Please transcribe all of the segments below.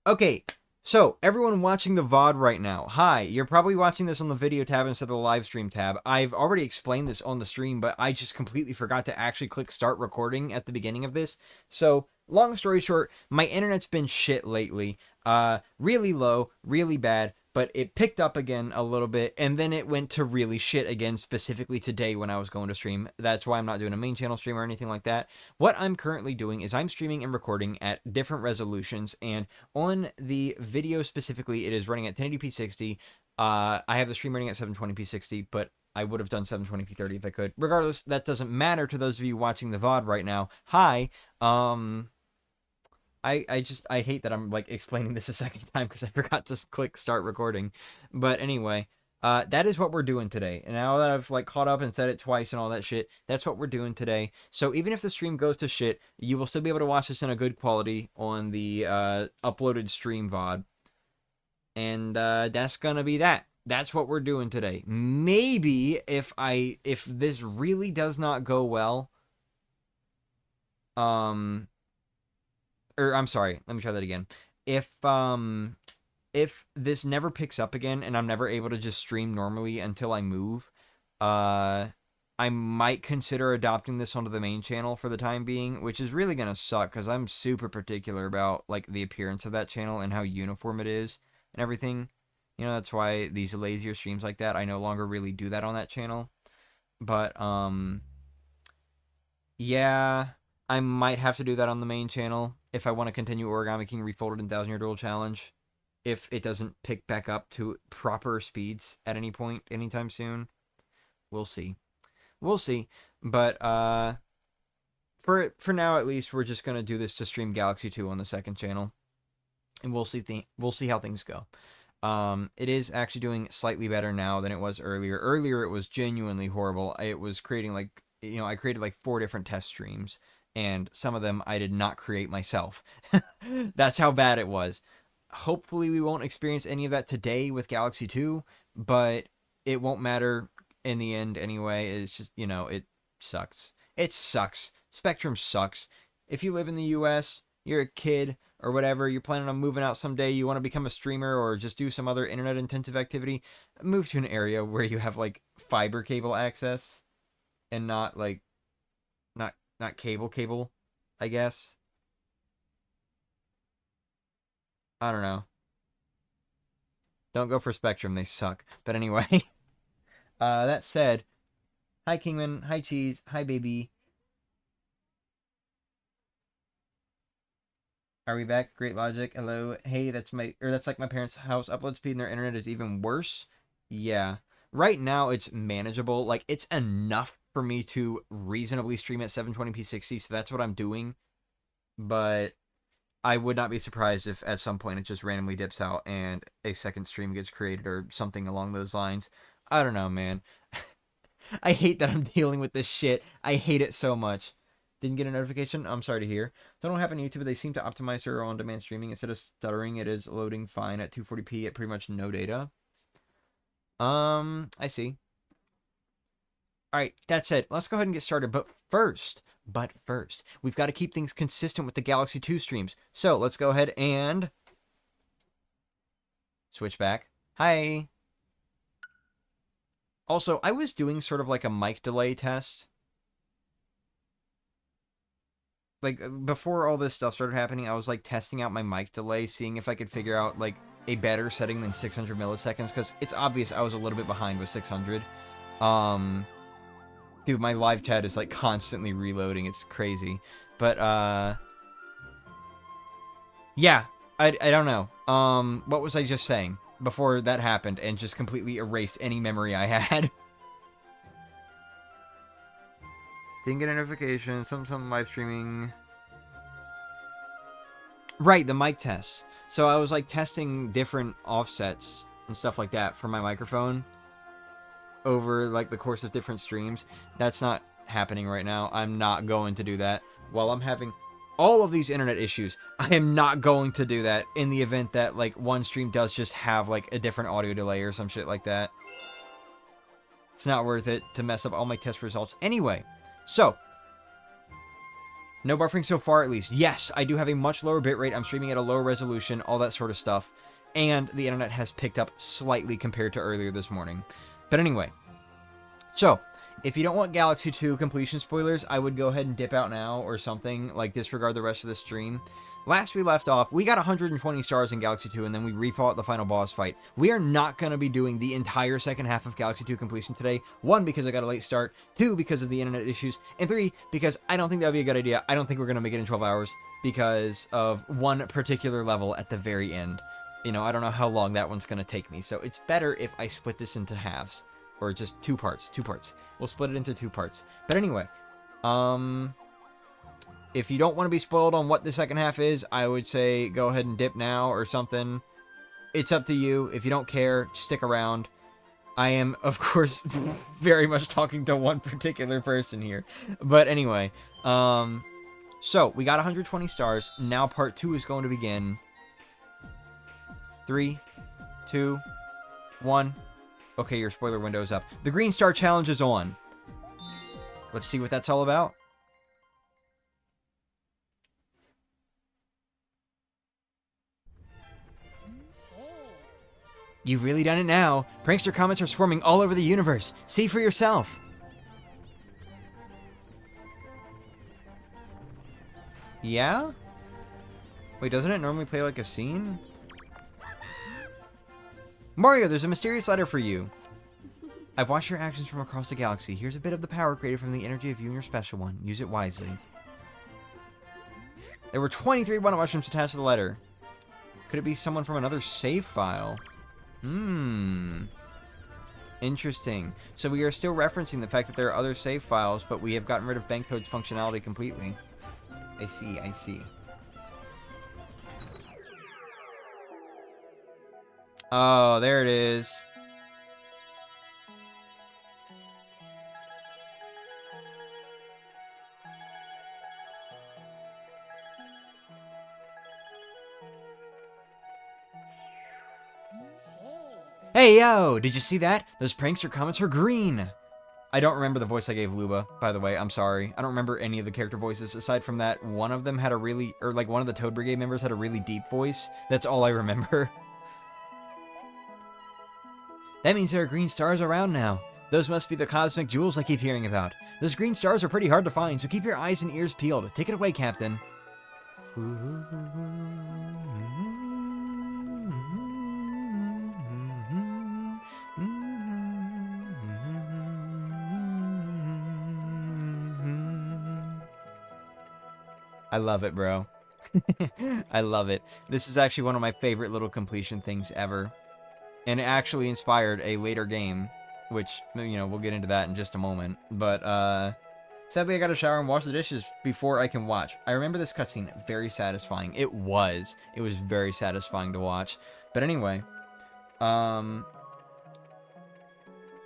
Okay, so everyone watching the VOD right now, hi. You're probably watching this on the video tab instead of the live stream tab. I've already explained this on the stream, but I just completely forgot to actually click start recording at the beginning of this. So, long story short, my internet's been shit lately. Really low, really bad, but it picked up again a little bit, and then it went to really shit again, specifically today when I was going to stream. That's why I'm not doing a main channel stream or anything like that. What I'm currently doing is I'm streaming and recording at different resolutions, and on the video specifically, it is running at 1080p 60. I have the stream running at 720p 60, but I would have done 720p 30 if I could. Regardless, that doesn't matter to those of you watching the VOD right now. Hi. I hate that I'm like explaining this a second time because I forgot to click start recording. But anyway, that is what we're doing today. And now that I've like caught up and said it twice and all that shit, that's what we're doing today. So even if the stream goes to shit, you will still be able to watch this in a good quality on the uploaded stream VOD. And that's gonna be that. That's what we're doing today. Maybe if this really does not go well, or I'm sorry, let me try that again. If this never picks up again and I'm never able to just stream normally until I move, I might consider adopting this onto the main channel for the time being, which is really gonna suck because I'm super particular about like the appearance of that channel and how uniform it is and everything. You know, that's why these lazier streams like that, I no longer really do that on that channel. But yeah, I might have to do that on the main channel if I want to continue Origami King Refolded and Thousand Year Duel Challenge. If it doesn't pick back up to proper speeds at any point anytime soon. We'll see. We'll see. But for now at least, we're just gonna do this to stream Galaxy 2 on the second channel. And we'll see how things go. It is actually doing slightly better now than it was earlier. Earlier it was genuinely horrible. It was creating like, you know, I created like 4 different test streams, and some of them I did not create myself. That's how bad it was. Hopefully we won't experience any of that today with Galaxy 2, but it won't matter in the end anyway. It's just, you know, it sucks. It sucks. Spectrum sucks. If you live in the US, you're a kid or whatever, you're planning on moving out someday, you want to become a streamer or just do some other internet intensive activity, move to an area where you have like fiber cable access and not like not cable, I guess. I don't know. Don't go for Spectrum, they suck. But anyway, that said, hi Kingman, hi Cheese, hi baby. Are we back? Great logic. Hello. Hey, that's like my parents' house. Upload speed in their internet is even worse. Yeah. Right now it's manageable. Like it's enough for me to reasonably stream at 720p 60, so that's what I'm doing. But I would not be surprised if at some point it just randomly dips out and a second stream gets created or something along those lines. I don't know, man. I hate that I'm dealing with this shit. I hate it so much. Didn't get a notification? I'm sorry to hear. So I don't have on YouTube, they seem to optimize their on-demand streaming. Instead of stuttering, it is loading fine at 240p at pretty much no data. I see. Alright, that said, let's go ahead and get started. But first, we've got to keep things consistent with the Galaxy 2 streams. So let's go ahead and switch back. Hi. Also, I was doing sort of like a mic delay test. Like, before all this stuff started happening, I was, like, testing out my mic delay, seeing if I could figure out, like, a better setting than 600 milliseconds, because it's obvious I was a little bit behind with 600. Dude, my live chat is, like, constantly reloading. It's crazy. But, yeah, I don't know. What was I just saying before that happened and just completely erased any memory I had? Didn't get a notification. Some live streaming. Right, the mic tests. So I was like testing different offsets and stuff like that for my microphone over like the course of different streams. That's not happening right now. I'm not going to do that while I'm having all of these internet issues. I am not going to do that in the event that like one stream does just have like a different audio delay or some shit like that. It's not worth it to mess up all my test results anyway. So, No buffering so far, at least. Yes, I do have a much lower bitrate. I'm streaming at a lower resolution, all that sort of stuff. And the internet has picked up slightly compared to earlier this morning. But anyway. So, if you don't want Galaxy 2 completion spoilers, I would go ahead and dip out now or something. Like, disregard the rest of the stream. Last we left off, we got 120 stars in Galaxy 2, and then we refought the final boss fight. We are not going to be doing the entire second half of Galaxy 2 completion today. 1, because I got a late start. 2, because of the internet issues. And 3, because I don't think that would be a good idea. I don't think we're going to make it in 12 hours because of one particular level at the very end. You know, I don't know how long that one's going to take me. So it's better if I split this into halves. Or just 2 parts. 2 parts. We'll split it into 2 parts. But anyway, if you don't want to be spoiled on what the second half is, I would say go ahead and dip now or something. It's up to you. If you don't care, stick around. I am, of course, very much talking to one particular person here. But anyway, so we got 120 stars. Now part 2 is going to begin. 3, 2, 1. Okay, your spoiler window is up. The Green Star Challenge is on. Let's see what that's all about. You've really done it now. Prankster comments are swarming all over the universe. See for yourself. Yeah? Wait, doesn't it normally play like a scene? Mario, there's a mysterious letter for you. I've watched your actions from across the galaxy. Here's a bit of the power created from the energy of you and your special one. Use it wisely. There were 23 one-up mushrooms attached to the letter. Could it be someone from another save file? Interesting. So we are still referencing the fact that there are other save files, but we have gotten rid of bank code's functionality completely. I see, I see. Oh, there it is. Hey, yo! Did you see that? Those prankster comments are green! I don't remember the voice I gave Luba, by the way. I'm sorry. I don't remember any of the character voices. Aside from that, one of them had a really... Or, like, one of the Toad Brigade members had a really deep voice. That's all I remember. That means there are green stars around now. Those must be the cosmic jewels I keep hearing about. Those green stars are pretty hard to find, so keep your eyes and ears peeled. Take it away, Captain. I love it, bro. I love it. This is actually one of my favorite little completion things ever. And it actually inspired a later game, which, you know, we'll get into that in just a moment. But, sadly I gotta shower and wash the dishes before I can watch. I remember this cutscene, very satisfying. It was very satisfying to watch. But anyway,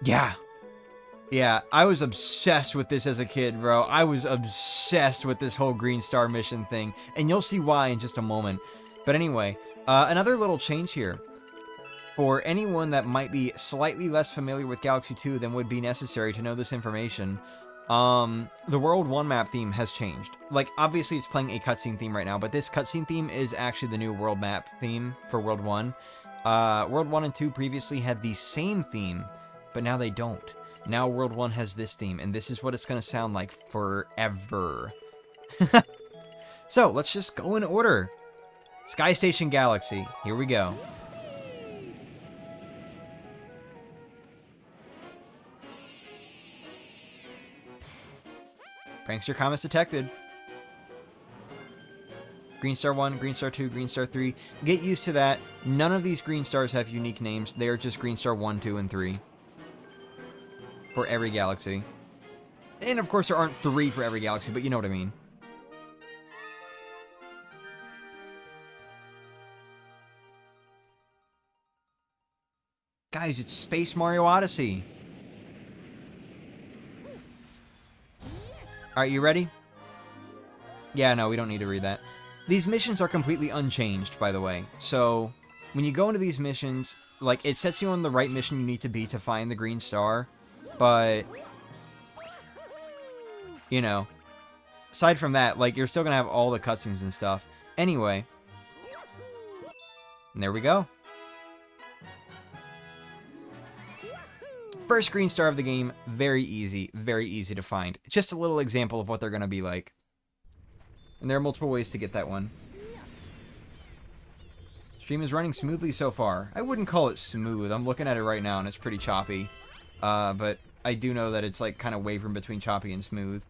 yeah. Yeah, I was obsessed with this as a kid, bro. I was obsessed with this whole Green Star mission thing. And you'll see why in just a moment. But anyway, another little change here. For anyone that might be slightly less familiar with Galaxy 2 than would be necessary to know this information, the World 1 map theme has changed. Like, obviously it's playing a cutscene theme right now, but this cutscene theme is actually the new world map theme for World 1. World 1 and 2 previously had the same theme, but now they don't. Now World 1 has this theme, and this is what it's going to sound like forever. So, let's just go in order. Sky Station Galaxy. Here we go. Prankster comments detected. Green Star 1, Green Star 2, Green Star 3. Get used to that. None of these Green Stars have unique names. They are just Green Star 1, 2, and 3. For every galaxy. And of course there aren't 3 for every galaxy, but you know what I mean. Guys, it's Space Mario Odyssey. Alright, you ready? Yeah, no, we don't need to read that. These missions are completely unchanged, by the way. So, when you go into these missions, like, it sets you on the right mission you need to be to find the green star. But, you know, aside from that, like, you're still gonna have all the cutscenes and stuff. Anyway. And there we go. First green star of the game, very easy to find. Just a little example of what they're gonna be like. And there are multiple ways to get that one. Stream is running smoothly so far. I wouldn't call it smooth. I'm looking at it right now and it's pretty choppy. But I do know that it's like kind of wavering between choppy and smooth.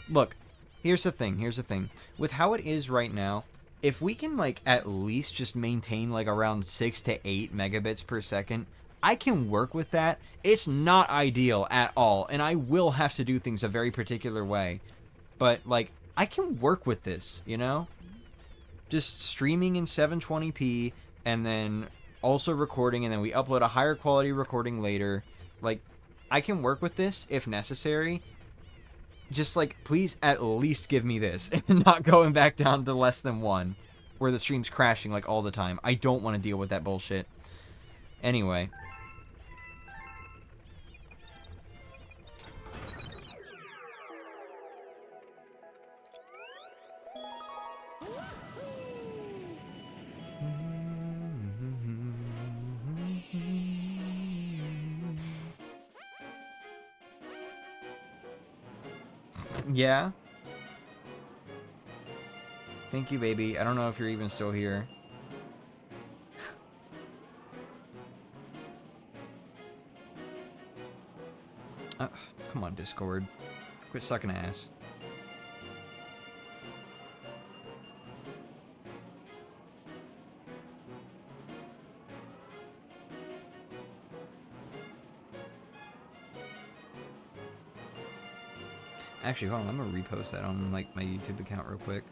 Look, here's the thing. With how it is right now, if we can like at least just maintain like around 6 to 8 megabits per second, I can work with that. It's not ideal at all, and I will have to do things a very particular way. But like, I can work with this, you know? Just streaming in 720p and then also recording, and then we upload a higher quality recording later. Like, I can work with this if necessary. Just like, please at least give me this and not going back down to less than 1 where the stream's crashing like all the time. I don't want to deal with that bullshit. Anyway. Yeah? Thank you, baby. I don't know if you're even still here. Come on, Discord. Quit sucking ass. Actually, hold on. I'm gonna repost that on like my YouTube account real quick.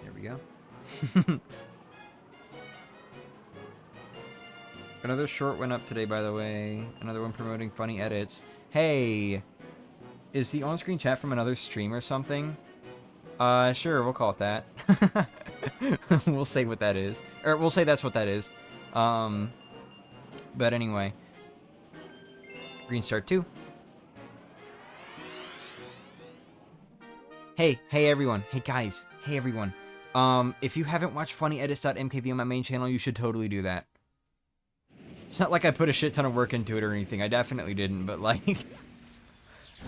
There we go. Another short went up today, by the way. Another one promoting funny edits. Hey, is the on-screen chat from another stream or something? Sure, we'll call it that. We'll say what that is. Or we'll say that's what that is. But anyway. Green Star 2. Hey everyone. Hey guys. Hey everyone. If you haven't watched funnyedits.mkv on my main channel, you should totally do that. It's not like I put a shit ton of work into it or anything. I definitely didn't, but like...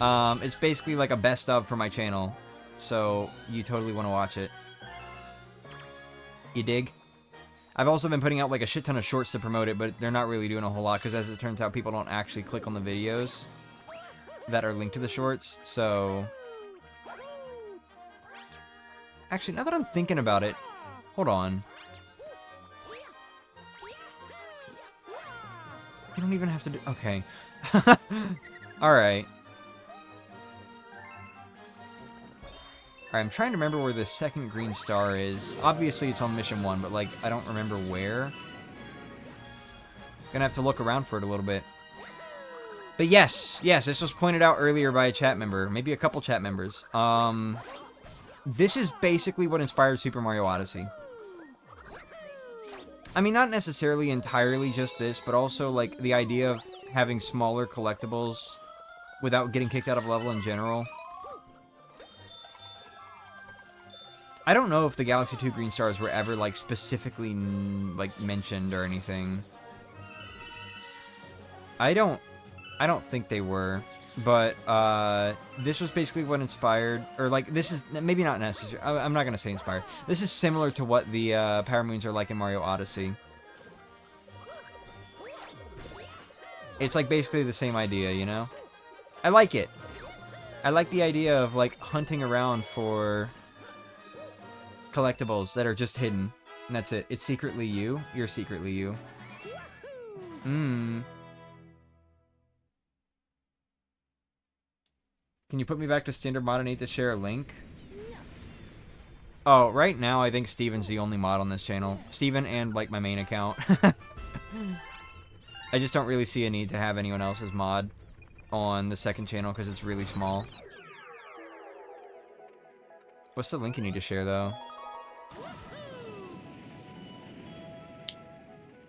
it's basically like a best of for my channel. So, you totally want to watch it. You dig? I've also been putting out like a shit ton of shorts to promote it, but they're not really doing a whole lot, because as it turns out, people don't actually click on the videos that are linked to the shorts, so... Actually, now that I'm thinking about it... Hold on. You don't even have to do... Okay. Alright. Alright, I'm trying to remember where the second green star is. Obviously, it's on mission 1, but, like, I don't remember where. Gonna have to look around for it a little bit. But yes, this was pointed out earlier by a chat member. Maybe a couple chat members. This is basically what inspired Super Mario Odyssey. I mean, not necessarily entirely just this, but also, like, the idea of having smaller collectibles without getting kicked out of level in general. I don't know if the Galaxy 2 Green Stars were ever, like, specifically, like, mentioned or anything. I don't think they were. But, this was basically what inspired, or, like, this is, maybe not necessary, I'm not gonna say inspired. This is similar to what the, Power Moons are like in Mario Odyssey. It's, like, basically the same idea, you know? I like it. I like the idea of, like, hunting around for collectibles that are just hidden. And that's it. It's secretly you. You're secretly you. Can you put me back to standard mod? I need to share a link. Oh, right now I think Steven's the only mod on this channel. Steven and, like, my main account. I just don't really see a need to have anyone else's mod on the second channel because it's really small. What's the link you need to share, though?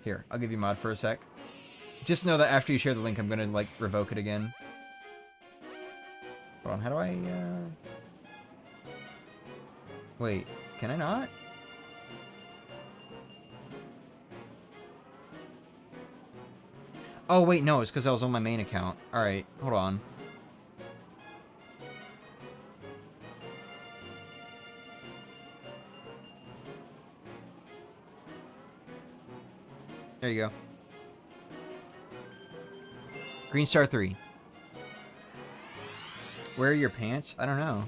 Here, I'll give you mod for a sec. Just know that after you share the link, I'm gonna, like, revoke it again. Hold on, how do I, Wait, can I not? Oh, wait, no, it's because I was on my main account. Alright, hold on. There you go. Green Star 3. Where are your pants? I don't know.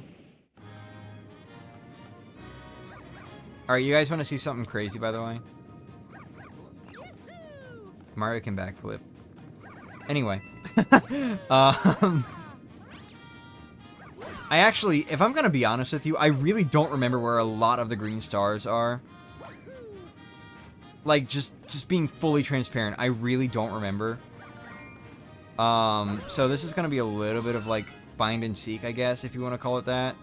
Alright, you guys want to see something crazy, by the way? Mario can backflip. Anyway. I actually, if I'm going to be honest with you, I really don't remember where a lot of the green stars are. Like, just being fully transparent, I really don't remember. So this is going to be a little bit of, like, find and seek, I guess, if you want to call it that.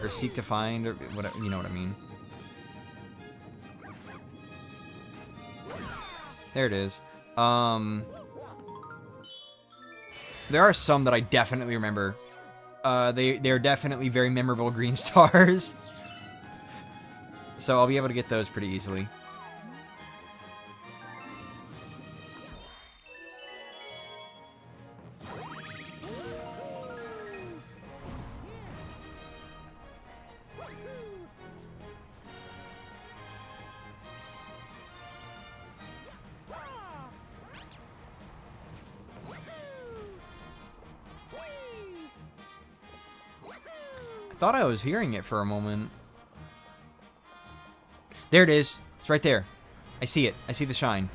Or seek to find, or whatever, you know what I mean. There it is. There are some that I definitely remember. They're definitely very memorable green stars. So I'll be able to get those pretty easily. Thought I was hearing it for a moment. There it is. It's right there. I see it. I see the shine.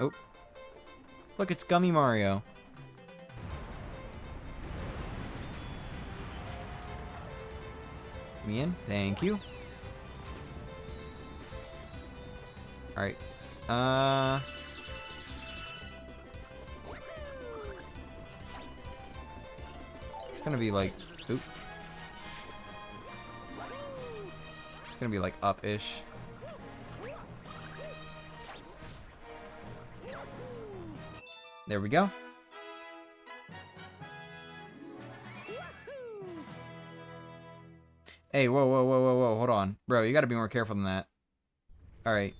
Oh. Look, it's Gummy Mario. Me in. Thank you. Alright. It's gonna be like... Oop. It's gonna be like up-ish. There we go. Hey, whoa, whoa, whoa, whoa, whoa, hold on. Bro, you gotta be more careful than that. Alright.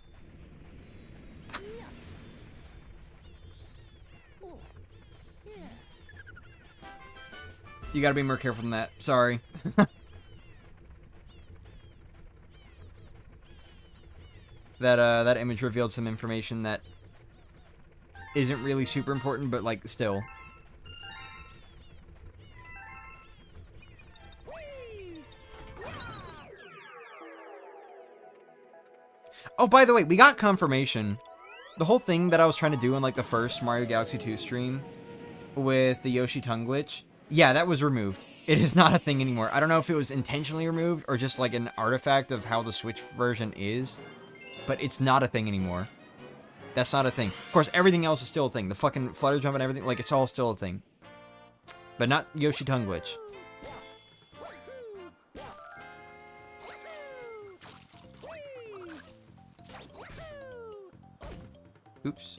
You gotta be more careful than that. Sorry. That image revealed some information that isn't really super important, but, like, still. Oh, by the way, we got confirmation. The whole thing that I was trying to do in, like, the first Mario Galaxy 2 stream with the Yoshi tongue glitch, yeah, that was removed. It is not a thing anymore. I don't know if it was intentionally removed or just, like, an artifact of how the Switch version is, but it's not a thing anymore. That's not a thing. Of course, everything else is still a thing. The fucking flutter jump and everything, like, it's all still a thing. But not Yoshi tongue glitch. Oops.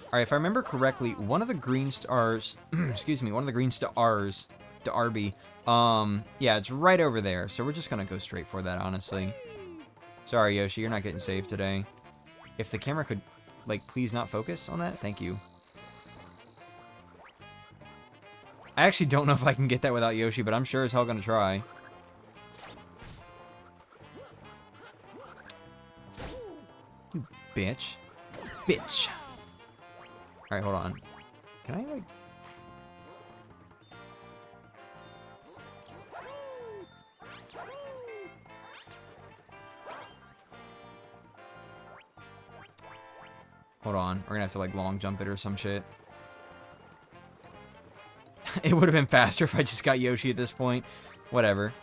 Alright, if I remember correctly, one of the green stars... excuse me, one of the green stars... to Arby. Yeah, it's right over there. So we're just gonna go straight for that, honestly. Sorry, Yoshi, you're not getting saved today. If the camera could, like, please not focus on that, thank you. I actually don't know if I can get that without Yoshi, but I'm sure as hell gonna try. You bitch. Bitch. Alright, hold on. Can I, like... Hold on. We're gonna have to, like, long jump it or some shit. It would have been faster if I just got Yoshi at this point. Whatever.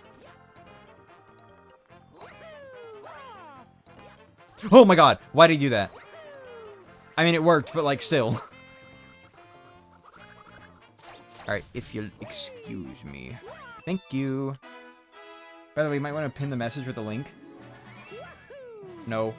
Oh my god! Why did he do that? I mean, it worked, but, like, still. Alright, if you'll excuse me. Thank you. By the way, you might want to pin the message with the link. No.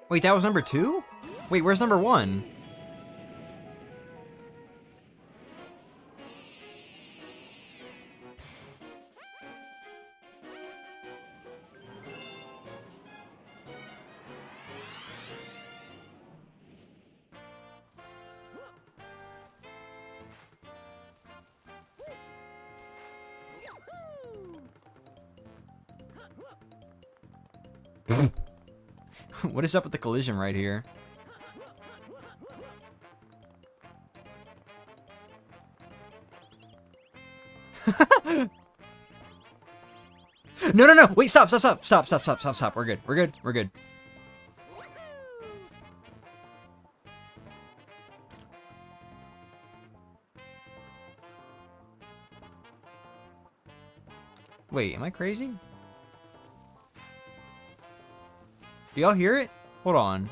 Wait, that was number 2? Wait, where's number 1? What is up with the collision right here? No, no, no! Wait, stop, stop, stop, stop, stop, stop, stop, stop. We're good, we're good, we're good. Wait, am I crazy? Do y'all hear it? Hold on.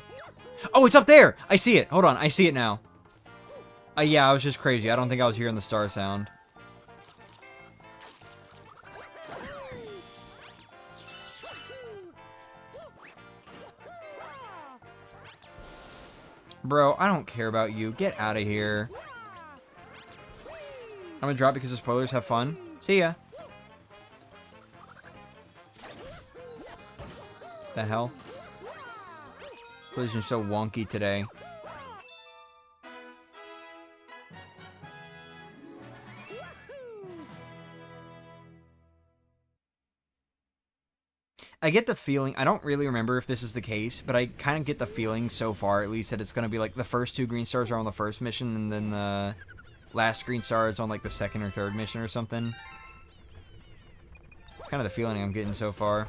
Oh, it's up there! I see it! Hold on, I see it now. Yeah, I was just crazy. I don't think I was hearing the star sound. Bro, I don't care about you. Get out of here. I'm gonna drop because of spoilers. Have fun. See ya. The hell? Collision's so wonky today. I get the feeling, I don't really remember if this is the case, but I kind of get the feeling so far, at least, that it's going to be like the first 2 green stars are on the first mission, and then the last green star is on like the second or third mission or something. Kind of the feeling I'm getting so far.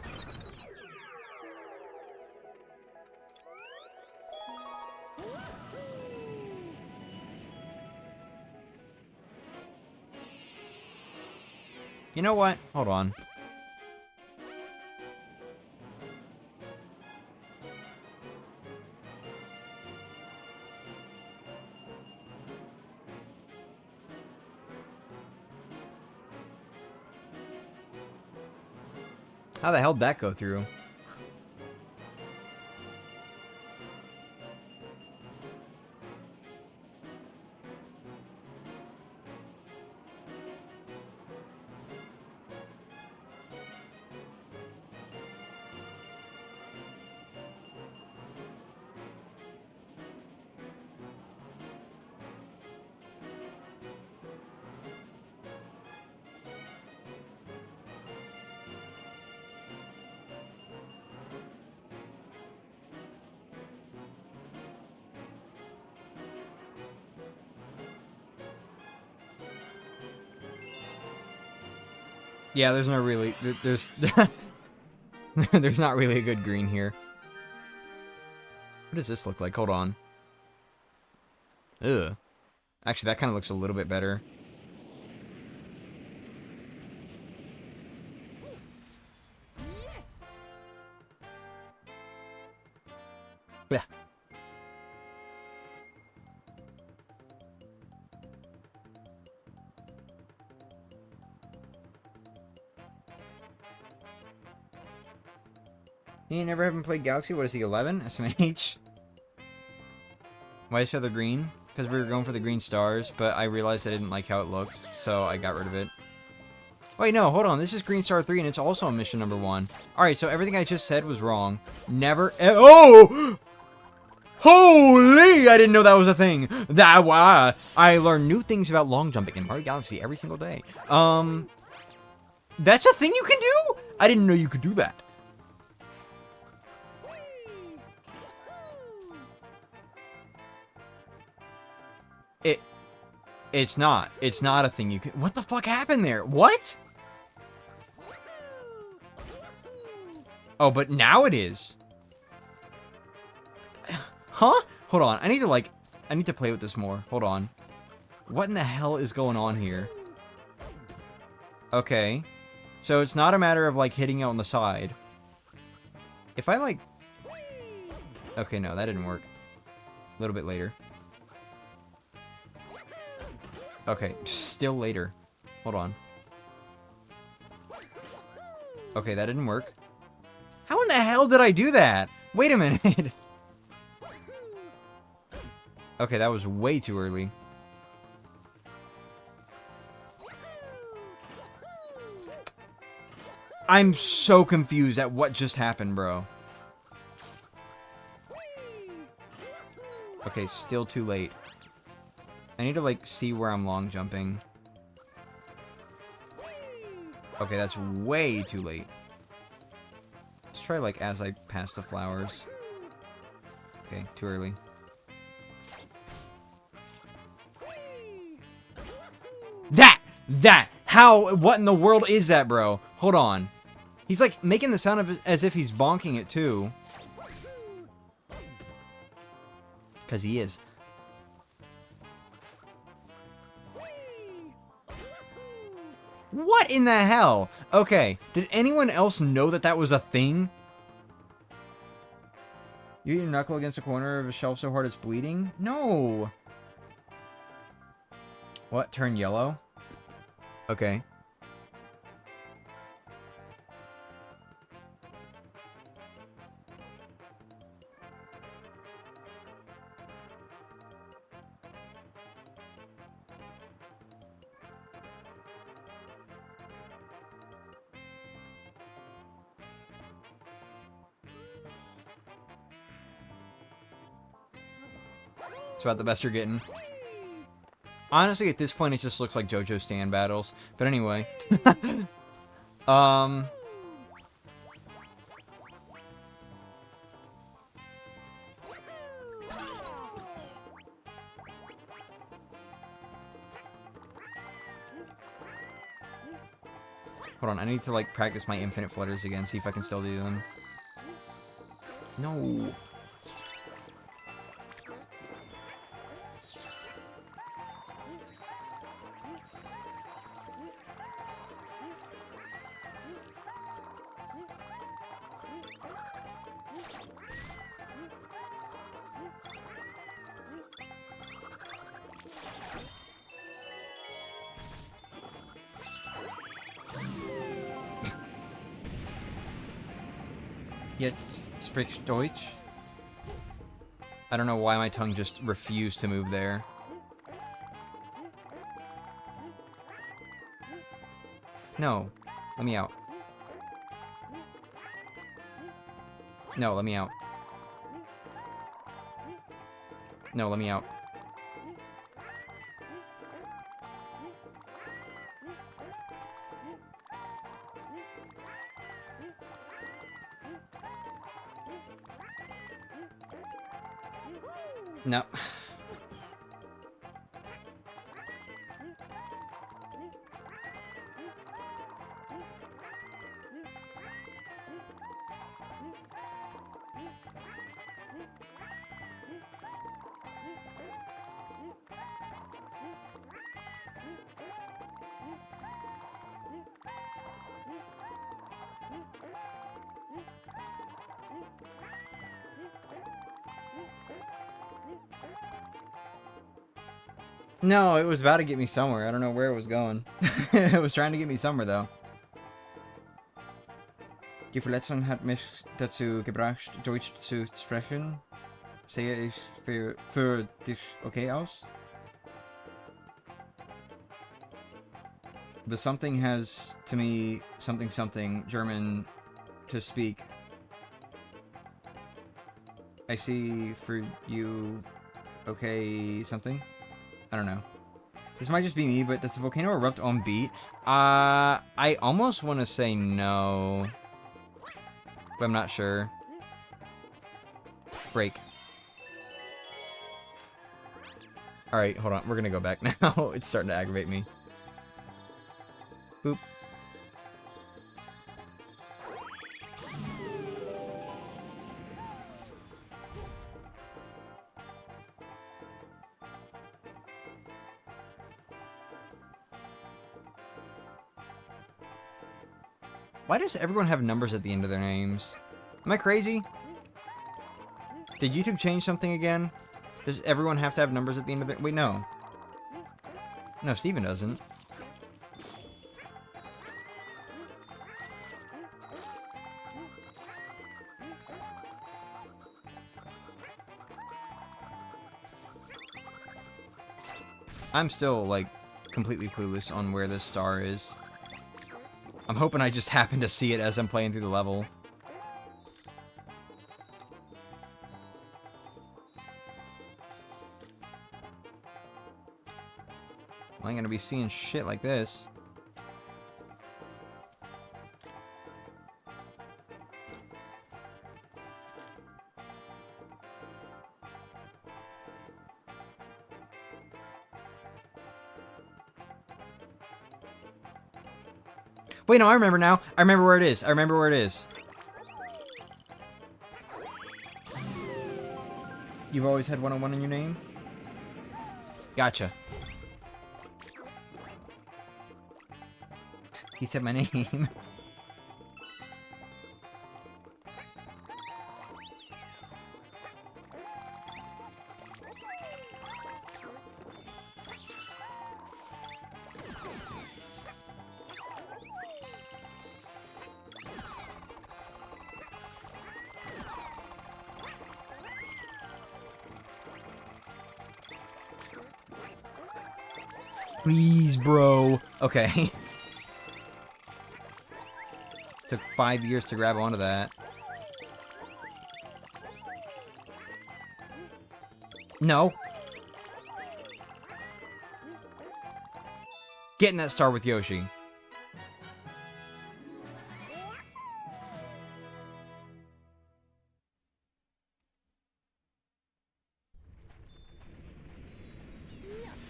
You know what? Hold on. How the hell did that go through? Yeah, there's no really... There's... there's not really a good green here. What does this look like? Hold on. Ugh. Actually, that kind of looks a little bit better. Yeah. You never haven't played Galaxy? What is he, 11? SMH? Why is the other green? Because we were going for the green stars, but I realized I didn't like how it looked, so I got rid of it. Wait, no, hold on. This is Green Star 3, and it's also on mission number 1. Alright, so everything I just said was wrong. Never... Oh! Holy! I didn't know that was a thing. I learn new things about long jumping in Mario Galaxy every single day. That's a thing you can do? I didn't know you could do that. It's not. It's not a thing you can... What the fuck happened there? What? Oh, but now it is. Huh? Hold on. I need to, like... I need to play with this more. Hold on. What in the hell is going on here? Okay. So it's not a matter of, like, hitting it on the side. If I, like... Okay, no, that didn't work. A little bit later. Okay, still later. Hold on. Okay, that didn't work. How in the hell did I do that? Wait a minute. Okay, that was way too early. I'm so confused at what just happened, bro. Okay, still too late. I need to, like, see where I'm long jumping. Okay, that's way too late. Let's try, like, as I pass the flowers. Okay, too early. That! How? What in the world is that, bro? Hold on. He's, like, making the sound of it as if he's bonking it, too. Because he is. What in the hell? Okay, did anyone else know that that was a thing? You hit your knuckle against a corner of a shelf so hard it's bleeding? No! What? Turn yellow? Okay. It's about the best you're getting. Honestly, at this point, it just looks like JoJo stand battles. But anyway. Hold on, I need to, like, practice my infinite flutters again, see if I can still do them. No. Jetzt spricht Deutsch. I don't know why my tongue just refused to move there. No. Let me out. No, let me out. No, let me out. No. No, it was about to get me somewhere. I don't know where it was going. It was trying to get me somewhere, though. Die Verletzung hat mich dazu gebracht, Deutsch zu sprechen. Sehe ich für dich okay aus? The something has, to me, something German to speak. I see for you, okay, something? I don't know. This might just be me, but does the volcano erupt on beat? I almost want to say no. But I'm not sure. Break. Alright, hold on. We're gonna go back now. It's starting to aggravate me. Boop. Why does everyone have numbers at the end of their names? Am I crazy? Did YouTube change something again? Does everyone have to have numbers at the end of their... Wait, no. No, Steven doesn't. I'm still, like, completely clueless on where this star is. I'm hoping I just happen to see it as I'm playing through the level. I ain't gonna be seeing shit like this. Wait, no, I remember now. I remember where it is. I remember where it is. You've always had 101 in your name? Gotcha. He said my name. Please, bro. Okay. Took 5 years to grab onto that. No. Getting that star with Yoshi.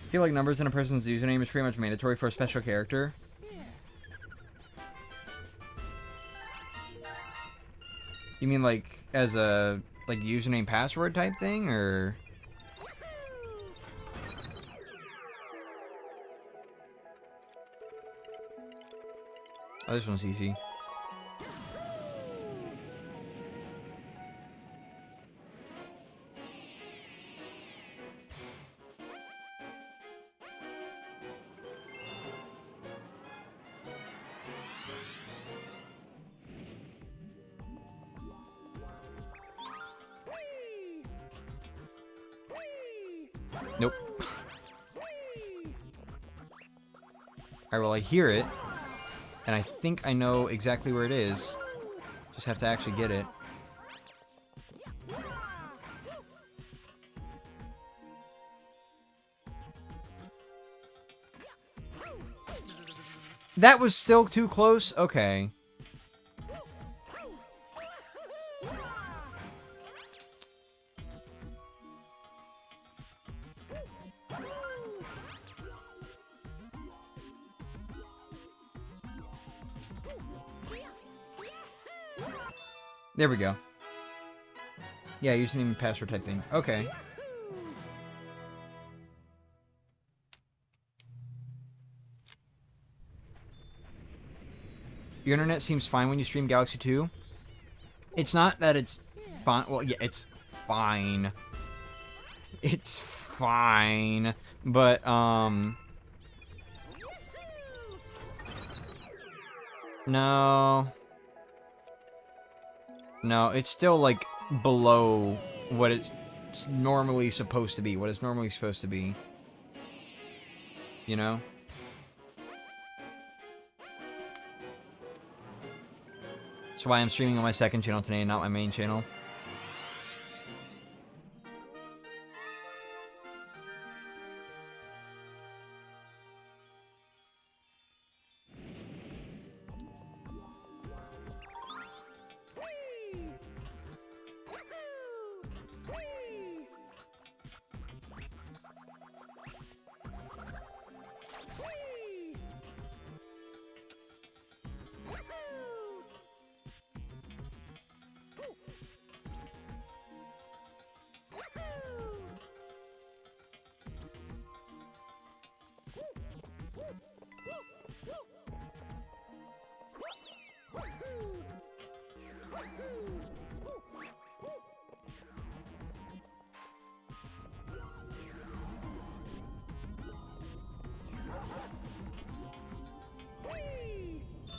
I feel like numbers in a person's username is pretty much mandatory for a special character. You mean like as a like username password type thing, or? Oh, this one's easy. Nope. Alright, well, I hear it. And I think I know exactly where it is. Just have to actually get it. That was still too close? Okay. There we go. Yeah, username and password type thing. Okay. Your internet seems fine when you stream Galaxy 2. It's not that it's fine. Well, yeah, it's fine. It's fine. But, no. No, it's still, like, below what it's normally supposed to be. What it's normally supposed to be. You know? That's why I'm streaming on my second channel today and not my main channel.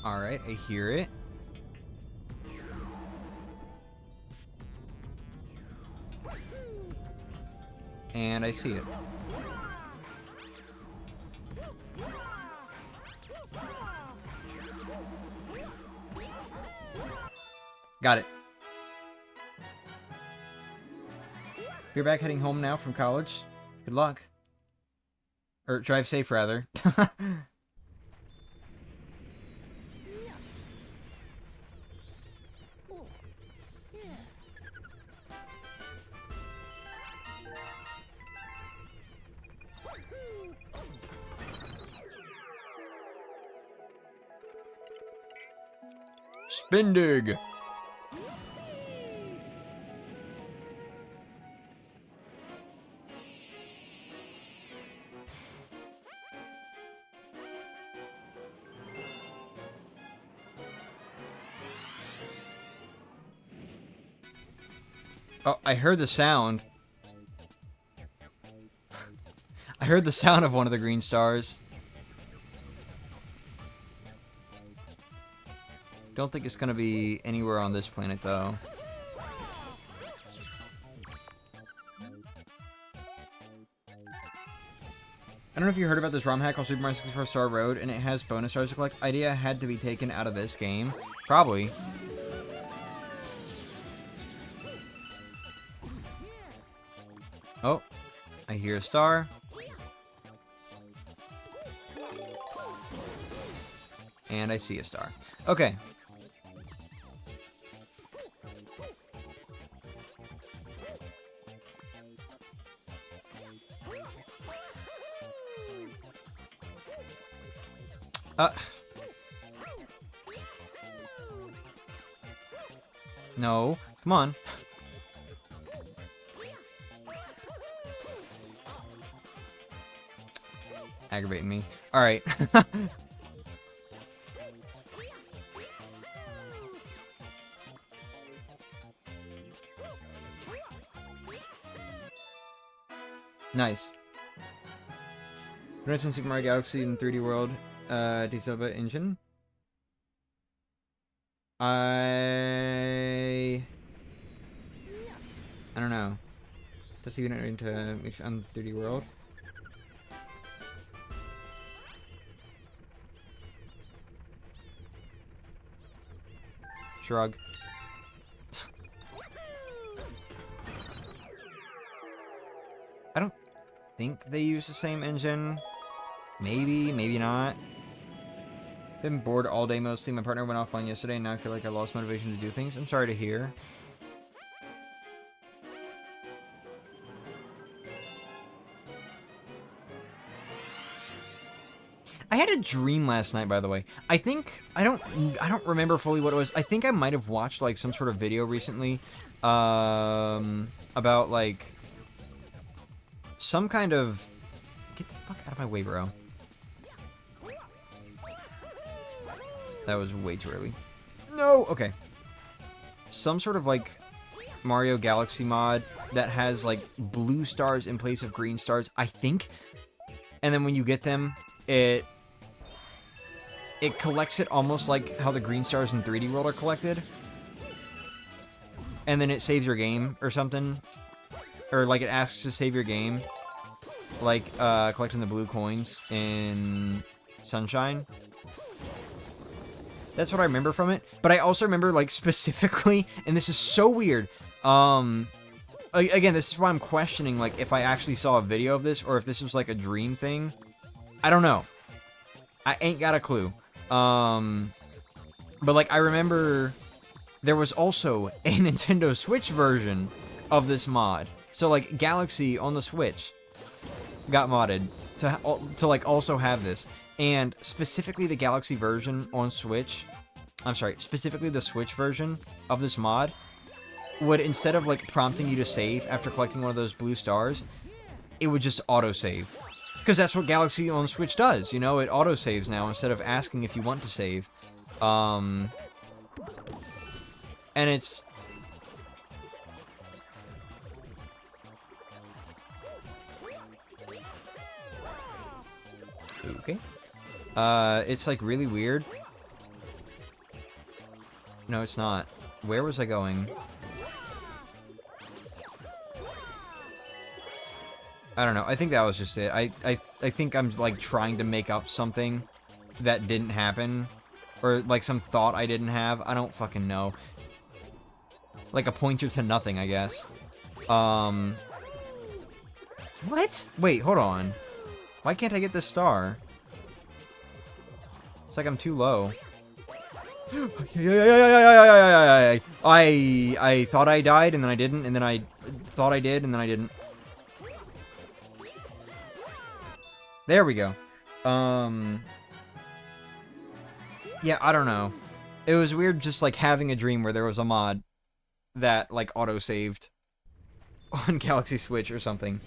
Alright, I hear it. And I see it. Got it. You're back heading home now from college? Good luck. Or drive safe, rather. Spindig! Oh, I heard the sound. I heard the sound of one of the green stars. Don't think it's gonna be anywhere on this planet, though. I don't know if you heard about this ROM hack called Super Mario 64 Star Road, and it has bonus stars to collect. Idea had to be taken out of this game. Probably. Oh, I hear a star. And I see a star. Okay. No. Come on. Aggravating me. Alright. Nice. Pronouncing Super Mario Galaxy in 3D World, Desilva engine. I don't know. Does he get into on 3D World? Shrug. I don't think they use the same engine. Maybe, maybe not. Been bored all day mostly. My partner went offline yesterday, and now I feel like I lost motivation to do things. I'm sorry to hear. I had a dream last night, by the way. I think I don't remember fully what it was. I think I might have watched like some sort of video recently about like some kind of get the fuck out of my way, bro. That was way too early. No, okay. Some sort of like Mario Galaxy mod that has like blue stars in place of green stars, I think. And then when you get them, it collects it almost like how the green stars in 3D World are collected. And then it saves your game or something. Or like it asks to save your game. Like collecting the blue coins in Sunshine. That's what I remember from it. But I also remember like specifically, and this is so weird. Again, this is why I'm questioning like if I actually saw a video of this or if this was like a dream thing. I don't know. I ain't got a clue. But like I remember there was also a Nintendo Switch version of this mod. So like Galaxy on the Switch got modded to like also have this. And specifically the Galaxy version on Switch, I'm sorry, specifically the Switch version of this mod would, instead of like prompting you to save after collecting one of those blue stars, it would just autosave. Because that's what Galaxy on Switch does, you know? It autosaves now instead of asking if you want to save. And it's... Okay. It's like really weird. No, it's not. Where was I going? I don't know. I think that was just it. I think I'm, like, trying to make up something that didn't happen. Or, like, some thought I didn't have. I don't fucking know. Like a pointer to nothing, I guess. What? Wait, hold on. Why can't I get this star? It's like I'm too low. I thought I died, and then I didn't, and then I thought I did, and then I didn't. There we go. Yeah, I don't know. It was weird just, like, having a dream where there was a mod that, like, auto-saved on Galaxy Switch or something.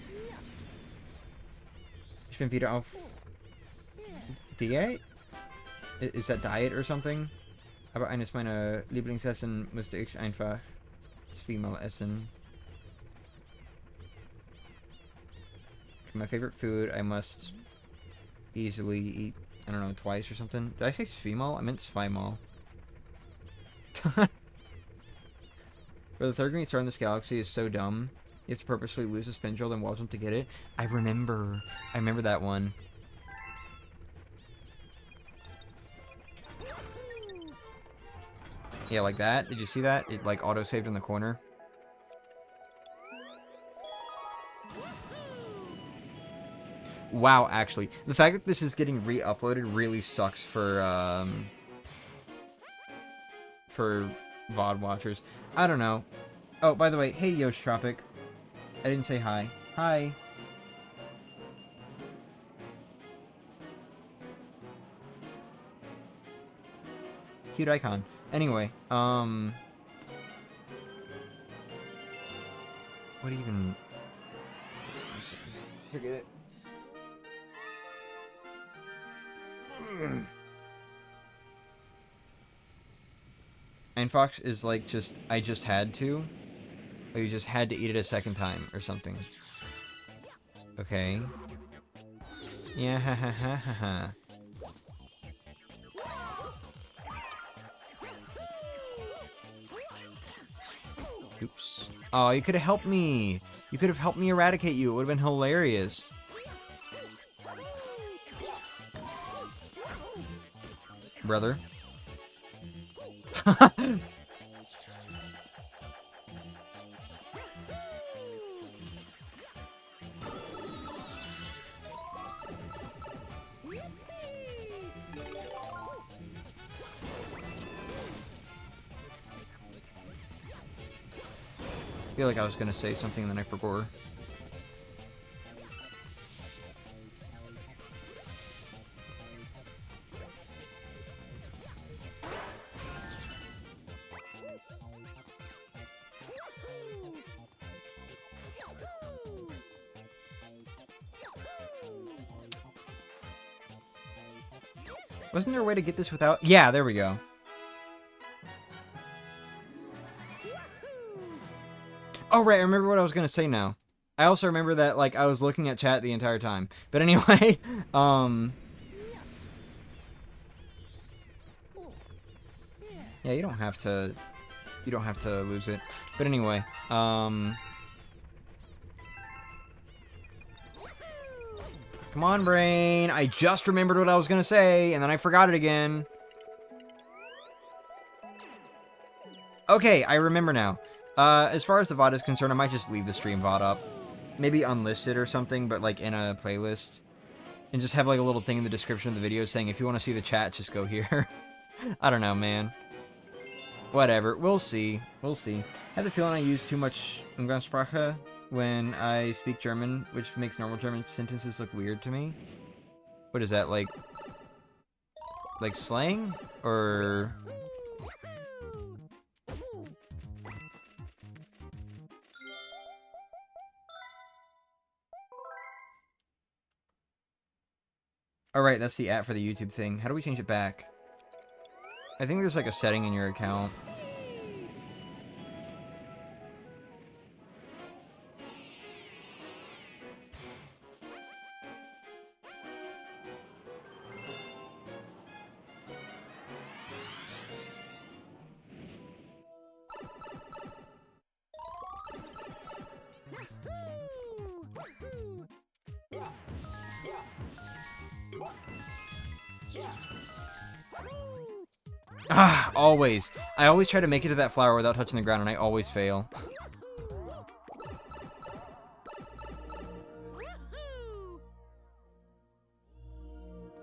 Ich bin wieder auf Diät? Is that diet or something? Aber eines meiner Lieblingsessen müsste ich einfach zweimal essen. My favorite food I must easily eat, I don't know, twice or something. Did I say zweimal? I meant zweimal. For the third green star in this galaxy is so dumb. You have to purposely lose a spindle then watch them to get it. I remember that one. Yeah, like that. Did you see that? It, like, auto-saved in the corner. Wow, actually. The fact that this is getting re-uploaded really sucks for VOD watchers. I don't know. Oh, by the way, hey, Yosh Tropic. I didn't say hi. Hi. Cute icon. Anyway, what even... Forget it. Fox is like just, I just had to. Or you just had to eat it a second time or something. Okay. Yeah, ha ha ha ha ha. Oops. Oh, you could have helped me. You could have helped me eradicate you. It would have been hilarious. Brother. I feel like I was gonna say something and then I forgot. Wasn't there a way to get this without... Yeah, there we go. Oh, right, I remember what I was going to say now. I also remember that, like, I was looking at chat the entire time. But anyway, yeah, you don't have to lose it. But anyway, come on, brain. I just remembered what I was going to say, and then I forgot it again. Okay, I remember now. As far as the VOD is concerned, I might just leave the stream VOD up. Maybe unlisted or something, but, like, in a playlist. And just have, like, a little thing in the description of the video saying, if you want to see the chat, just go here. I don't know, man. Whatever. We'll see. We'll see. I have the feeling I use too much Umgangssprache when I speak German, which makes normal German sentences look weird to me. What is that, like slang? Or... Alright, that's the app for the YouTube thing. How do we change it back? I think there's like a setting in your account. Ah, always. I always try to make it to that flower without touching the ground, and I always fail.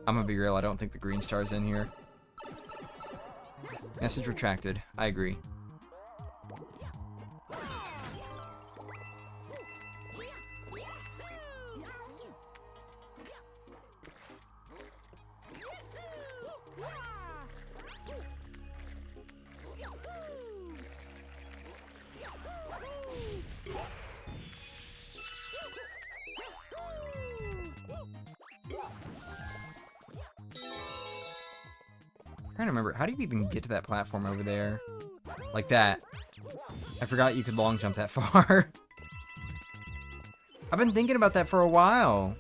I'm gonna be real, I don't think the green star's in here. Message retracted. I agree. I'm trying to remember, how do you even get to that platform over there? Like that. I forgot you could long jump that far. I've been thinking about that for a while.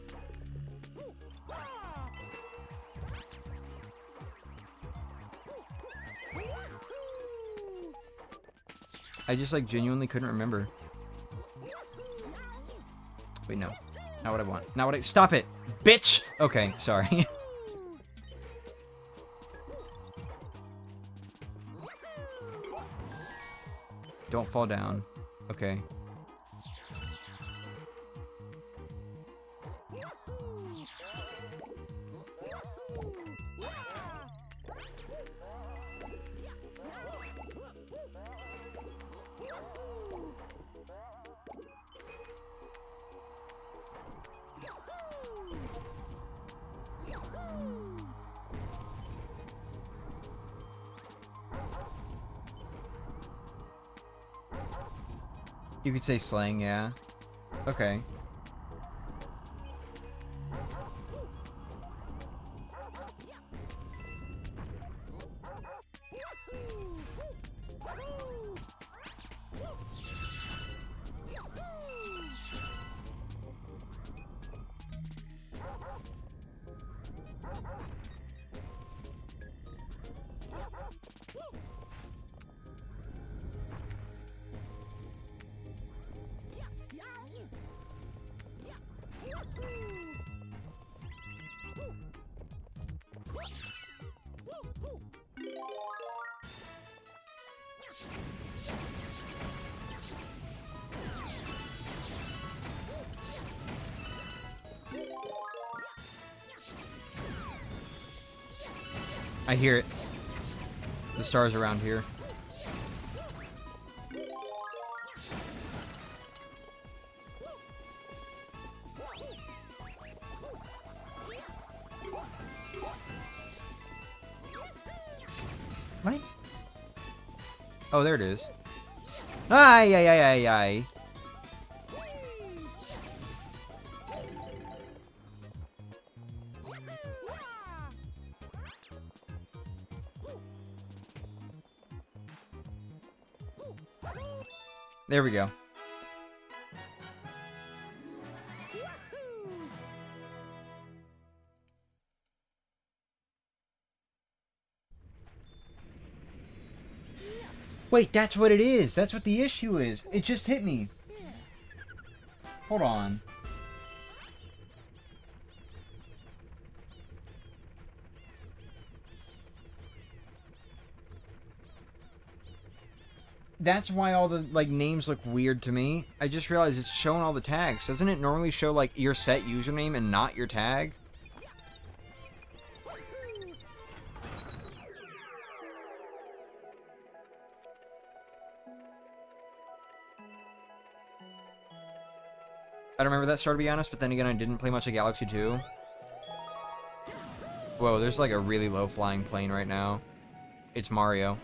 I just, like, genuinely couldn't remember. Wait, no. Not what I want. Not what I... Stop it! Bitch! Okay, sorry. Don't fall down. Okay. You could say slang, yeah. Okay. I hear it. The stars around here. What? Oh, there it is. Ay, ay, ay, ay, ay. There we go. Wait, that's what it is. That's what the issue is. It just hit me. Hold on. That's why all the, like, names look weird to me. I just realized it's showing all the tags. Doesn't it normally show, like, your set username and not your tag? I don't remember that star, to be honest, but then again, I didn't play much of Galaxy 2. Whoa, there's, like, a really low flying plane right now. It's Mario.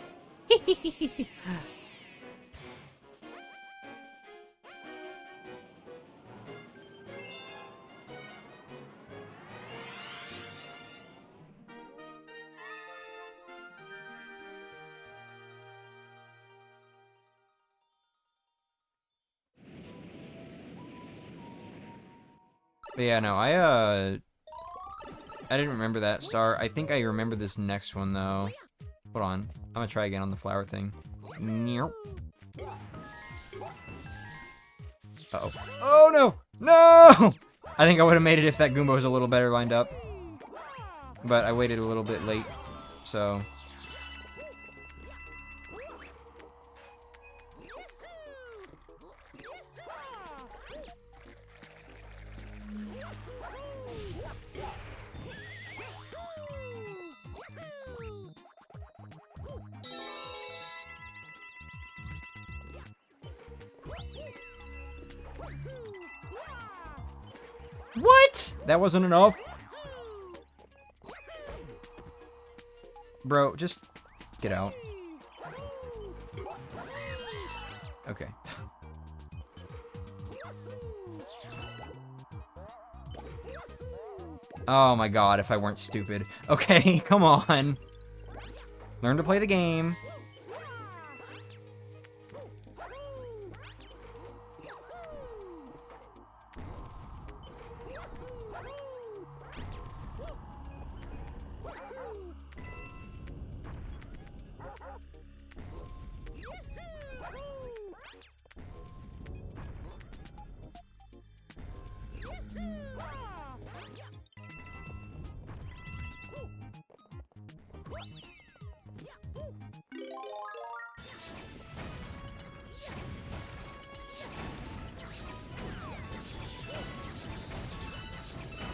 But yeah, no, I didn't remember that star. I think I remember this next one, though. Hold on. I'm gonna try again on the flower thing. Uh-oh. Oh, no! No! I think I would have made it if that Goomba was a little better lined up. but I waited a little bit late, so... What? That wasn't enough? Bro, just get out. Okay. Oh my god, if I weren't stupid. Okay, come on. Learn to play the game.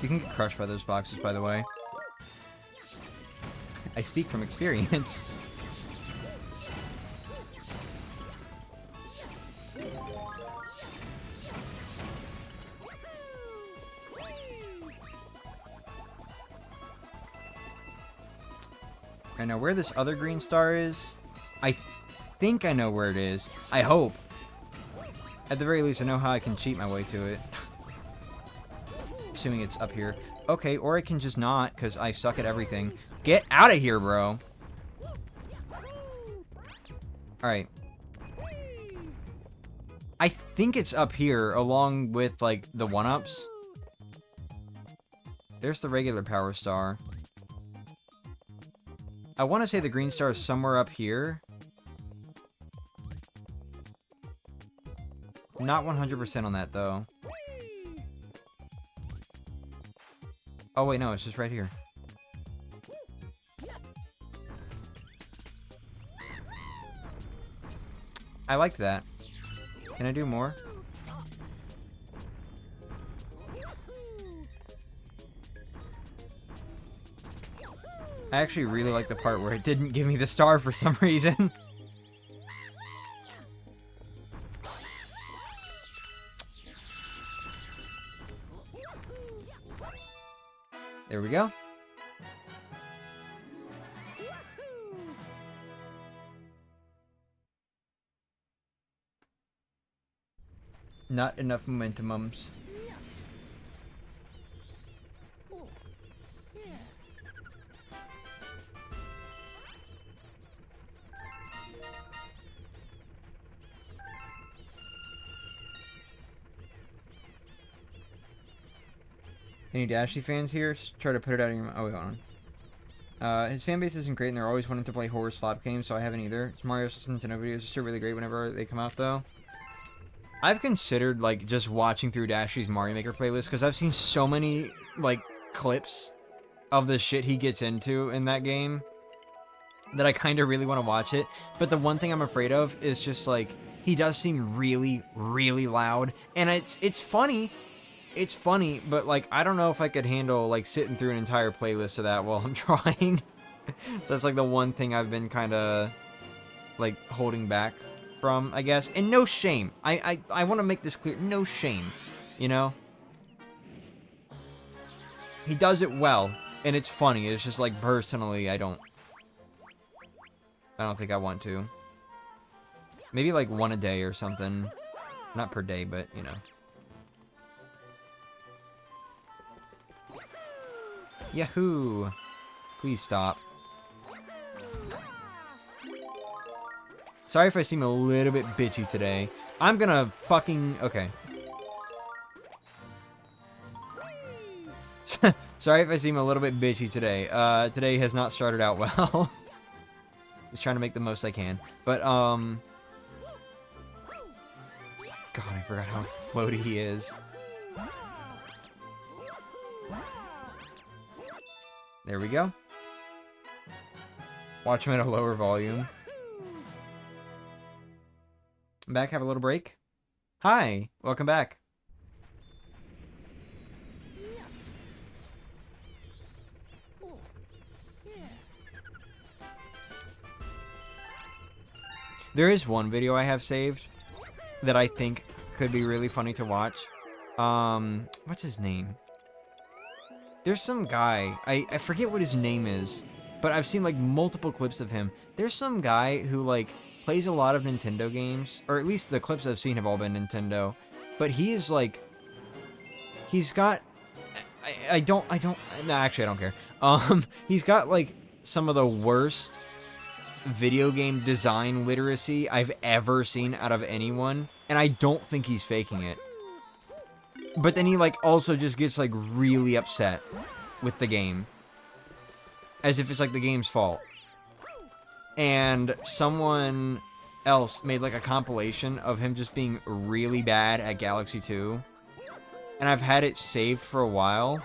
You can get crushed by those boxes, by the way. I speak from experience. I know where this other green star is. I think I know where it is. I hope. At the very least, I know how I can cheat my way to it. Assuming it's up here. Okay, or I can just not, because I suck at everything. Get out of here, bro. Alright. I think it's up here, along with, like, the 1-ups. There's the regular power star. I want to say the green star is somewhere up here. Not 100% on that, though. Oh, wait, no, it's just right here. I liked that. Can I do more? I actually really like the part where it didn't give me the star for some reason. There we go. Not enough momentumums. Any Dashy fans here? Try to put it out of your mouth. Oh, wait, hold on. His fan base isn't great, and they're always wanting to play horror slap games, so I haven't either. His Mario Nintendo videos are still really great whenever they come out, though. I've considered, like, just watching through Dashy's Mario Maker playlist, because I've seen so many, like, clips of the shit he gets into in that game that I kind of really want to watch it. But the one thing I'm afraid of is just, like, he does seem really, really loud, and it's funny. It's funny, but, like, I don't know if I could handle, like, sitting through an entire playlist of that while I'm trying. So that's, like, the one thing I've been kind of, like, holding back from, I guess. And no shame. I want to make this clear. No shame, you know? He does it well, and it's funny. It's just, like, personally, I don't think I want to. Maybe, like, one a day or something. Not per day, but, you know. Yahoo! Please stop. Sorry if I seem a little bit bitchy today. I'm gonna fucking... Okay. Sorry if I seem a little bit bitchy today. Today has not started out well. Just trying to make the most I can. But, God, I forgot how floaty he is. There we go. Watch him at a lower volume. I'm back. Have a little break. Hi. Welcome back. There is one video I have saved that I think could be really funny to watch. What's his name? There's some guy. I forget what his name is, but I've seen like multiple clips of him. There's some guy who like plays a lot of Nintendo games, or at least the clips I've seen have all been Nintendo. But he is like, he's got, I don't, no, actually I don't care. He's got like some of the worst video game design literacy I've ever seen out of anyone, and I don't think he's faking it. But then he like also just gets like really upset with the game, as if it's like the game's fault. And someone else made like a compilation of him just being really bad at Galaxy 2, and I've had it saved for a while,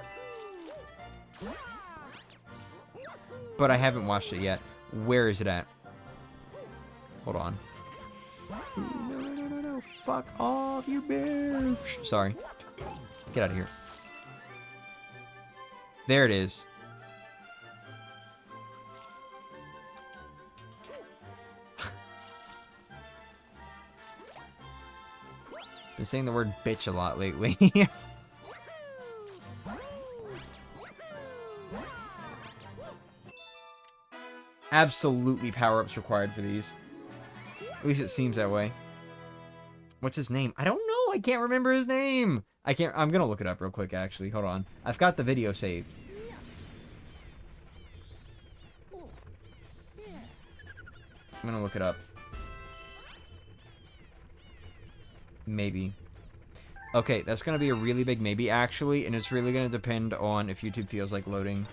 but I haven't watched it yet. Where is it at? Hold on. No. Fuck off, you bitch. Sorry. Get out of here. There it is. Been saying the word bitch a lot lately. Absolutely power-ups required for these. At least it seems that way. What's his name? I don't know. I can't remember his name. I'm gonna look it up real quick, actually. Hold on. I've got the video saved. I'm gonna look it up. Maybe. Okay, that's gonna be a really big maybe, actually, and it's really gonna depend on if YouTube feels like loading.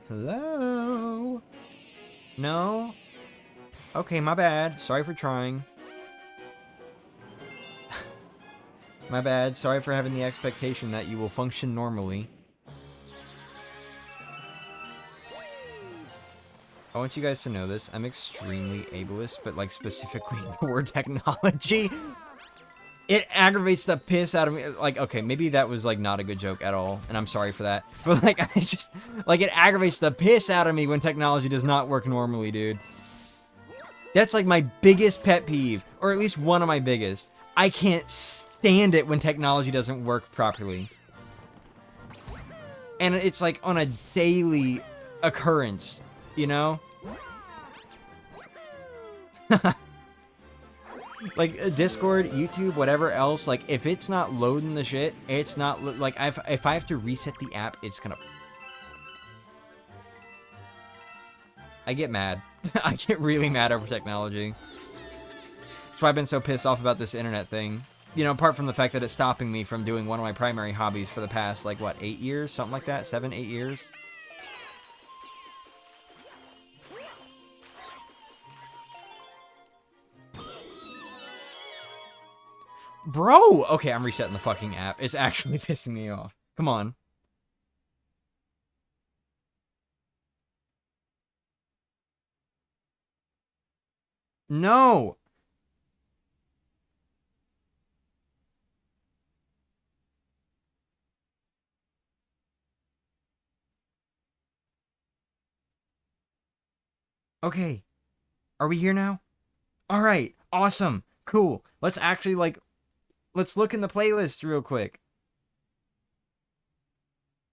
Hello? No? Okay, my bad. Sorry for trying. My bad. Sorry for having the expectation that you will function normally. I want you guys to know this. I'm extremely ableist, but like specifically the word technology. It aggravates the piss out of me. Like, okay, maybe that was like not a good joke at all, and I'm sorry for that. But like, I just, like, it aggravates the piss out of me when technology does not work normally, dude. That's like my biggest pet peeve, or at least one of my biggest. I can't stand it when technology doesn't work properly. And it's like on a daily occurrence, you know? Like Discord, YouTube, whatever else, like if it's not loading the shit, it's not like if I have to reset the app, it's gonna. I get mad. I get really mad over technology. That's why I've been so pissed off about this internet thing. You know, apart from the fact that it's stopping me from doing one of my primary hobbies for the past, like, what, 8 years? Something like that? 7, 8 years? Bro! Okay, I'm resetting the fucking app. It's actually pissing me off. Come on. No! Okay. Are we here now? Alright. Awesome. Cool. Let's actually, like, let's look in the playlist real quick.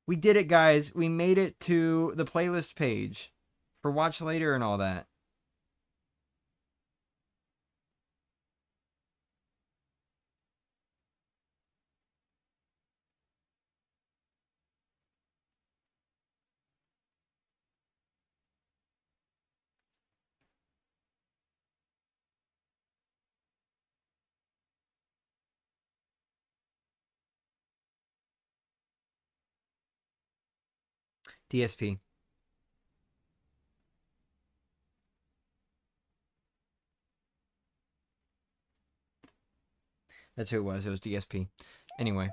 We did it, guys. We made it to the playlist page for Watch Later and all that. DSP. That's who it was. It was DSP. Anyway.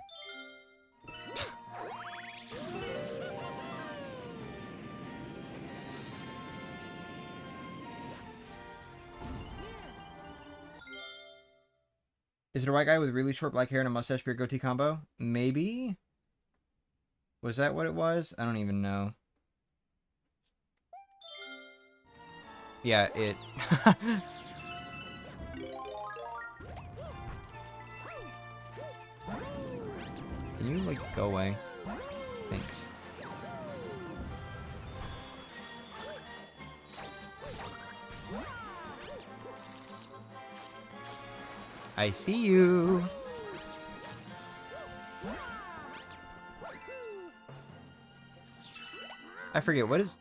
Is it a white guy with really short black hair and a mustache beard goatee combo? Maybe? Was that what it was? I don't even know. Yeah, it... Can you, like, go away? Thanks. I see you! I forget, what is...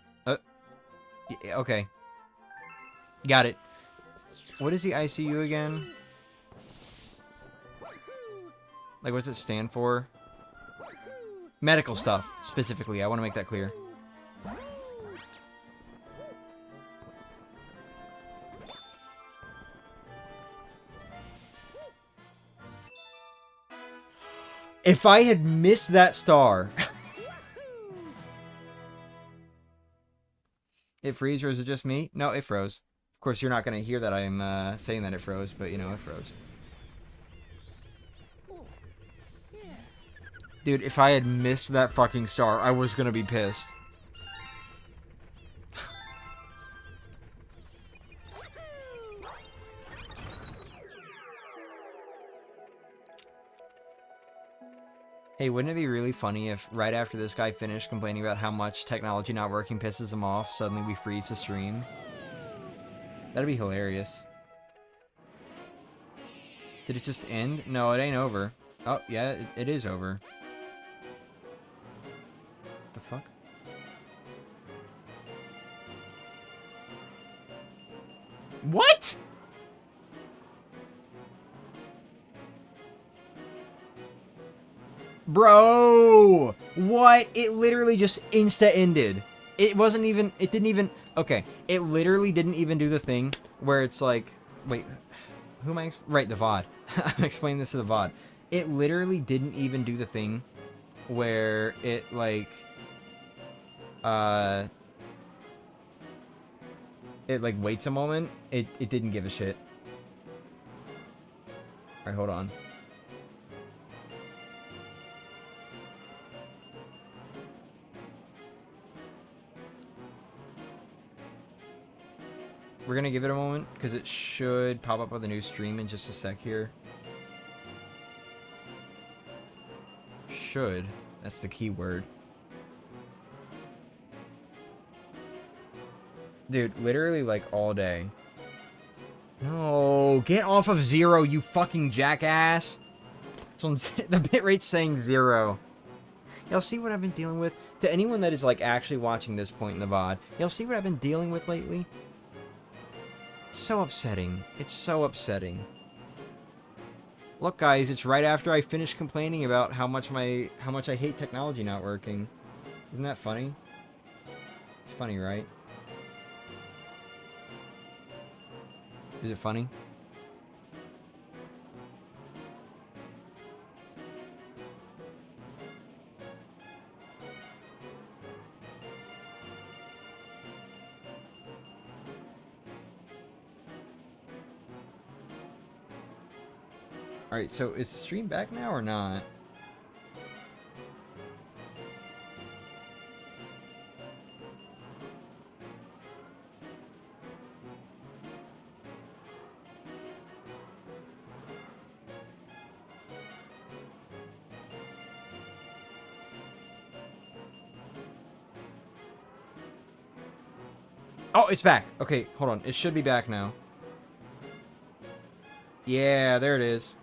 okay. Got it. What is the ICU again? Like, what's it stand for? Medical stuff, specifically. I want to make that clear. If I had missed that star... It froze, or is it just me? No, it froze. Of course, you're not going to hear that I'm saying that it froze, but, you know, it froze. Dude, if I had missed that fucking star, I was going to be pissed. Hey, wouldn't it be really funny if right after this guy finished complaining about how much technology not working pisses him off, suddenly we freeze the stream? That'd be hilarious. Did it just end? No, it ain't over. Oh, yeah, it is over. The fuck? What?! Bro! What? It literally just insta-ended. It wasn't even... It didn't even... Okay. It literally didn't even do the thing where it's like... Wait. Who am I... Right, the VOD. I'm explaining this to the VOD. It literally didn't even do the thing where it, like... It, like, waits a moment. It didn't give a shit. Alright, hold on. We're gonna give it a moment, because it should pop up with a new stream in just a sec here. Should. That's the key word. Dude, literally, like, all day. No, get off of 0, you fucking jackass! The bitrate's saying 0. Y'all see what I've been dealing with? To anyone that is, like, actually watching this point in the VOD, y'all see what I've been dealing with lately? So upsetting. It's so upsetting. Look, guys, it's right after I finished complaining about how much I hate technology not working. Isn't that funny? It's funny, right? Is it funny? Alright, so is the stream back now or not? Oh, it's back. Okay, hold on. It should be back now. Yeah, there it is.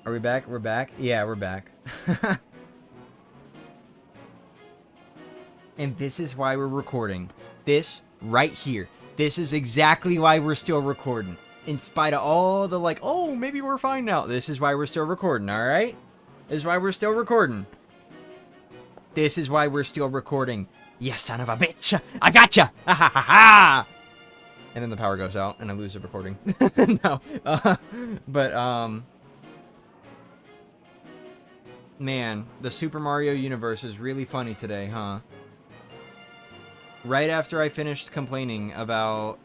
Are we back? We're back? Yeah, we're back. And this is why we're recording. This right here. This is exactly why we're still recording. In spite of all the like, oh, maybe we're fine now. This is why we're still recording, alright? This is why we're still recording. This is why we're still recording. You son of a bitch. I gotcha. Ha ha ha ha. And then the power goes out and I lose the recording. No. Man, the Super Mario universe is really funny today, huh? Right after I finished complaining about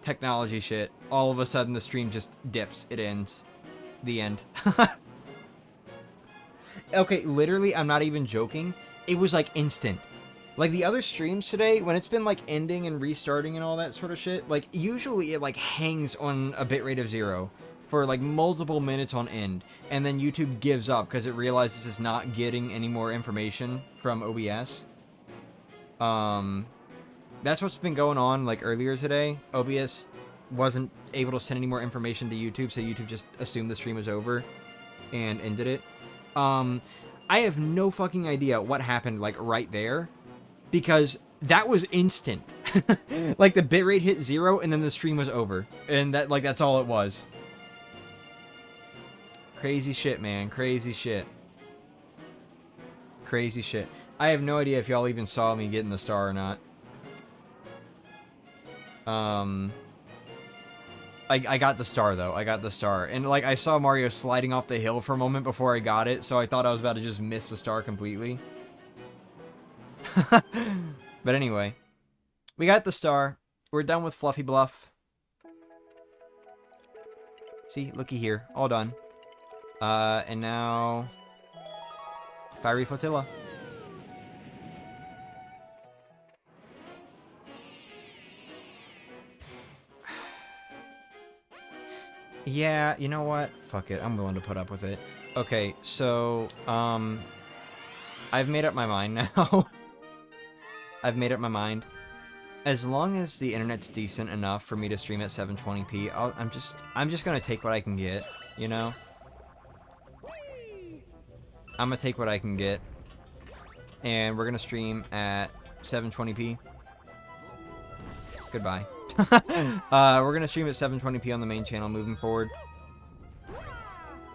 technology shit, all of a sudden the stream just dips. It ends. The end. Okay, literally, I'm not even joking. It was like instant. Like the other streams today, when it's been like ending and restarting and all that sort of shit, like usually it like hangs on a bitrate of 0 for like multiple minutes on end, and then YouTube gives up because it realizes it's not getting any more information from OBS. That's what's been going on like earlier today. OBS wasn't able to send any more information to YouTube, so YouTube just assumed the stream was over and ended it. I have no fucking idea what happened like right there, because that was instant. Like the bitrate hit 0 and then the stream was over, and that's all it was. Crazy shit, man. Crazy shit. Crazy shit. I have no idea if y'all even saw me getting the star or not. I got the star, though. I got the star. And, like, I saw Mario sliding off the hill for a moment before I got it, so I thought I was about to just miss the star completely. But anyway. We got the star. We're done with Fluffy Bluff. See? Looky here. All done. And now... Fiery Flotilla. Yeah, you know what? Fuck it. I'm willing to put up with it. Okay, so, I've made up my mind now. I've made up my mind. As long as the internet's decent enough for me to stream at 720p, I'm just gonna take what I can get, you know? I'm gonna take what I can get. And we're gonna stream at 720p. Goodbye. We're gonna stream at 720p on the main channel moving forward.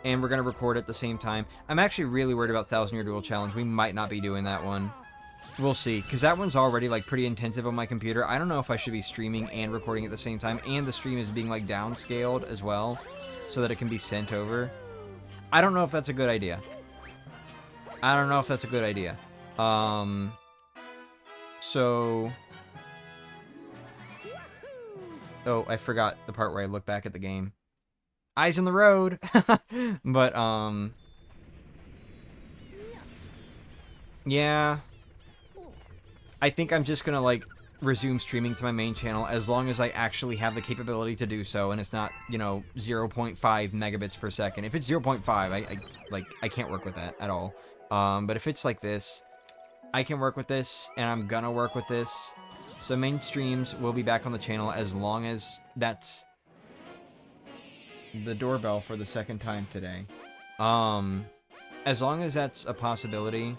And we're gonna record at the same time. I'm actually really worried about 1,000 Year Duel Challenge. We might not be doing that one. We'll see, because that one's already like pretty intensive on my computer. I don't know if I should be streaming and recording at the same time, and the stream is being like downscaled as well, so that it can be sent over. I don't know if that's a good idea. I don't know if that's a good idea. So... Oh, I forgot the part where I look back at the game. Eyes on the road! But, yeah. I think I'm just gonna, like, resume streaming to my main channel as long as I actually have the capability to do so, and it's not, you know, 0.5 megabits per second. If it's 0.5, I can't work with that at all. But if it's like this, I can work with this, and I'm gonna work with this. So main streams will be back on the channel as long as that's the doorbell for the second time today. As long as that's a possibility,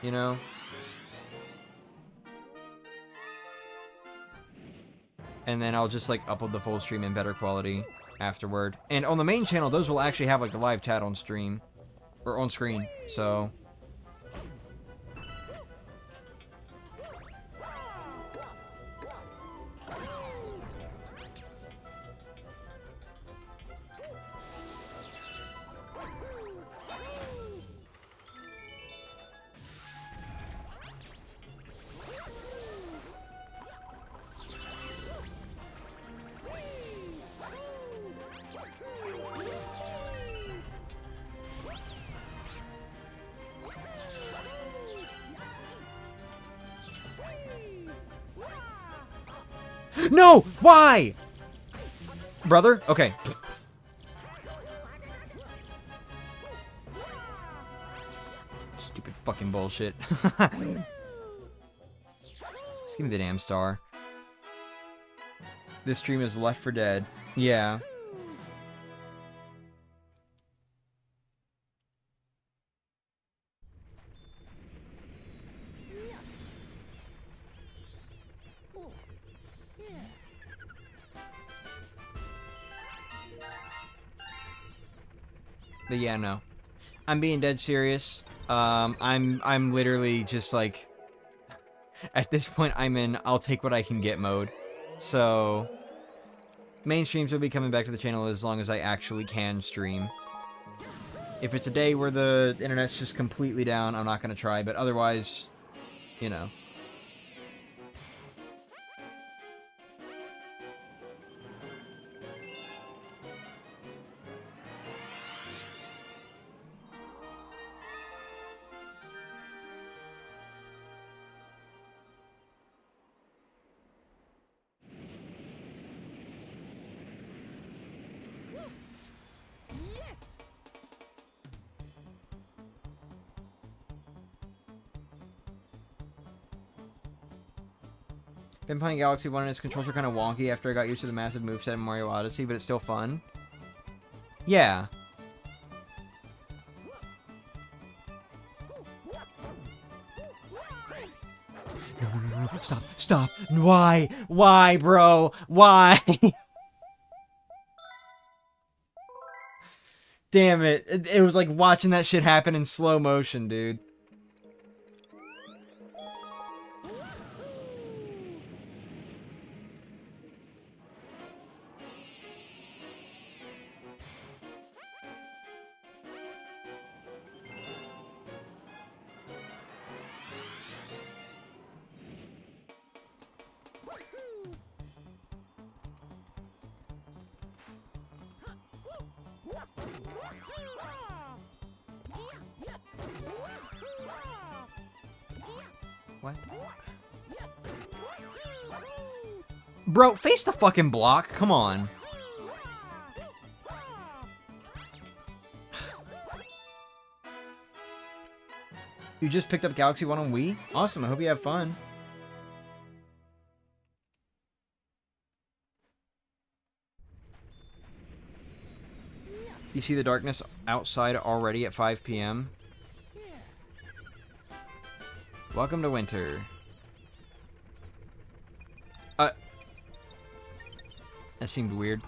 you know? And then I'll just, like, upload the full stream in better quality afterward. And on the main channel, those will actually have, like, the live chat on stream. Or on screen, so... No! Why? Brother? Okay. Stupid fucking bullshit. Just give me the damn star. This stream is Left 4 Dead. Yeah. But yeah, no. I'm being dead serious. I'm literally just like, at this point I'm in I'll take what I can get mode. So main streams will be coming back to the channel as long as I actually can stream. If it's a day where the internet's just completely down, I'm not gonna try, but otherwise, you know. Been playing Galaxy 1 and its controls were kind of wonky after I got used to the massive moveset in Mario Odyssey, but it's still fun. Yeah. No. Stop. Stop. Why? Why, bro? Why? Damn it. It was like watching that shit happen in slow motion, dude. What? Bro, face the fucking block. Come on. You just picked up Galaxy 1 on Wii? Awesome, I hope you have fun. You see the darkness outside already at 5 p.m.? Welcome to winter. That seemed weird.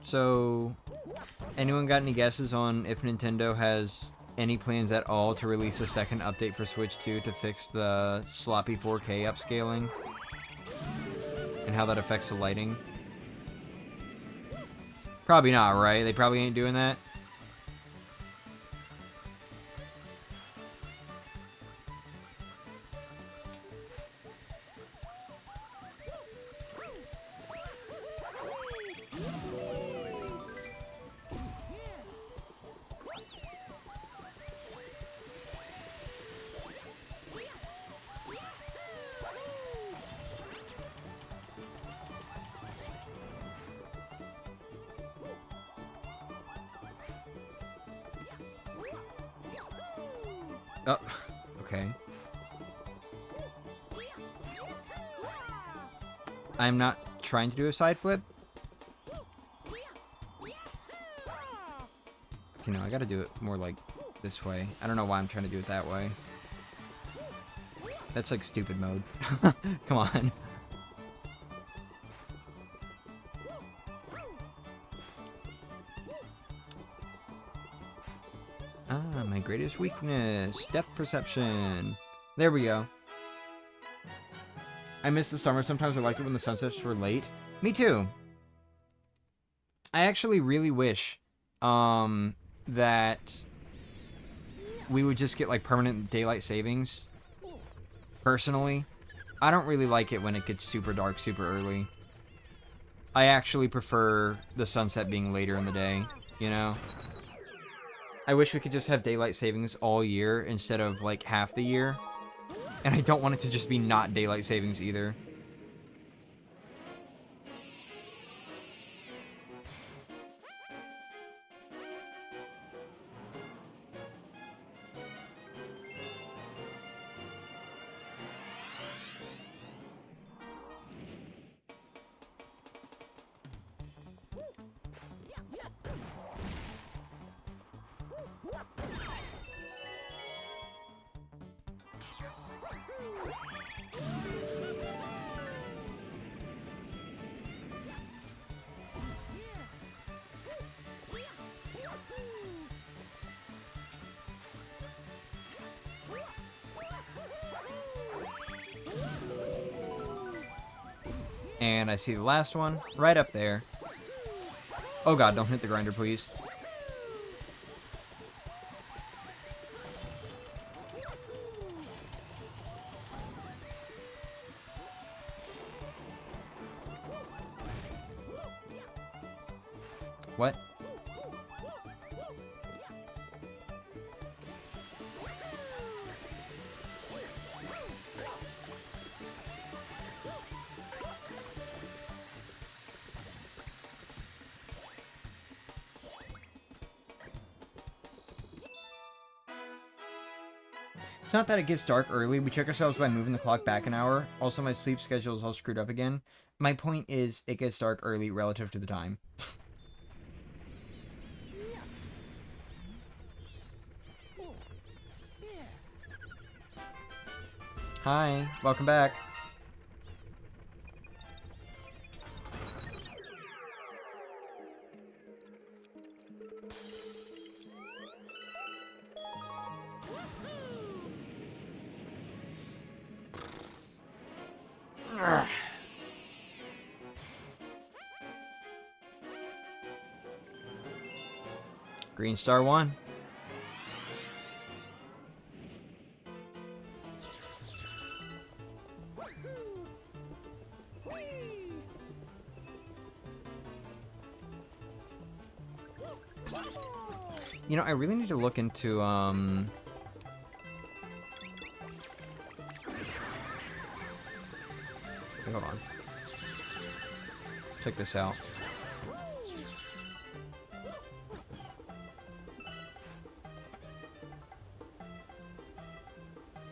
So, anyone got any guesses on if Nintendo has any plans at all to release a second update for Switch 2 to fix the sloppy 4K upscaling? And how that affects the lighting? Probably not, right? They probably ain't doing that. Oh, okay. I'm not trying to do a side flip. Okay, no, I gotta do it more like this way. I don't know why I'm trying to do it that way. That's like stupid mode. Come on. Ah, my greatest weakness. Depth perception. There we go. I miss the summer. Sometimes I liked it when the sunsets were late. Me too. I actually really wish that we would just get like permanent daylight savings. Personally, I don't really like it when it gets super dark super early. I actually prefer the sunset being later in the day, you know? I wish we could just have daylight savings all year instead of like half the year. And I don't want it to just be not daylight savings either. And I see the last one right up there. Oh god, don't hit the grinder, please. What? It's not that it gets dark early. We check ourselves by moving the clock back an hour. Also, my sleep schedule is all screwed up again. My point is, it gets dark early relative to the time. Hi, welcome back. Green Star 1. You know, I really need to look into, Hold on. Check this out.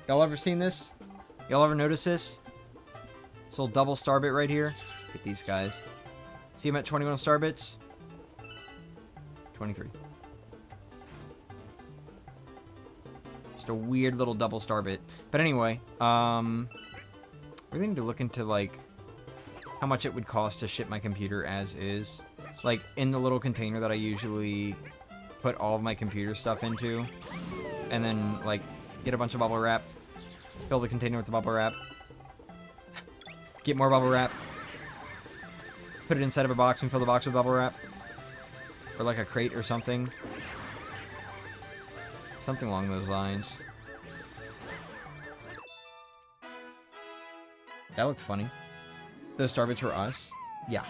Y'all ever seen this? Y'all ever notice this? This little double star bit right here? Get these guys. See him at 21 star bits? 23. Just a weird little double star bit. But anyway, really need to look into, like, how much it would cost to ship my computer as is. Like, in the little container that I usually put all of my computer stuff into. And then, like, get a bunch of bubble wrap. Fill the container with the bubble wrap. Get more bubble wrap. Put it inside of a box and fill the box with bubble wrap. Or like a crate or something. Something along those lines. That looks funny. Those star bits were us? Yeah.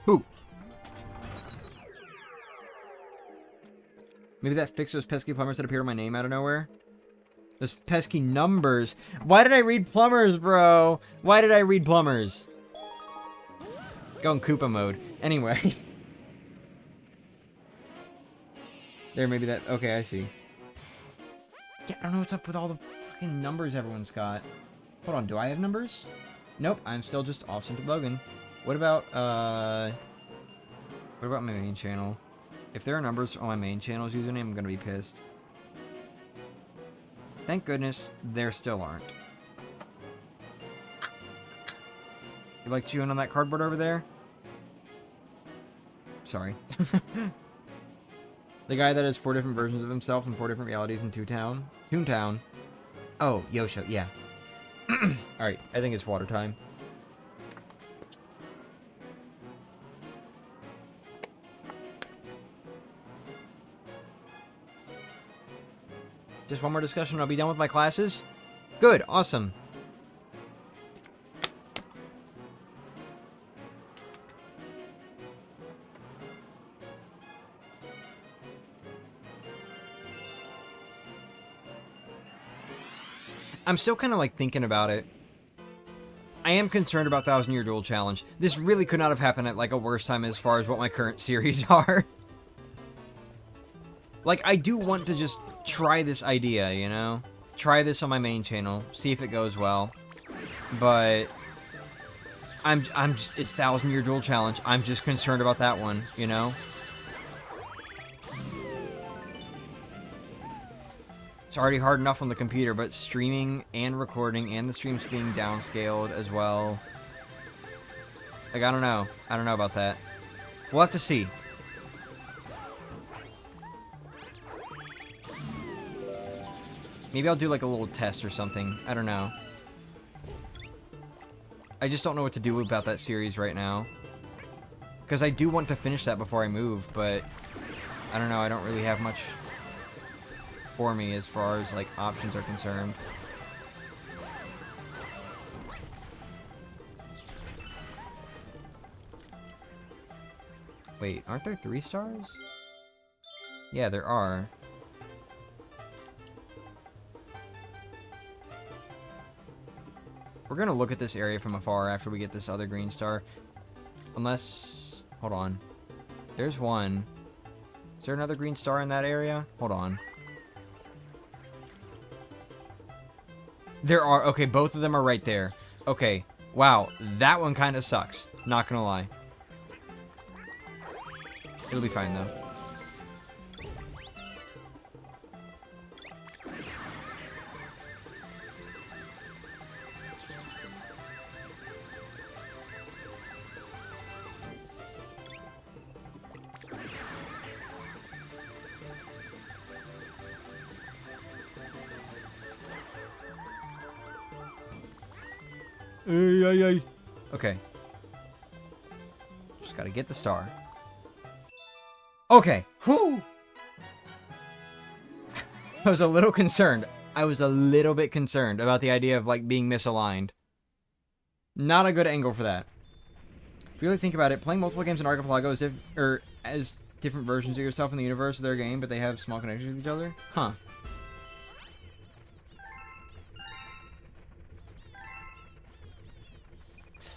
Who? Maybe that fixed those pesky plumbers that appear in my name out of nowhere? Those pesky numbers. Why did I read plumbers, bro? Why did I read plumbers? Go in Koopa mode. Anyway. There, maybe that... Okay, I see. Yeah, I don't know what's up with all the fucking numbers everyone's got. Hold on, do I have numbers? Nope, I'm still just off-centered Logan. What about my main channel? If there are numbers on my main channel's username, I'm gonna be pissed. Thank goodness there still aren't. You like chewing on that cardboard over there? Sorry. The guy that has 4 different versions of himself in 4 different realities in Toontown. Oh, Yosho, yeah. Alright, I think it's water time. Just one more discussion and I'll be done with my classes? Good, awesome. I'm still kind of like thinking about it. I am concerned about 1,000-Year Duel Challenge. This really could not have happened at, like, a worse time as far as what my current series are. Like, I do want to just try this idea, you know? Try this on my main channel, see if it goes well. But I'm just, it's 1,000-Year Duel Challenge. I'm just concerned about that one, you know? It's already hard enough on the computer, but streaming and recording and the streams being downscaled as well. Like, I don't know. I don't know about that. We'll have to see. Maybe I'll do like a little test or something. I don't know. I just don't know what to do about that series right now. Because I do want to finish that before I move, but I don't know. I don't really have much for me as far as like options are concerned. Wait, aren't there 3 stars? Yeah, there are. We're gonna look at this area from afar after we get this other green star. Unless... Hold on. There's one. Is there another green star in that area? Hold on. There are. Okay, both of them are right there. Okay. Wow. That one kind of sucks. Not gonna lie. It'll be fine, though. Okay. Just gotta get the star. Okay. Whew! I was a little concerned. I was a little bit concerned about the idea of, like, being misaligned. Not a good angle for that. If you really think about it, playing multiple games in Archipelago is as different versions of yourself in the universe of their game, but they have small connections with each other? Huh.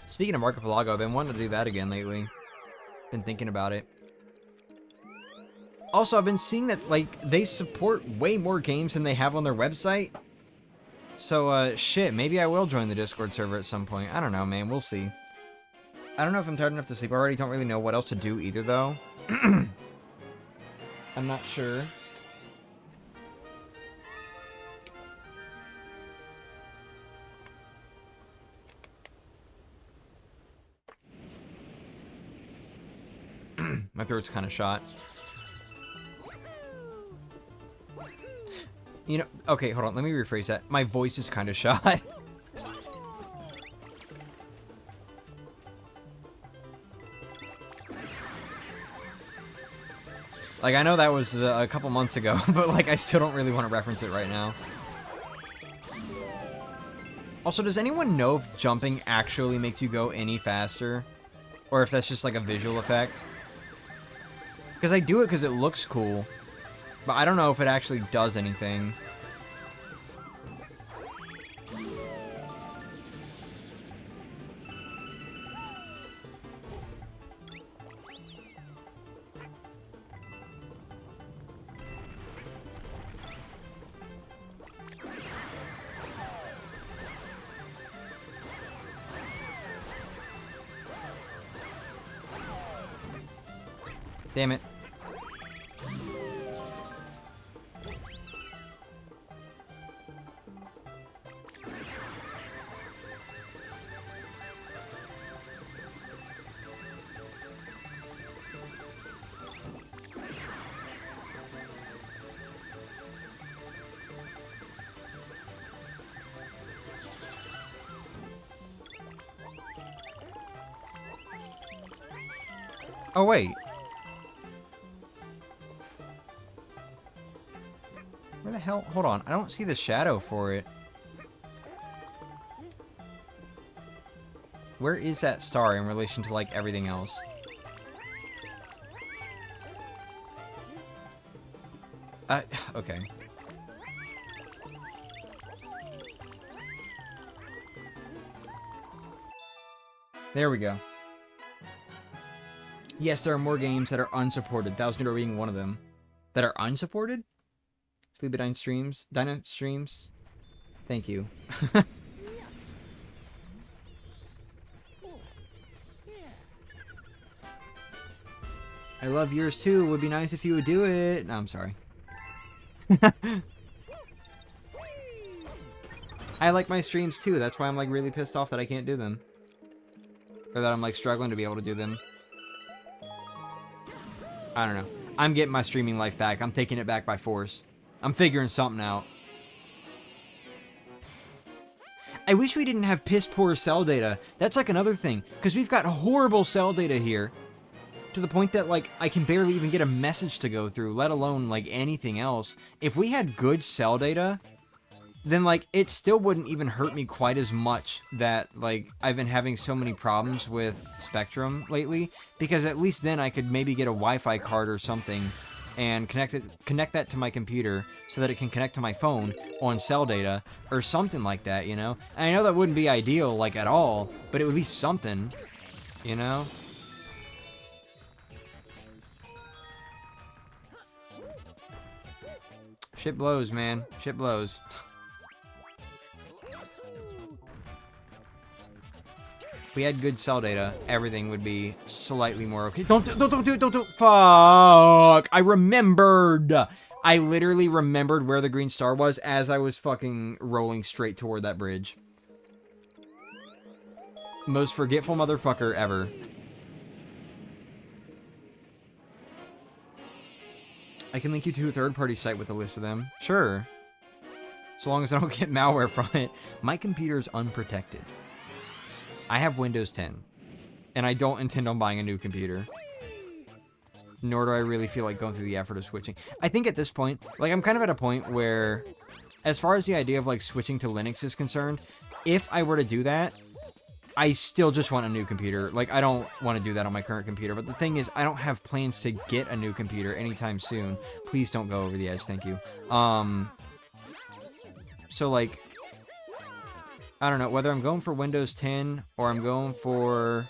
Speaking of Archipelago, I've been wanting to do that again lately. Been thinking about it. Also, I've been seeing that, like, they support way more games than they have on their website. So, shit, maybe I will join the Discord server at some point. I don't know, man. We'll see. I don't know if I'm tired enough to sleep already. Don't really know what else to do either, though. I'm not sure. My throat's kind of shot. You know, okay, hold on. Let me rephrase that. My voice is kind of shot. Like, I know that was a couple months ago, but, like, I still don't really want to reference it right now. Also, does anyone know if jumping actually makes you go any faster? Or if that's just, like, a visual effect? Because I do it because it looks cool. But I don't know if it actually does anything. Damn it. Oh, wait. Where the hell? Hold on. I don't see the shadow for it. Where is that star in relation to, like, everything else? Okay. There we go. Yes, there are more games that are unsupported. Thousand Door being one of them. That are unsupported? Sleepy streams. Dino streams. Thank you. I love yours too. Would be nice if you would do it. No, I'm sorry. I like my streams too. That's why I'm like really pissed off that I can't do them. Or that I'm like struggling to be able to do them. I don't know. I'm getting my streaming life back. I'm taking it back by force. I'm figuring something out. I wish we didn't have piss poor cell data. That's like another thing. Because we've got horrible cell data here. To the point that, like, I can barely even get a message to go through, let alone, like, anything else. If we had good cell data, then, like, it still wouldn't even hurt me quite as much that, like, I've been having so many problems with Spectrum lately. Because at least then I could maybe get a Wi-Fi card or something and connect that to my computer so that it can connect to my phone on cell data or something like that, you know? And I know that wouldn't be ideal, like, at all, but it would be something, you know? Shit blows, man. Shit blows. If we had good cell data, everything would be slightly more okay. Don't do it, don't do it. Fuck! I remembered! I literally remembered where the green star was as I was fucking rolling straight toward that bridge. Most forgetful motherfucker ever. I can link you to a third-party site with a list of them. Sure. So long as I don't get malware from it. My computer's unprotected. I have Windows 10. And I don't intend on buying a new computer. Nor do I really feel like going through the effort of switching. I think at this point, like, I'm kind of at a point where, as far as the idea of, like, switching to Linux is concerned, if I were to do that, I still just want a new computer. Like, I don't want to do that on my current computer. But the thing is, I don't have plans to get a new computer anytime soon. Please don't go over the edge. Thank you. So, like, I don't know. Whether I'm going for Windows 10 or I'm going for...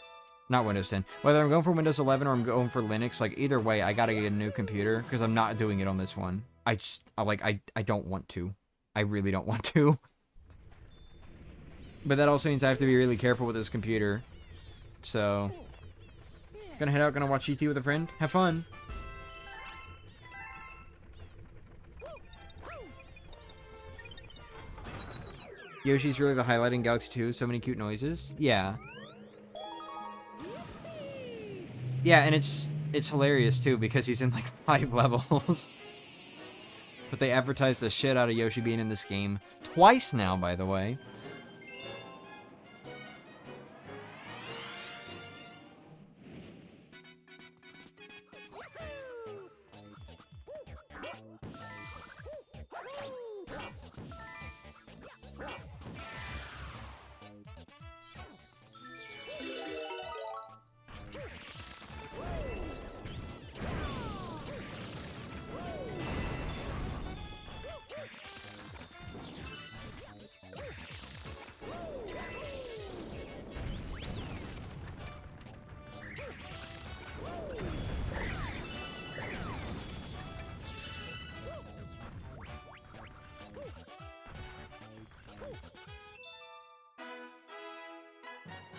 Not Windows 10. Whether I'm going for Windows 11 or I'm going for Linux, like, either way, I gotta get a new computer. Because I'm not doing it on this one. I don't want to. I really don't want to. But that also means I have to be really careful with this computer. So, gonna head out, gonna watch GT with a friend. Have fun. Yoshi's really the highlight in Galaxy 2. So many cute noises. Yeah. Yeah, and it's hilarious too because he's in like 5 levels. But they advertised the shit out of Yoshi being in this game twice now, by the way.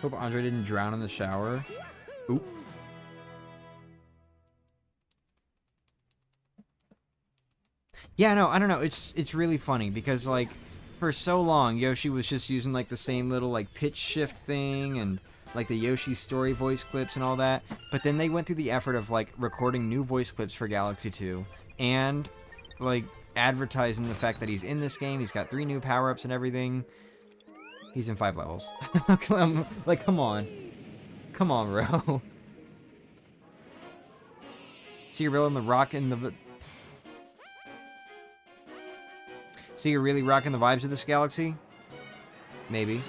Hope Andre didn't drown in the shower. Oop. Yeah, no, I don't know. It's really funny because, like, for so long, Yoshi was just using, like, the same little, like, pitch shift thing and, like, the Yoshi story voice clips and all that. But then they went through the effort of, like, recording new voice clips for Galaxy 2 and, like, advertising the fact that he's in this game. He's got 3 new power-ups and everything. He's in 5 levels. Like, come on. Come on, bro. See, you're really rocking the... See, you're really rocking the vibes of this galaxy? Maybe.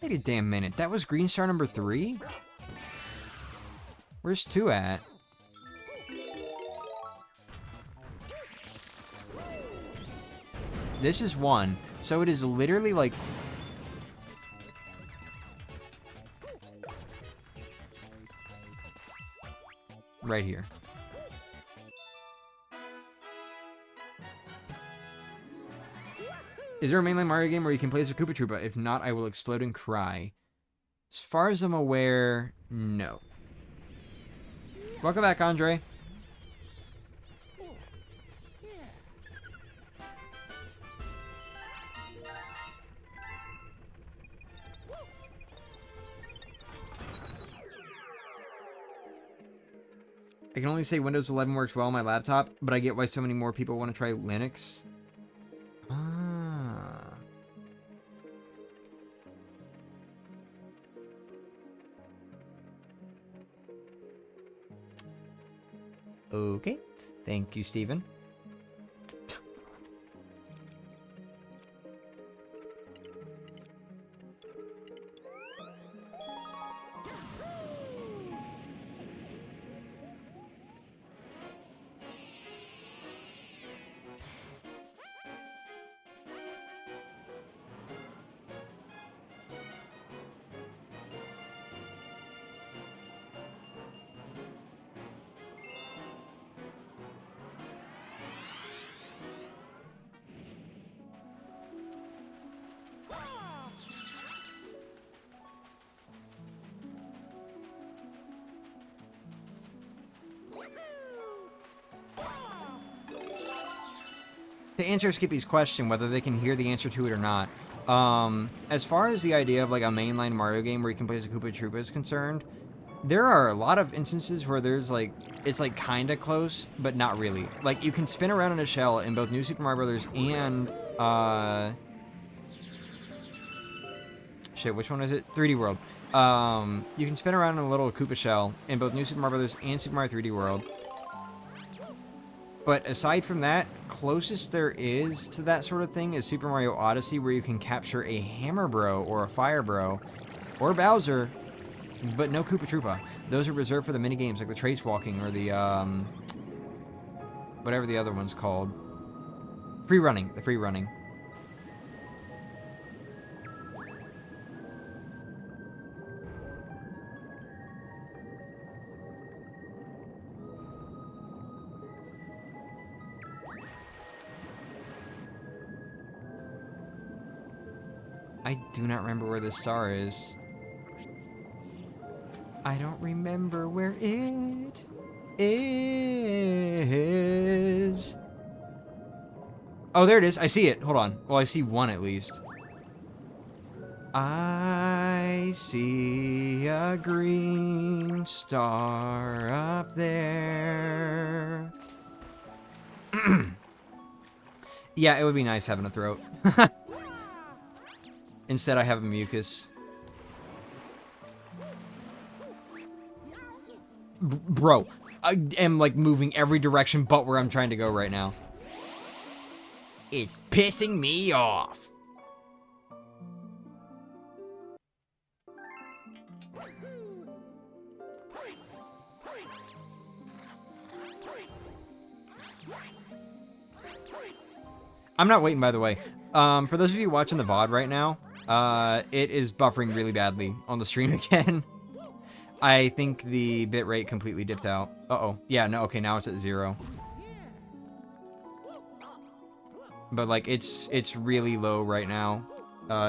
Wait a damn minute. That was Green Star number 3? Where's 2 at? This is 1. So it is literally like... right here. Is there a mainline Mario game where you can play as a Koopa Troopa? If not, I will explode and cry. As far as I'm aware, no. Welcome back, Andre. I can only say Windows 11 works well on my laptop, but I get why so many more people want to try Linux. Ah. Okay. Thank you, Steven. To answer Skippy's question, whether they can hear the answer to it or not, as far as the idea of like a mainline Mario game where you can play as a Koopa Troopa is concerned, there are a lot of instances where there's like, it's like kinda close, but not really. Like, you can spin around in a shell in both New Super Mario Bros. And, shit, which one is it? 3D World. You can spin around in a little Koopa shell in both New Super Mario Bros. And Super Mario 3D World. But aside from that, closest there is to that sort of thing is Super Mario Odyssey, where you can capture a Hammer Bro or a Fire Bro or Bowser, but no Koopa Troopa. Those are reserved for the minigames like the Trace Walking or the, whatever the other one's called. Free Running. The Free Running. I do not remember where this star is. I don't remember where it is. Oh, there it is. I see it. Hold on. Well, I see one at least. I see a green star up there. Yeah, it would be nice having a throat. Instead, I have a mucus. Bro, I am like moving every direction but where I'm trying to go right now. It's pissing me off. I'm not waiting, by the way. For those of you watching the VOD right now, it is buffering really badly on the stream again. I think the bitrate completely dipped out. Uh-oh. Yeah, no, okay, now it's at 0. But, like, it's really low right now.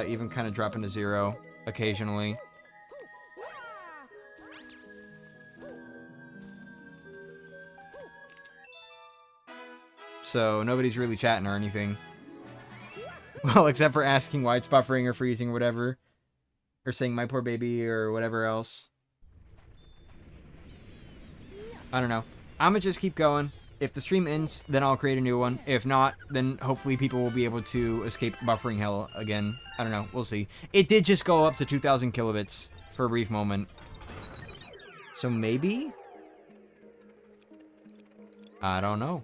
Even kind of dropping to 0 occasionally. So, nobody's really chatting or anything. Well, except for asking why it's buffering or freezing or whatever. Or saying my poor baby or whatever else. I don't know. I'm gonna just keep going. If the stream ends, then I'll create a new one. If not, then hopefully people will be able to escape buffering hell again. I don't know. We'll see. It did just go up to 2,000 kilobits for a brief moment. So maybe? I don't know.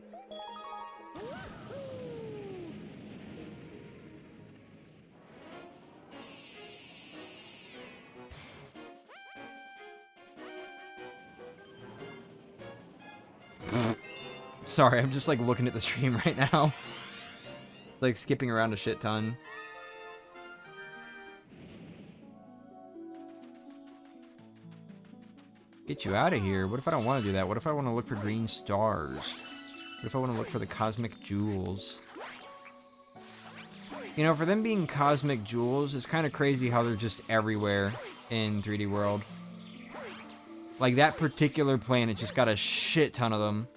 Sorry, I'm just like looking at the stream right now. Like skipping around a shit ton. Get you out of here. What if I don't want to do that? What if I want to look for green stars? What if I want to look for the cosmic jewels? You know, for them being cosmic jewels, it's kind of crazy how they're just everywhere in 3D World. Like, that particular planet just got a shit ton of them.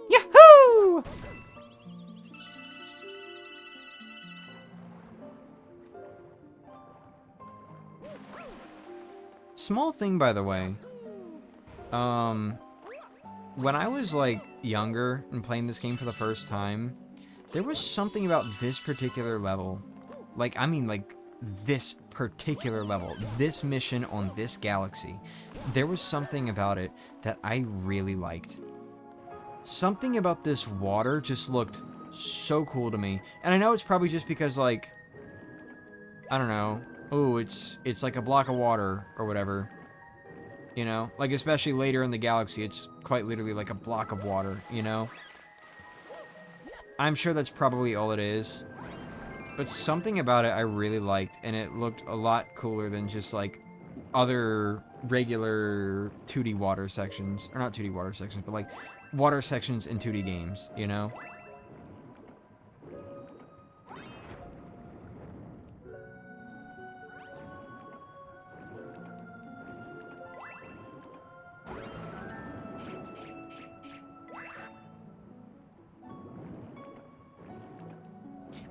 Yahoo! Small thing, by the way. When I was, like, younger and playing this game for the first time, there was something about this particular level. Like, I mean, like, this particular level. This mission on this galaxy. There was something about it that I really liked. Something about this water just looked so cool to me. And I know it's probably just because, like, I don't know. Oh, it's like a block of water or whatever. You know? Like, especially later in the galaxy, it's quite literally like a block of water, you know? I'm sure that's probably all it is. But something about it I really liked, and it looked a lot cooler than just, like, other regular 2D water sections. Or not 2D water sections, but, like, water sections in 2D games, you know?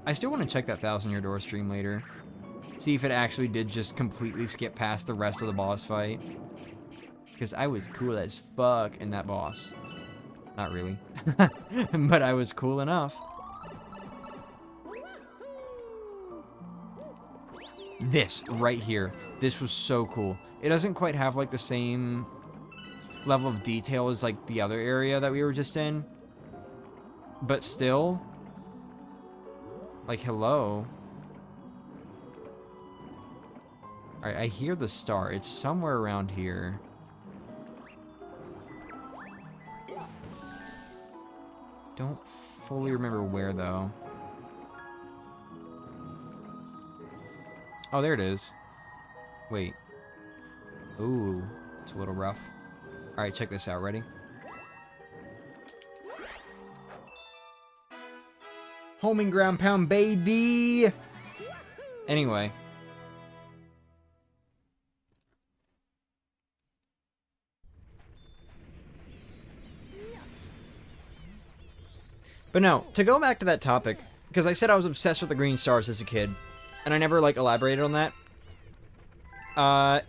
I still want to check that 1,000-Year Door stream later. See if it actually did just completely skip past the rest of the boss fight. Because I was cool as fuck in that boss. Not really. But I was cool enough. This, right here. This was so cool. It doesn't quite have, like, the same level of detail as, like, the other area that we were just in. But still... Like, hello? Alright, I hear the star. It's somewhere around here. Don't fully remember where, though. Oh, there it is. Wait. Ooh, it's a little rough. Alright, check this out. Ready? Homing ground pound, baby! Anyway. But no, to go back to that topic, because I said I was obsessed with the green stars as a kid, and I never, like, elaborated on that.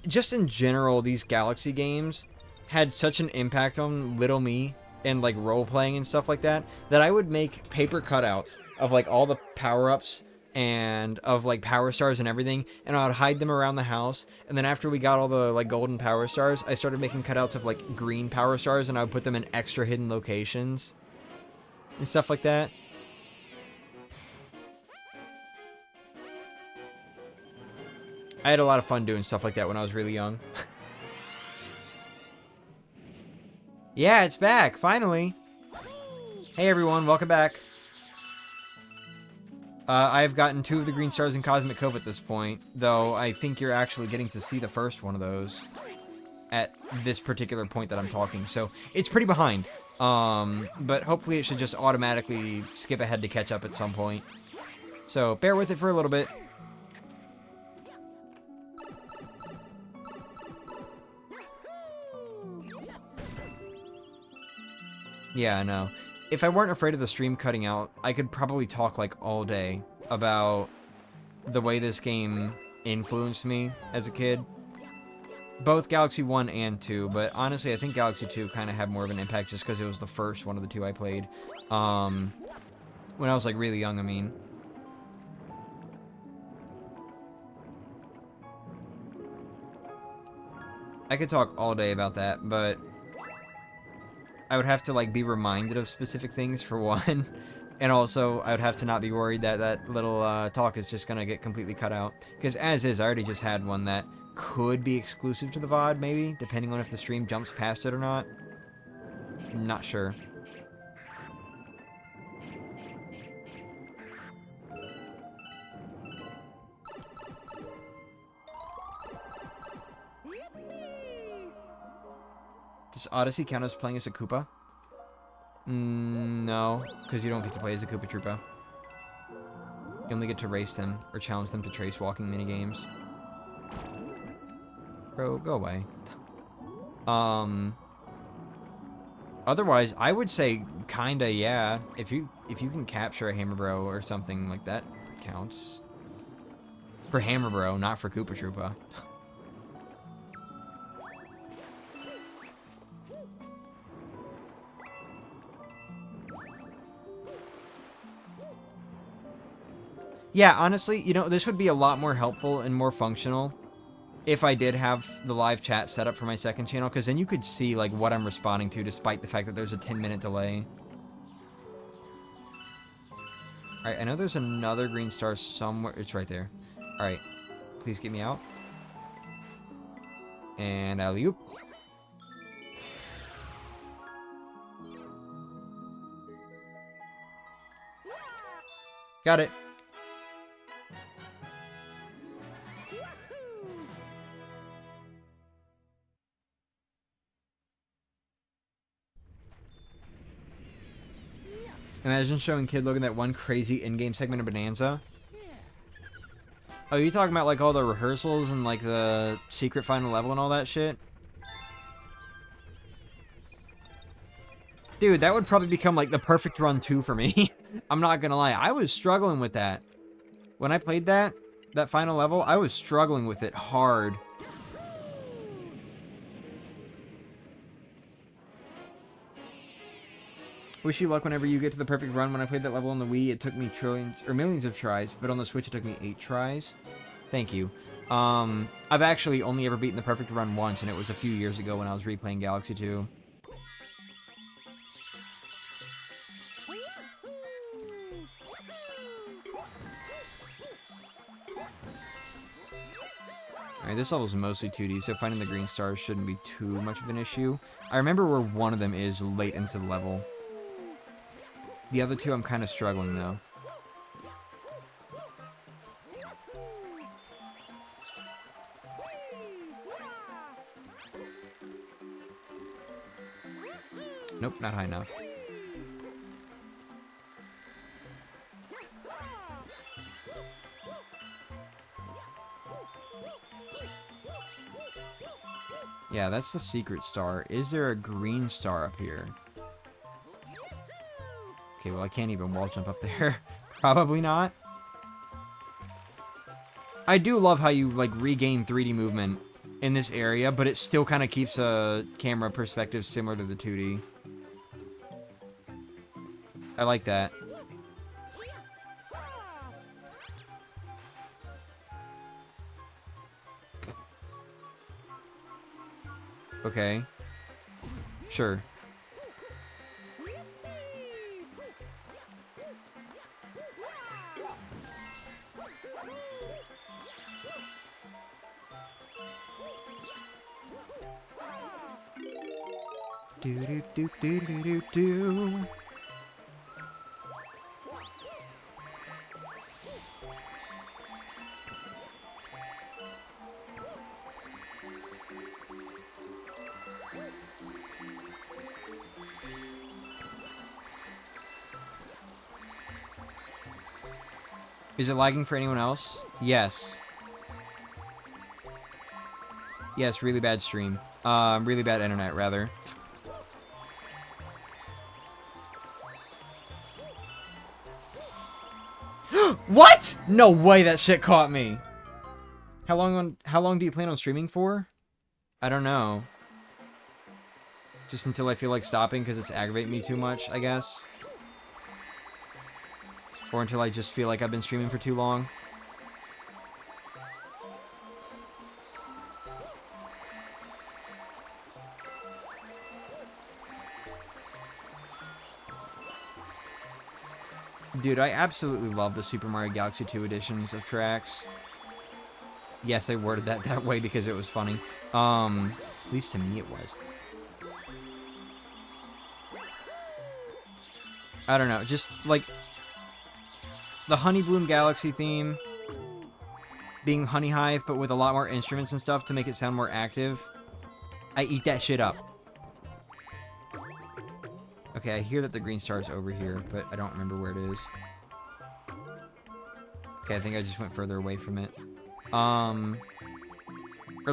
Just in general, these Galaxy games had such an impact on little me, and, like, role-playing and stuff like that, that I would make paper cutouts of, like, all the power-ups and of, like, power stars and everything, and I would hide them around the house, and then after we got all the, like, golden power stars, I started making cutouts of, like, green power stars, and I would put them in extra hidden locations and stuff like that. I had a lot of fun doing stuff like that when I was really young. Yeah, it's back, finally. Hey everyone, welcome back. I've gotten 2 of the green stars in Cosmic Cove at this point, though I think you're actually getting to see the first one of those at this particular point that I'm talking, so it's pretty behind. But hopefully it should just automatically skip ahead to catch up at some point. So bear with it for a little bit. Yeah, I know. If I weren't afraid of the stream cutting out, I could probably talk, like, all day about the way this game influenced me as a kid. Both Galaxy 1 and 2, but honestly, I think Galaxy 2 kind of had more of an impact just because it was the first one of the 2 I played. When I was, like, really young, I mean. I could talk all day about that, but I would have to, like, be reminded of specific things, for one. And also, I would have to not be worried that that little talk is just going to get completely cut out. Because as is, I already just had one that could be exclusive to the VOD, maybe, depending on if the stream jumps past it or not. Not sure. Does Odyssey count as playing as a Koopa? No, because you don't get to play as a Koopa Troopa. You only get to race them or challenge them to trace walking minigames. Bro, go away. Otherwise, I would say kinda, yeah. If you can capture a Hammer Bro or something like that, counts. For Hammer Bro, not for Koopa Troopa. Yeah, honestly, you know, this would be a lot more helpful and more functional if I did have the live chat set up for my second channel, because then you could see, like, what I'm responding to, despite the fact that there's a 10-minute delay. Alright, I know there's another green star somewhere. It's right there. Alright, please get me out. And alley-oop. Got it. Imagine showing Kid Logan that one crazy in-game segment of Bonanza. Oh, you talking about, like, all the rehearsals and, like, the secret final level and all that shit? Dude, that would probably become, like, the perfect run 2 for me. I'm not gonna lie. I was struggling with that. When I played that final level, I was struggling with it hard. Wish you luck whenever you get to the perfect run. When I played that level on the Wii, it took me trillions or millions of tries, but on the Switch, it took me 8 tries. Thank you. I've actually only ever beaten the perfect run once, and it was a few years ago when I was replaying Galaxy 2. Alright, this level's mostly 2D, so finding the green stars shouldn't be too much of an issue. I remember where one of them is late into the level. The other two, I'm kind of struggling, though. Nope, not high enough. Yeah, that's the secret star. Is there a green star up here? Okay, well, I can't even wall jump up there. Probably not. I do love how you, like, regain 3D movement in this area, but it still kind of keeps a camera perspective similar to the 2D. I like that. Okay. Sure. Do do do do do do do. Is it lagging for anyone else? Yes. Yes, really bad stream. Really bad internet, rather. What? No way that shit caught me. How long do you plan on streaming for? I don't know. Just until I feel like stopping because it's aggravating me too much, I guess. Or until I just feel like I've been streaming for too long. Dude, I absolutely love the Super Mario Galaxy 2 editions of tracks. Yes, I worded that way because it was funny. At least to me it was. I don't know, just like the Honey Bloom Galaxy theme being Honey Hive, but with a lot more instruments and stuff to make it sound more active. I eat that shit up. Okay, I hear that the green star is over here, but I don't remember where it is. Okay, I think I just went further away from it. Or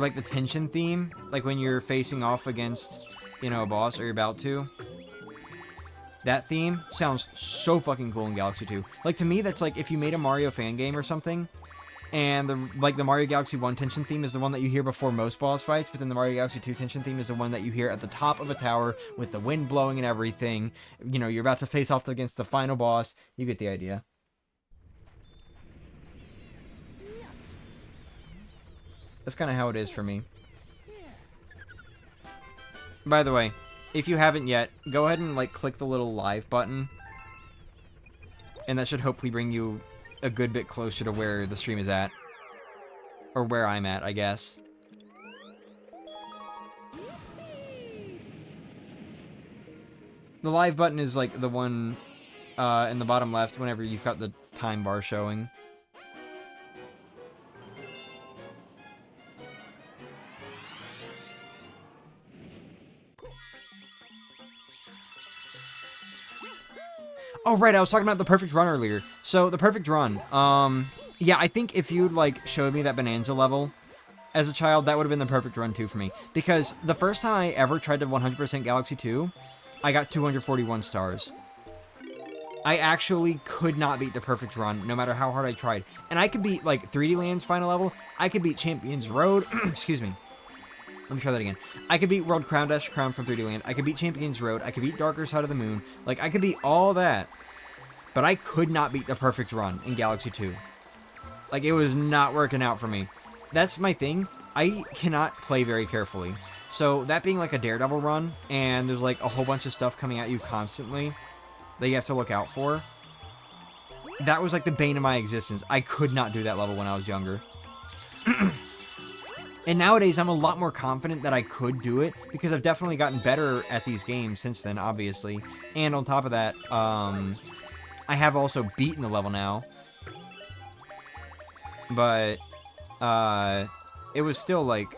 like the tension theme, like when you're facing off against, you know, a boss, or you're about to. That theme sounds so fucking cool in Galaxy 2. Like, to me, that's like if you made a Mario fan game or something, and the Mario Galaxy 1 tension theme is the one that you hear before most boss fights, but then the Mario Galaxy 2 tension theme is the one that you hear at the top of a tower with the wind blowing and everything. You know, you're about to face off against the final boss. You get the idea. That's kind of how it is for me. By the way, if you haven't yet, go ahead and, like, click the little live button. And that should hopefully bring you a good bit closer to where the stream is at. Or where I'm at, I guess. The live button is, like, the one in the bottom left whenever you've got the time bar showing. Oh, right, I was talking about the perfect run earlier. So, the perfect run. Yeah, I think if you'd, like, showed me that Bonanza level as a child, that would have been the perfect run, too, for me. Because the first time I ever tried to 100% Galaxy 2, I got 241 stars. I actually could not beat the perfect run, no matter how hard I tried. And I could beat, like, 3D Land's final level. I could beat Champions Road. Excuse me. Let me try that again. I could beat World Crown Dash Crown from 3D Land. I could beat Champions Road. I could beat Darker Side of the Moon. Like, I could beat all that. But I could not beat the perfect run in Galaxy 2. Like, it was not working out for me. That's my thing. I cannot play very carefully. So, that being like a Daredevil run, and there's like a whole bunch of stuff coming at you constantly that you have to look out for, that was like the bane of my existence. I could not do that level when I was younger. And nowadays, I'm a lot more confident that I could do it, because I've definitely gotten better at these games since then, obviously. And on top of that, I have also beaten the level now. But, it was still, like,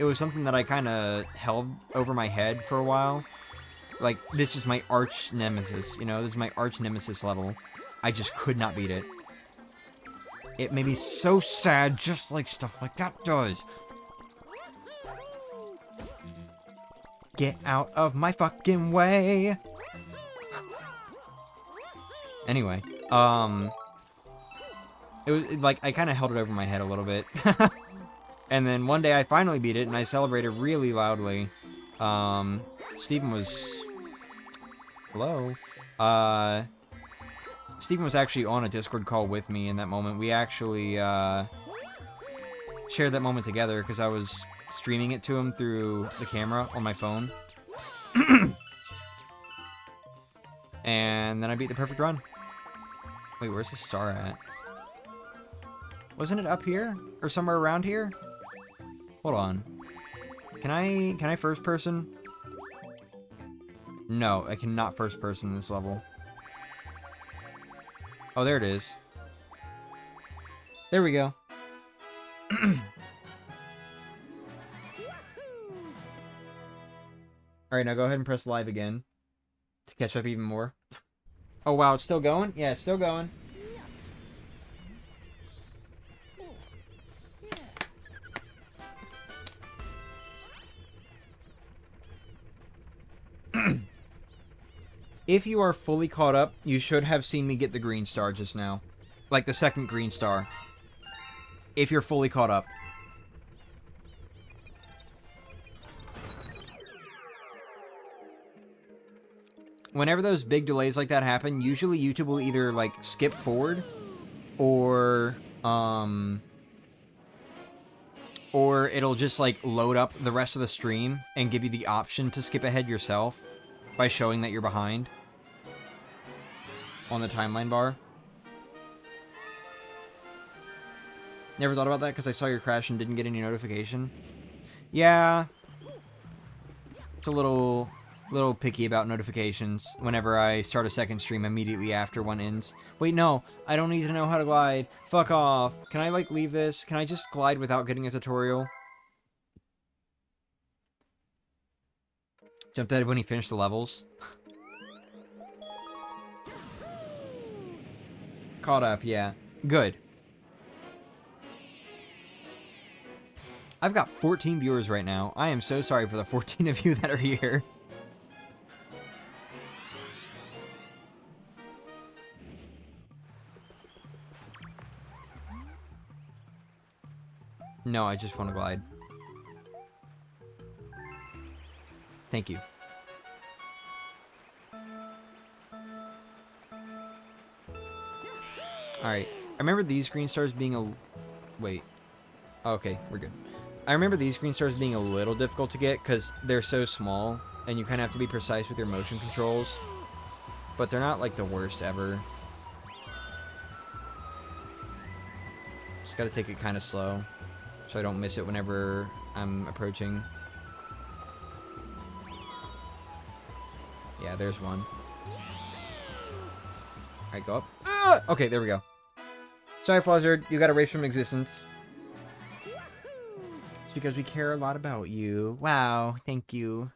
it was something that I kind of held over my head for a while. Like, this is my arch nemesis, you know? This is my arch nemesis level. I just could not beat it. It made me so sad, just like stuff like that does. Get out of my fucking way. Anyway, it was like I kind of held it over my head a little bit. And then one day I finally beat it and I celebrated really loudly. Steven was hello. Steven was actually on a Discord call with me in that moment. We actually shared that moment together because I was streaming it to him through the camera on my phone. And then I beat the perfect run. Wait, where's the star at? Wasn't it up here? Or somewhere around here? Hold on. Can I first person? No, I cannot first person in this level. Oh, there it is. There we go. Alright, now go ahead and press live again to catch up even more. Oh, wow, it's still going? Yeah, it's still going. If you are fully caught up, you should have seen me get the green star just now. Like the second green star. If you're fully caught up. Whenever those big delays like that happen, usually YouTube will either, like, skip forward or it'll just, like, load up the rest of the stream and give you the option to skip ahead yourself by showing that you're behind on the timeline bar. Never thought about that because I saw your crash and didn't get any notification. Yeah. It's a little little picky about notifications. Whenever I start a second stream immediately after one ends. Wait, no. I don't need to know how to glide. Fuck off. Can I, like, leave this? Can I just glide without getting a tutorial? Jumped ahead when he finished the levels. Caught up, yeah. Good. I've got 14 viewers right now. I am so sorry for the 14 of you that are here. No, I just want to glide. Thank you. Alright. I remember these green stars being a... Wait. Okay, we're good. I remember these green stars being a little difficult to get because they're so small and you kind of have to be precise with your motion controls. But they're not like the worst ever. Just gotta take it kind of slow so I don't miss it whenever I'm approaching. Yeah, there's one. Alright, go up. Ah! Okay, there we go. Sorry, Fluzzard, you got erased from existence. It's because we care a lot about you. Wow, thank you.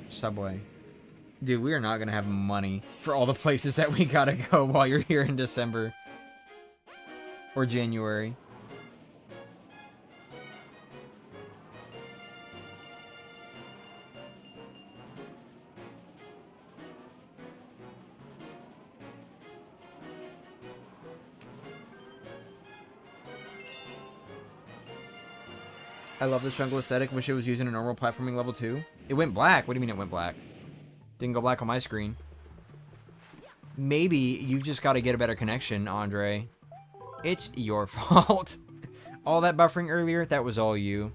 Subway. Dude, we are not gonna have money for all the places that we gotta go while you're here in December. Or January. I love this jungle aesthetic. Wish it was using a normal platforming level too. It went black. What do you mean it went black? Didn't go black on my screen. Maybe you've just got to get a better connection, Andre. It's your fault. All that buffering earlier, that was all you.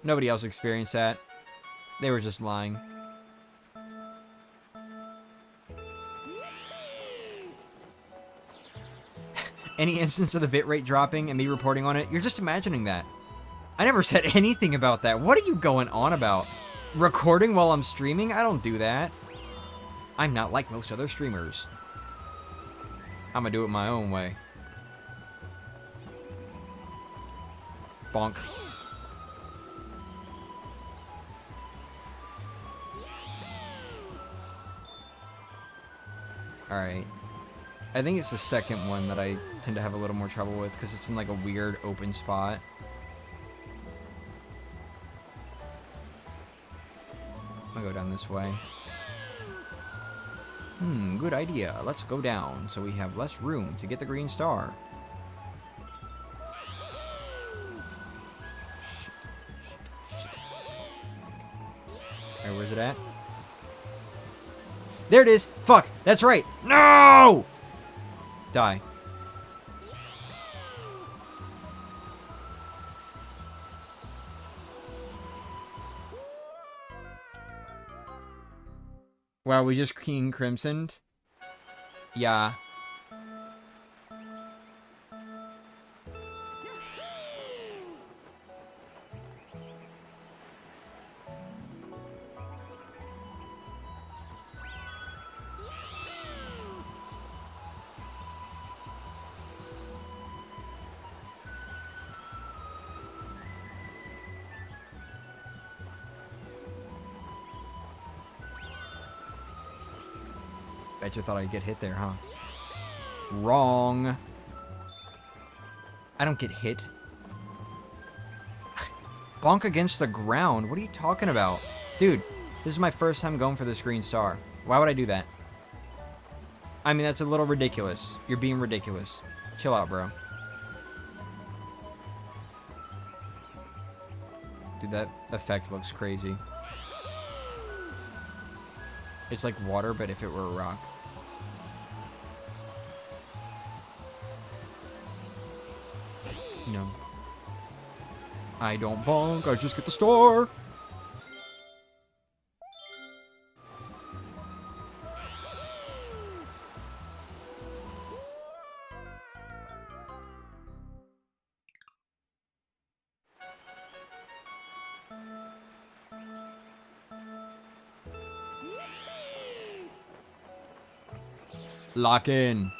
Nobody else experienced that. They were just lying. Any instance of the bitrate dropping and me reporting on it, you're just imagining that. I never said anything about that. What are you going on about? Recording while I'm streaming? I don't do that. I'm not like most other streamers. I'm gonna do it my own way. Bonk. Alright. I think it's the second one that I tend to have a little more trouble with because it's in like a weird open spot. I'll go down this way. Good idea. Let's go down so we have less room to get the green star. Alright, where's it at? There it is! Fuck! That's right! No! Die. Wow, we just King Crimsoned? Yeah. Bet you thought I'd get hit there, huh? Wrong. I don't get hit. Bonk against the ground? What are you talking about? Dude, this is my first time going for this green star. Why would I do that? I mean, that's a little ridiculous. You're being ridiculous. Chill out, bro. Dude, that effect looks crazy. It's like water, but if it were a rock. No. I don't bonk, I just get the star. Lock in.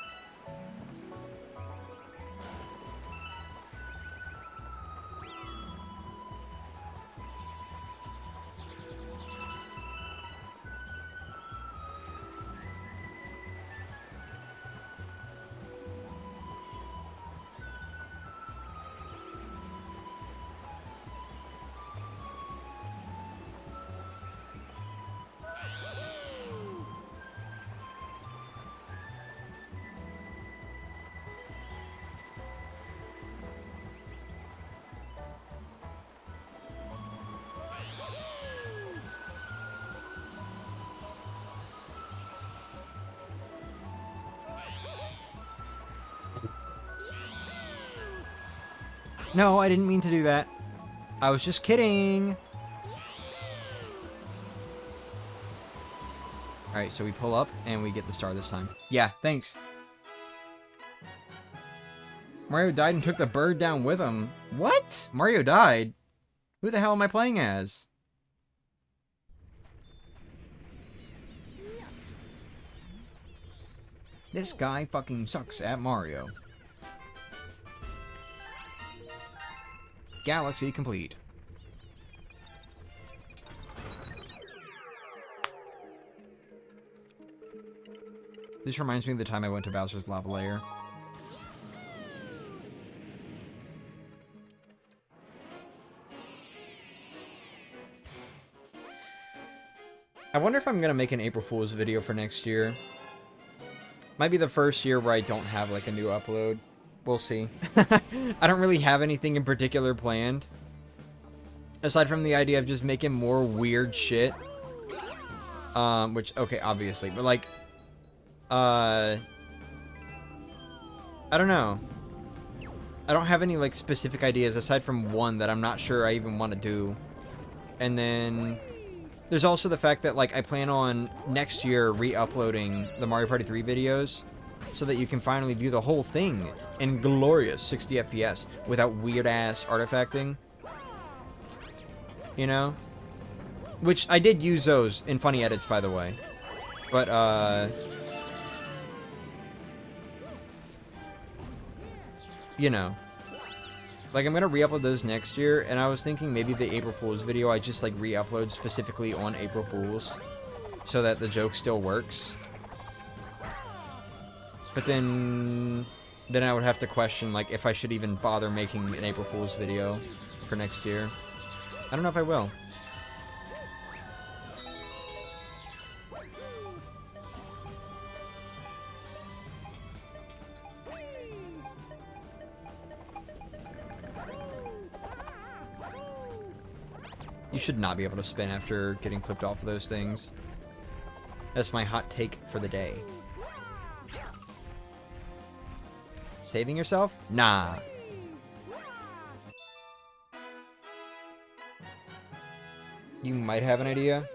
No, I didn't mean to do that. I was just kidding. Alright, so we pull up and we get the star this time. Yeah, thanks. Mario died and took the bird down with him. What? Mario died? Who the hell am I playing as? This guy fucking sucks at Mario. Galaxy complete. This reminds me of the time I went to Bowser's Lava Lair. I wonder if I'm gonna make an April Fool's video for next year. Might be the first year where I don't have like a new upload. We'll see. I don't really have anything in particular planned. Aside from the idea of just making more weird shit. Which, okay, obviously. But like, I don't know. I don't have any like specific ideas aside from one that I'm not sure I even want to do. And then there's also the fact that like I plan on next year re-uploading the Mario Party 3 videos so that you can finally view the whole thing in glorious 60 FPS without weird-ass artifacting. You know? Which, I did use those in funny edits, by the way. But, you know. Like, I'm gonna re-upload those next year, and I was thinking maybe the April Fool's video I just, like, re-upload specifically on April Fool's so that the joke still works. But then I would have to question, like, if I should even bother making an April Fool's video for next year. I don't know if I will. You should not be able to spin after getting flipped off of those things. That's my hot take for the day. Saving yourself? Nah. You might have an idea.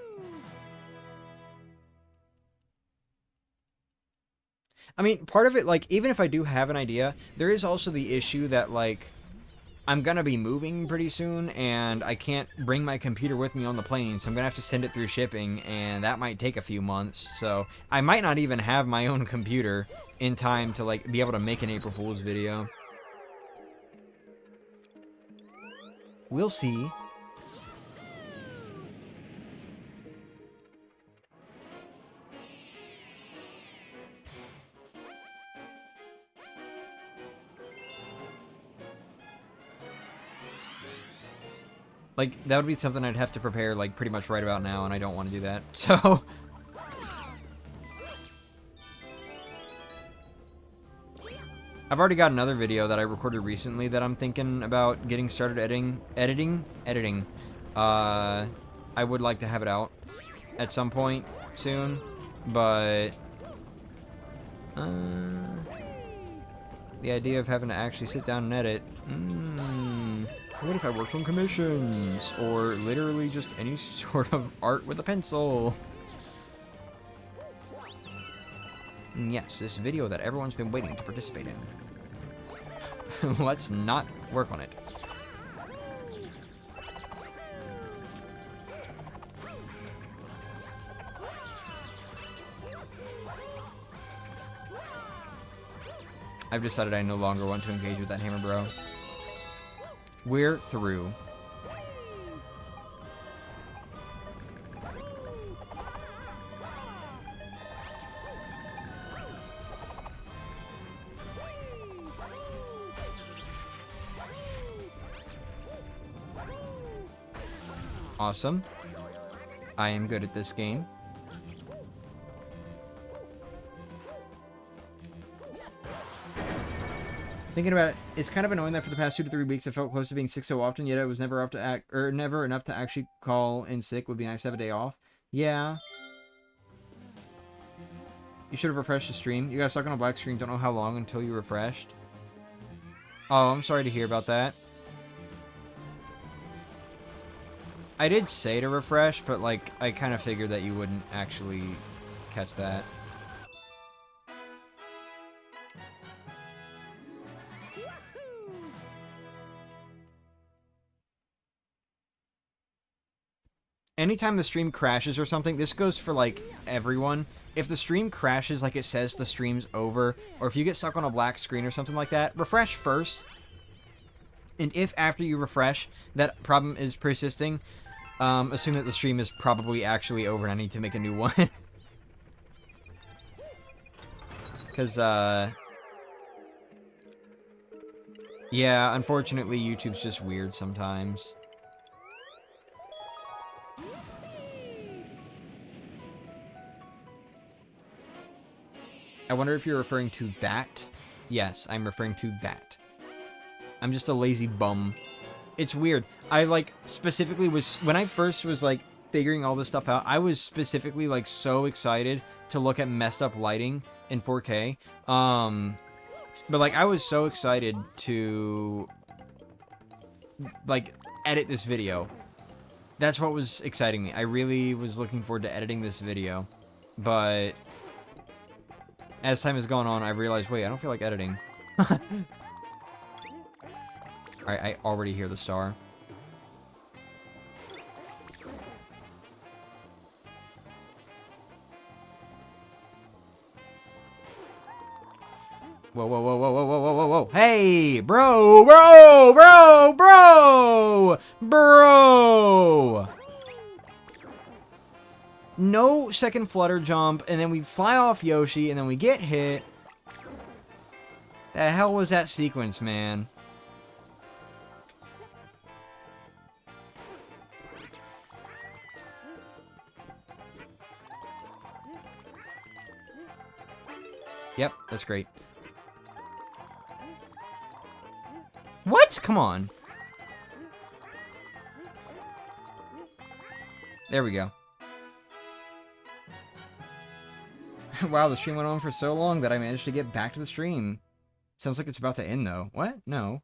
I mean, part of it, like, even if I do have an idea, there is also the issue that, like, I'm gonna be moving pretty soon, and I can't bring my computer with me on the plane, so I'm gonna have to send it through shipping, and that might take a few months, so I might not even have my own computer in time to, like, be able to make an April Fool's video. We'll see. Like, that would be something I'd have to prepare, like, pretty much right about now, and I don't want to do that, so... I've already got another video that I recorded recently that I'm thinking about getting started editing. I would like to have it out at some point soon, but The idea of having to actually sit down and edit. What if I worked on commissions? Or literally just any sort of art with a pencil? Yes, this video that everyone's been waiting to participate in. Let's not work on it. I've decided I no longer want to engage with that hammer, bro. We're through. Awesome. I am good at this game. Thinking about it, it's kind of annoying that for the past 2 to 3 weeks I felt close to being sick so often, yet I was never off to act, or never enough to actually call in sick. Would be nice to have a day off. Yeah. You should have refreshed the stream. You got stuck on a black screen, don't know how long until you refreshed. Oh, I'm sorry to hear about that. I did say to refresh, but like, I kind of figured that you wouldn't actually catch that. Anytime the stream crashes or something, this goes for like everyone. If the stream crashes like it says the stream's over, or if you get stuck on a black screen or something like that, refresh first. And if after you refresh, that problem is persisting, assume that the stream is probably actually over and I need to make a new one. Because, yeah, unfortunately YouTube's just weird sometimes. I wonder if you're referring to that. Yes, I'm referring to that. I'm just a lazy bum. It's weird. I, like, specifically was... When I first was, like, figuring all this stuff out, I was specifically, like, so excited to look at messed up lighting in 4K. But, like, I was so excited to, like, edit this video. That's what was exciting me. I really was looking forward to editing this video. But... as time has gone on, I've realized, wait, I don't feel like editing. Alright, I already hear the star. Whoa, whoa, whoa, whoa, whoa, whoa, whoa, whoa, whoa. Hey, bro, bro, bro, bro, bro. No second flutter jump, and then we fly off Yoshi, and then we get hit. The hell was that sequence, man? Yep, that's great. What? Come on. There we go. Wow, the stream went on for so long that I managed to get back to the stream. Sounds like it's about to end, though. What? No.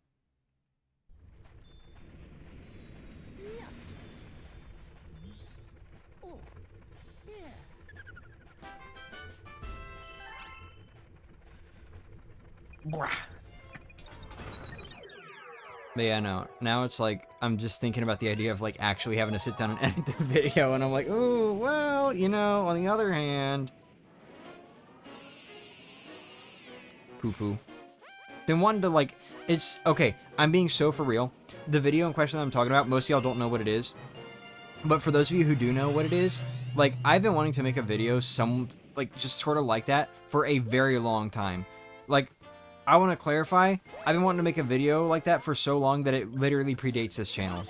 But yeah, no. Now it's like, I'm just thinking about the idea of, like, actually having to sit down and edit the video, and I'm like, ooh, well, you know, on the other hand... Poo-poo. Been wanting to, like, it's... Okay, I'm being so for real. The video in question that I'm talking about, most of y'all don't know what it is. But for those of you who do know what it is, like, I've been wanting to make a video just sort of like that for a very long time. Like, I want to clarify, I've been wanting to make a video like that for so long that it literally predates this channel.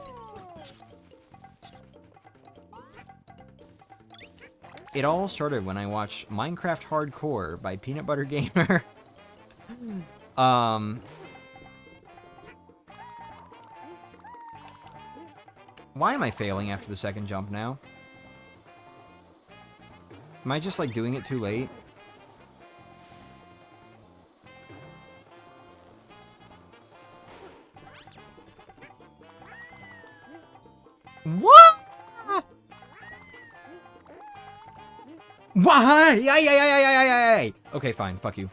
It all started when I watched Minecraft Hardcore by Peanut Butter Gamer. Why am I failing after the second jump now? Am I just, like, doing it too late? Why? Yay. Okay, fine. Fuck you.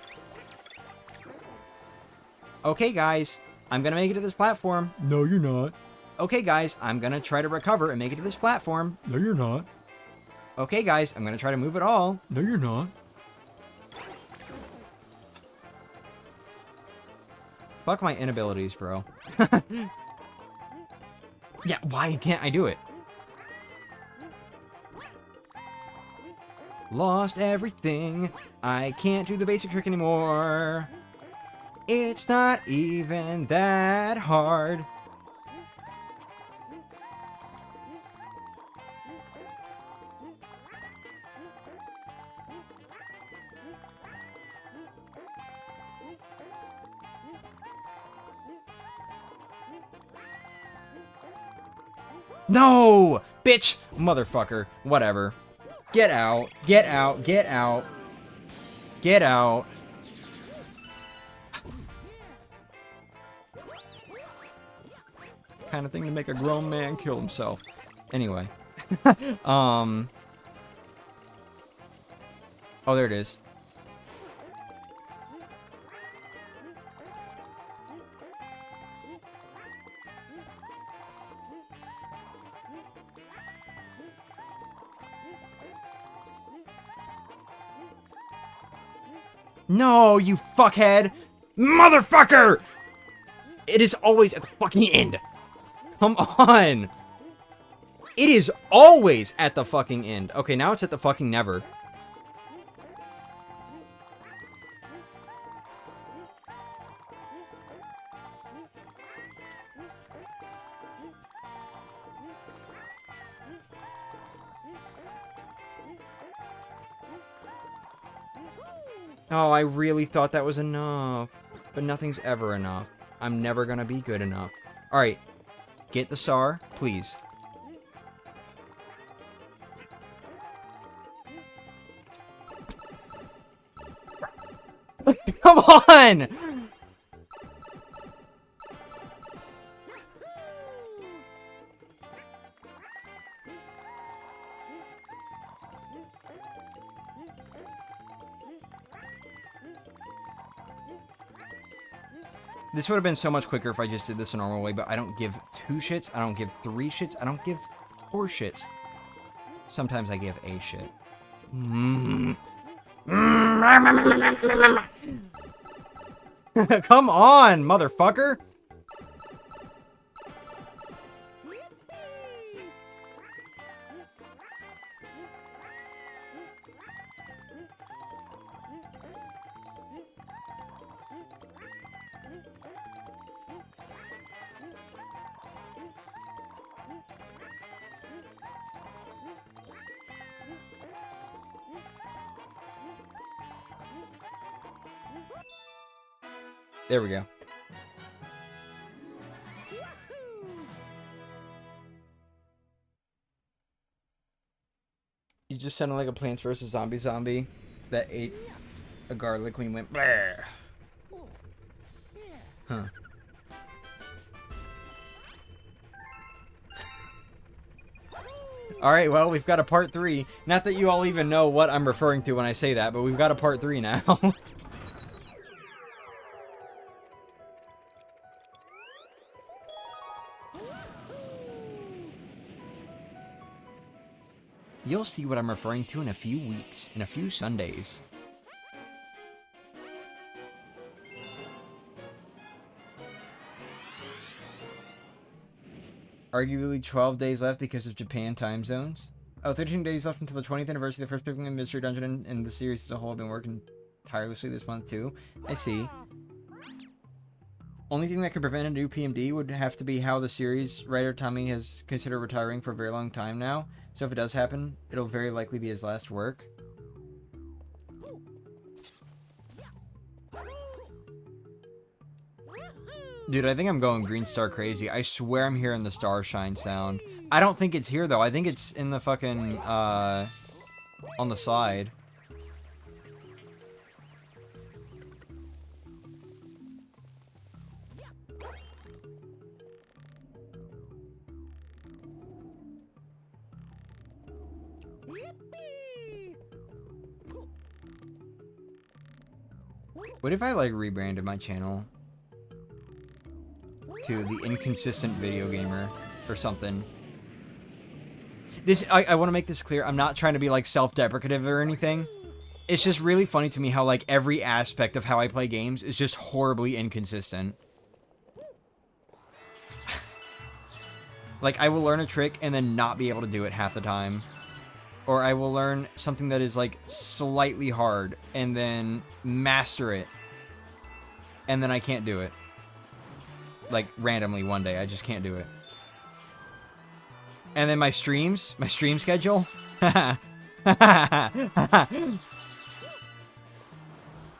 Okay, guys. I'm gonna make it to this platform. No, you're not. Okay, guys. I'm gonna try to recover and make it to this platform. No, you're not. Okay, guys. I'm gonna try to move it all. No, you're not. Fuck my inabilities, bro. Yeah, why can't I do it? Lost everything. I can't do the basic trick anymore. It's not even that hard. No! Bitch! Motherfucker. Whatever. Get out. Get out. Get out. Get out. Kind of thing to make a grown man kill himself. Anyway. Oh, there it is. No, you fuckhead! Motherfucker! It is always at the fucking end. Come on! It is always at the fucking end. Okay, now it's at the fucking never. Oh, I really thought that was enough. But nothing's ever enough. I'm never gonna be good enough. Alright. Get the star, please. Come on! This would have been so much quicker if I just did this a normal way, but I don't give 2 shits, I don't give 3 shits, I don't give 4 shits. Sometimes I give a shit. Come on, motherfucker! There we go. You just sounded like a Plants vs. Zombie that ate a garlic when he went bleh. Huh. Alright, well, we've got a part 3. Not that you all even know what I'm referring to when I say that, but we've got a part 3 now. You'll see what I'm referring to in a few weeks, in a few Sundays. Arguably 12 days left because of Japan time zones. Oh, 13 days left until the 20th anniversary of the first Pikmin Mystery Dungeon, and the series as a whole have been working tirelessly this month too. I see. Only thing that could prevent a new PMD would have to be how the series writer Tommy has considered retiring for a very long time now. So if it does happen, it'll very likely be his last work. Dude, I think I'm going Green Star crazy. I swear I'm hearing the star shine sound. I don't think it's here, though. I think it's in the fucking, on the side. What if I, like, rebranded my channel to the Inconsistent Video Gamer or something? I want to make this clear. I'm not trying to be, like, self-deprecative or anything. It's just really funny to me how, like, every aspect of how I play games is just horribly inconsistent. Like, I will learn a trick and then not be able to do it half the time. Or I will learn something that is, like, slightly hard and then master it. And then I can't do it. Like, randomly one day. I just can't do it. And then my stream schedule? I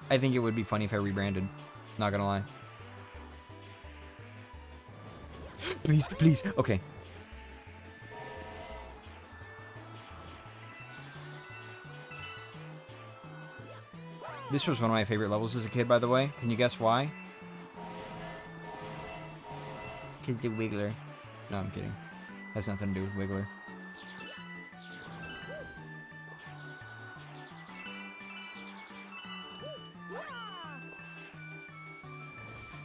think it would be funny if I rebranded. Not gonna lie. Please, please. Okay. This was one of my favorite levels as a kid, by the way. Can you guess why? Because the Wiggler. No, I'm kidding. Has nothing to do with Wiggler.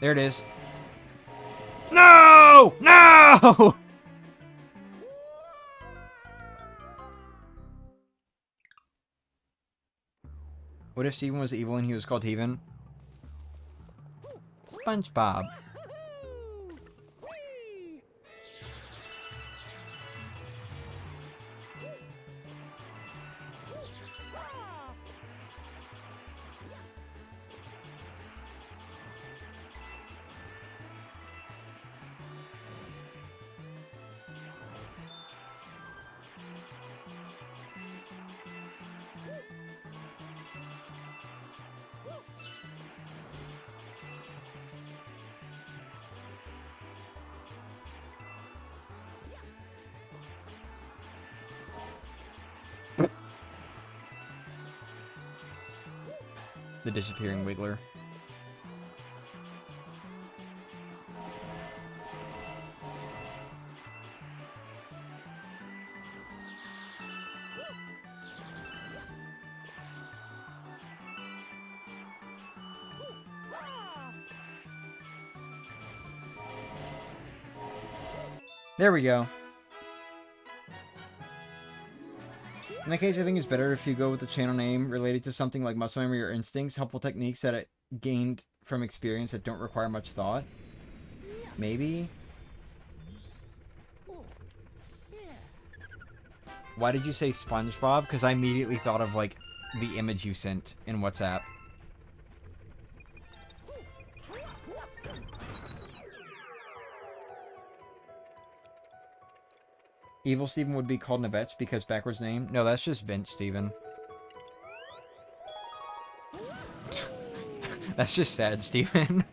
There it is. No! No! What if Steven was evil and he was called Steven? SpongeBob. The disappearing Wiggler. There we go. In that case, I think it's better if you go with the channel name related to something like muscle memory or instincts, helpful techniques that it gained from experience that don't require much thought. Maybe? Why did you say SpongeBob? Because I immediately thought of, like, the image you sent in WhatsApp. Evil Steven would be called Nabets because backwards name? No, that's just Vince Steven. That's just sad, Steven.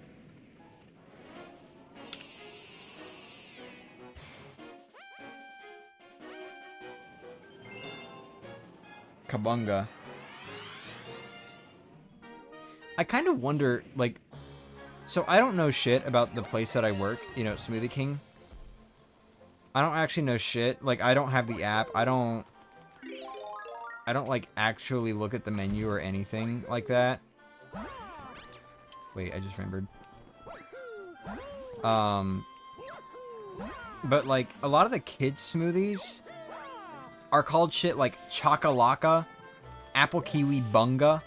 Kabunga. I kind of wonder, like... So, I don't know shit about the place that I work, you know, Smoothie King. I don't actually know shit. Like, I don't have the app. I don't, like, actually look at the menu or anything like that. Wait, I just remembered. But, like, a lot of the kids' smoothies are called shit like Chakalaka, Apple Kiwi Bunga.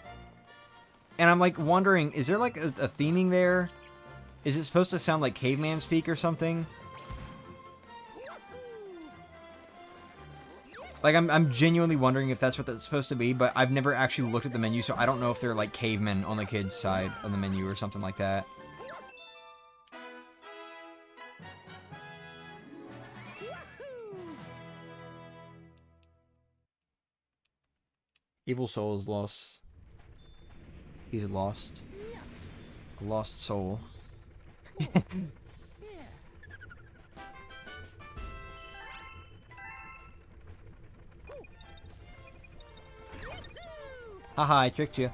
And I'm, like, wondering, is there, like, a theming there? Is it supposed to sound like caveman speak or something? Like, I'm genuinely wondering if that's what that's supposed to be, but I've never actually looked at the menu, so I don't know if they're, like, cavemen on the kids' side of the menu or something like that. Evil Soul is lost. He's lost. A lost soul. Haha, I tricked you.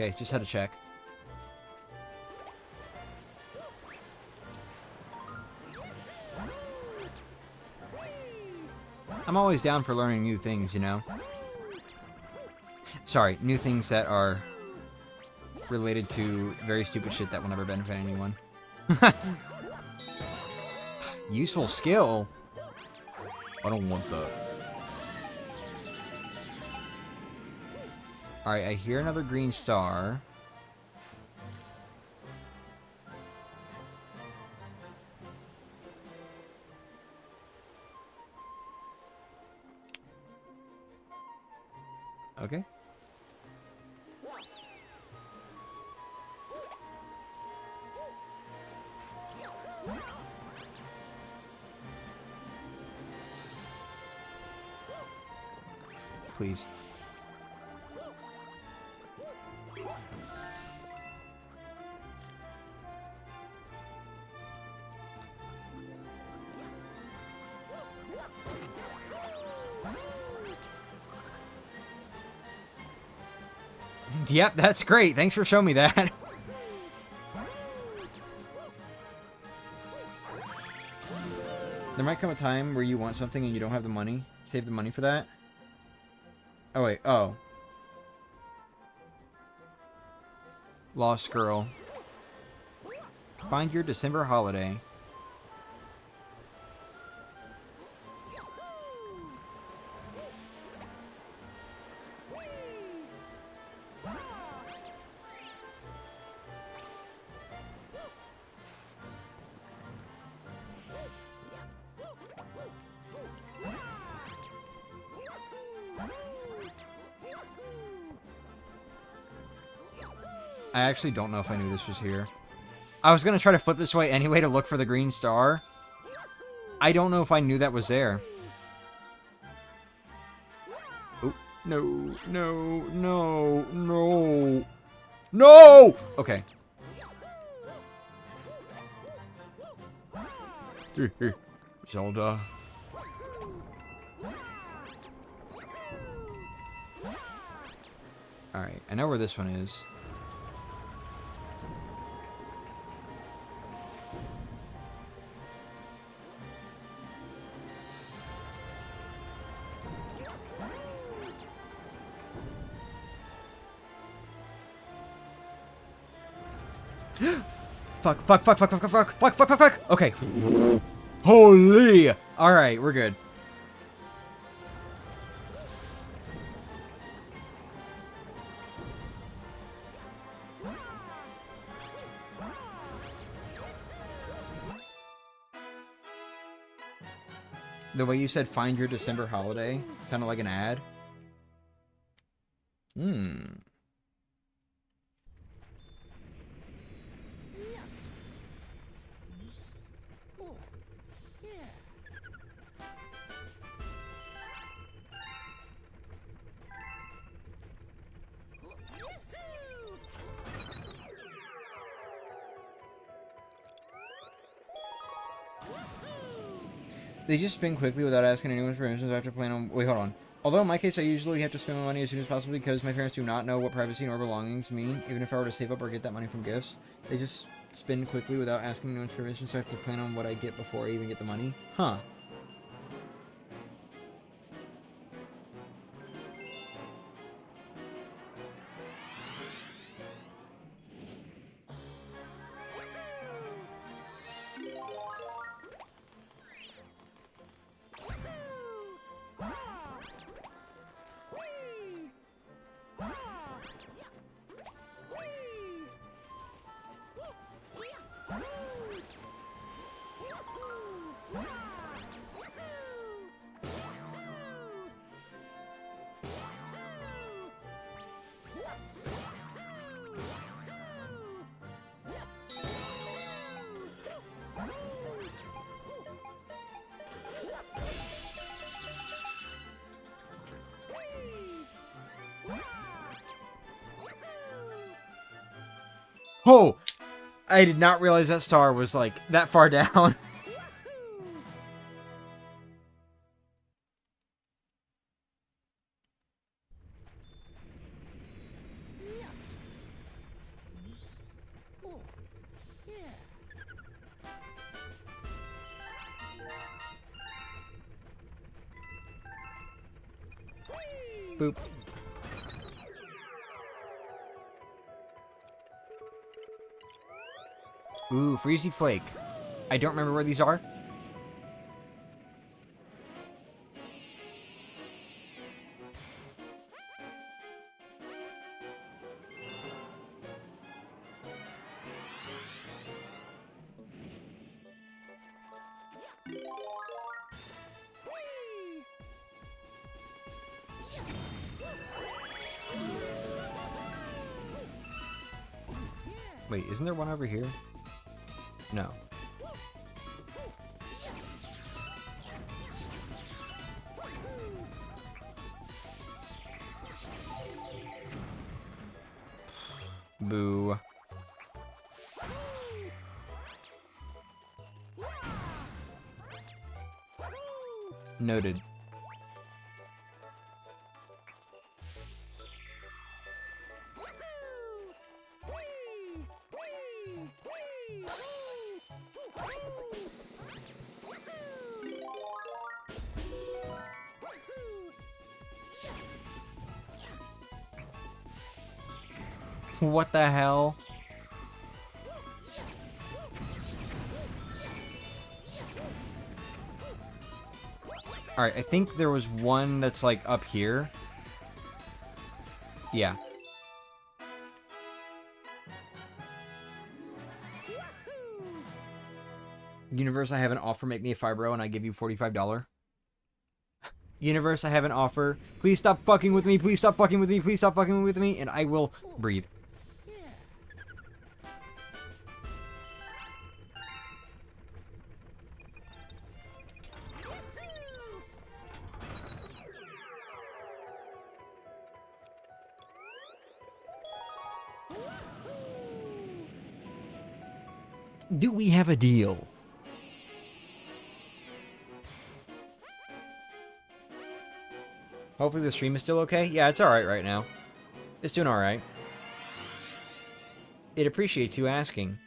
Okay, just had to check. I'm always down for learning new things, you know? Sorry, new things that are related to very stupid shit that will never benefit anyone. Useful skill? I don't want that. Alright, I hear another green star. Okay. Please. Yep, that's great. Thanks for showing me that. There might come a time where you want something and you don't have the money. Save the money for that. Oh, wait. Oh. Lost girl. Find your December holiday. I actually don't know if I knew this was here. I was going to try to flip this way anyway to look for the green star. I don't know if I knew that was there. Oh, no, no, no, no. No! Okay. Zelda. Alright, I know where this one is. Fuck, fuck, fuck, fuck, fuck, fuck, fuck, fuck, fuck, fuck, fuck. Okay. Holy! Alright, we're good. The way you said find your December holiday sounded like an ad. Hmm. They just spin quickly without asking anyone's permissions after playing on... Wait, hold on. Although in my case, I usually have to spend my money as soon as possible because my parents do not know what privacy nor belongings mean, even if I were to save up or get that money from gifts. They just spin quickly without asking anyone's permission, so I have to plan on what I get before I even get the money. Huh. Oh! I did not realize that star was, like, that far down. Boop. Ooh, Freezy Flake. I don't remember where these are. Wait, isn't there one over here? No. Boo. Noted. What the hell? Alright, I think there was one that's like up here. Yeah. Universe, I have an offer. Make me a fibro and I give you $45. Universe, I have an offer. Please stop fucking with me. Please stop fucking with me. Please stop fucking with me. And I will breathe. Do we have a deal? Hopefully the stream is still okay. Yeah, it's alright right now. It's doing alright. It appreciates you asking.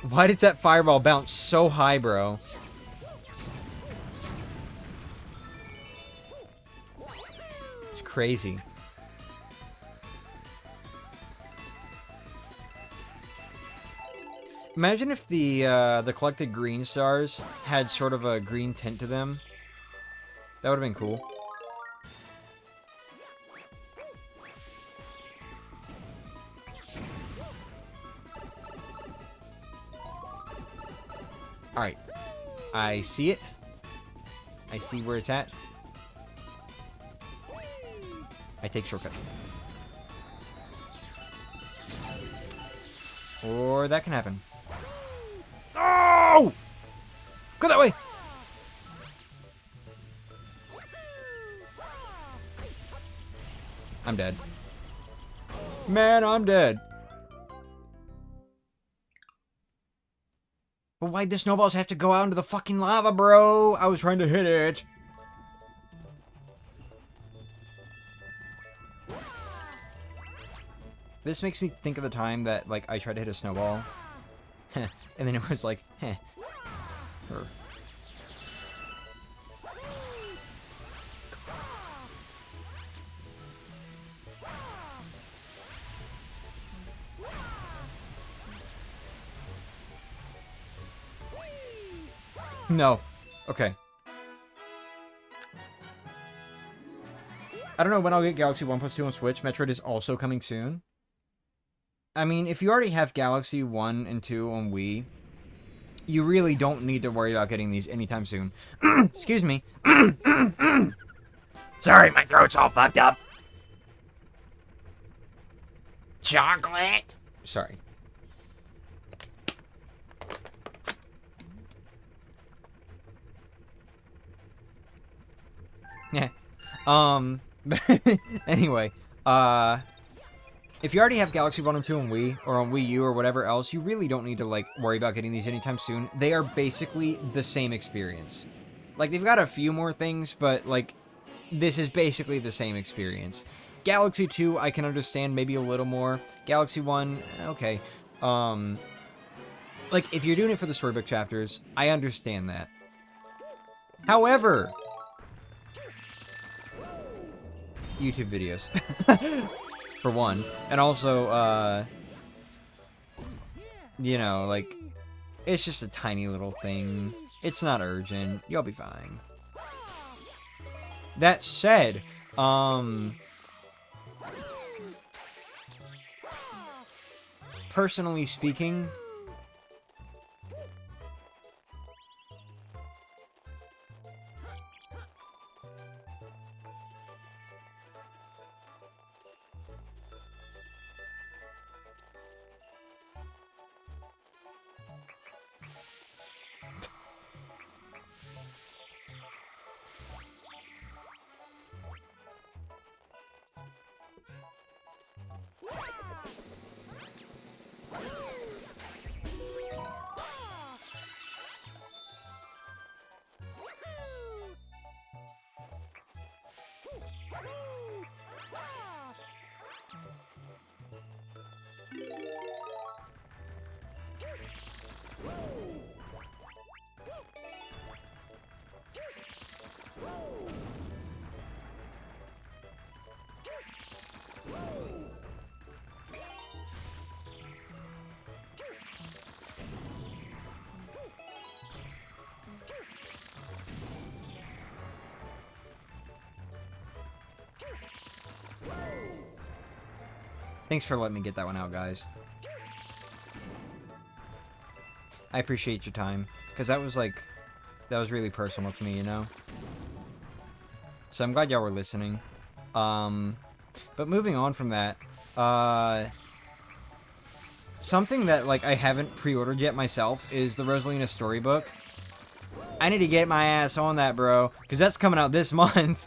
Why did that fireball bounce so high, bro? It's crazy. Imagine if the collected green stars had sort of a green tint to them. That would have been cool. Alright. I see it. I see where it's at. I take shortcut. Or that can happen. Oh! Go that way! I'm dead. Man, I'm dead. But why'd the snowballs have to go out into the fucking lava, bro? I was trying to hit it. This makes me think of the time that, like, I tried to hit a snowball. and then it was like, heh. Her. No. Okay. I don't know when I'll get Galaxy 1 plus 2 on Switch. Metroid is also coming soon. I mean, if you already have Galaxy 1 and 2 on Wii, you really don't need to worry about getting these anytime soon. Excuse me. Sorry, my throat's all fucked up. Chocolate. Sorry. Yeah. Anyway, if you already have Galaxy 1 and 2 on Wii, or on Wii U, or whatever else, you really don't need to, like, worry about getting these anytime soon. They are basically the same experience. Like, they've got a few more things, but, like, this is basically the same experience. Galaxy 2, I can understand maybe a little more. Galaxy 1, okay. Like, if you're doing it for the storybook chapters, I understand that. However, YouTube videos. For one. And also, you know, like, it's just a tiny little thing. It's not urgent. You'll be fine. That said, personally speaking, thanks for letting me get that one out, guys. I appreciate your time, because that was, like, that was really personal to me, you know? So I'm glad y'all were listening. But moving on from that, something that, like, I haven't pre-ordered yet myself is the Rosalina storybook. I need to get my ass on that, bro, because that's coming out this month.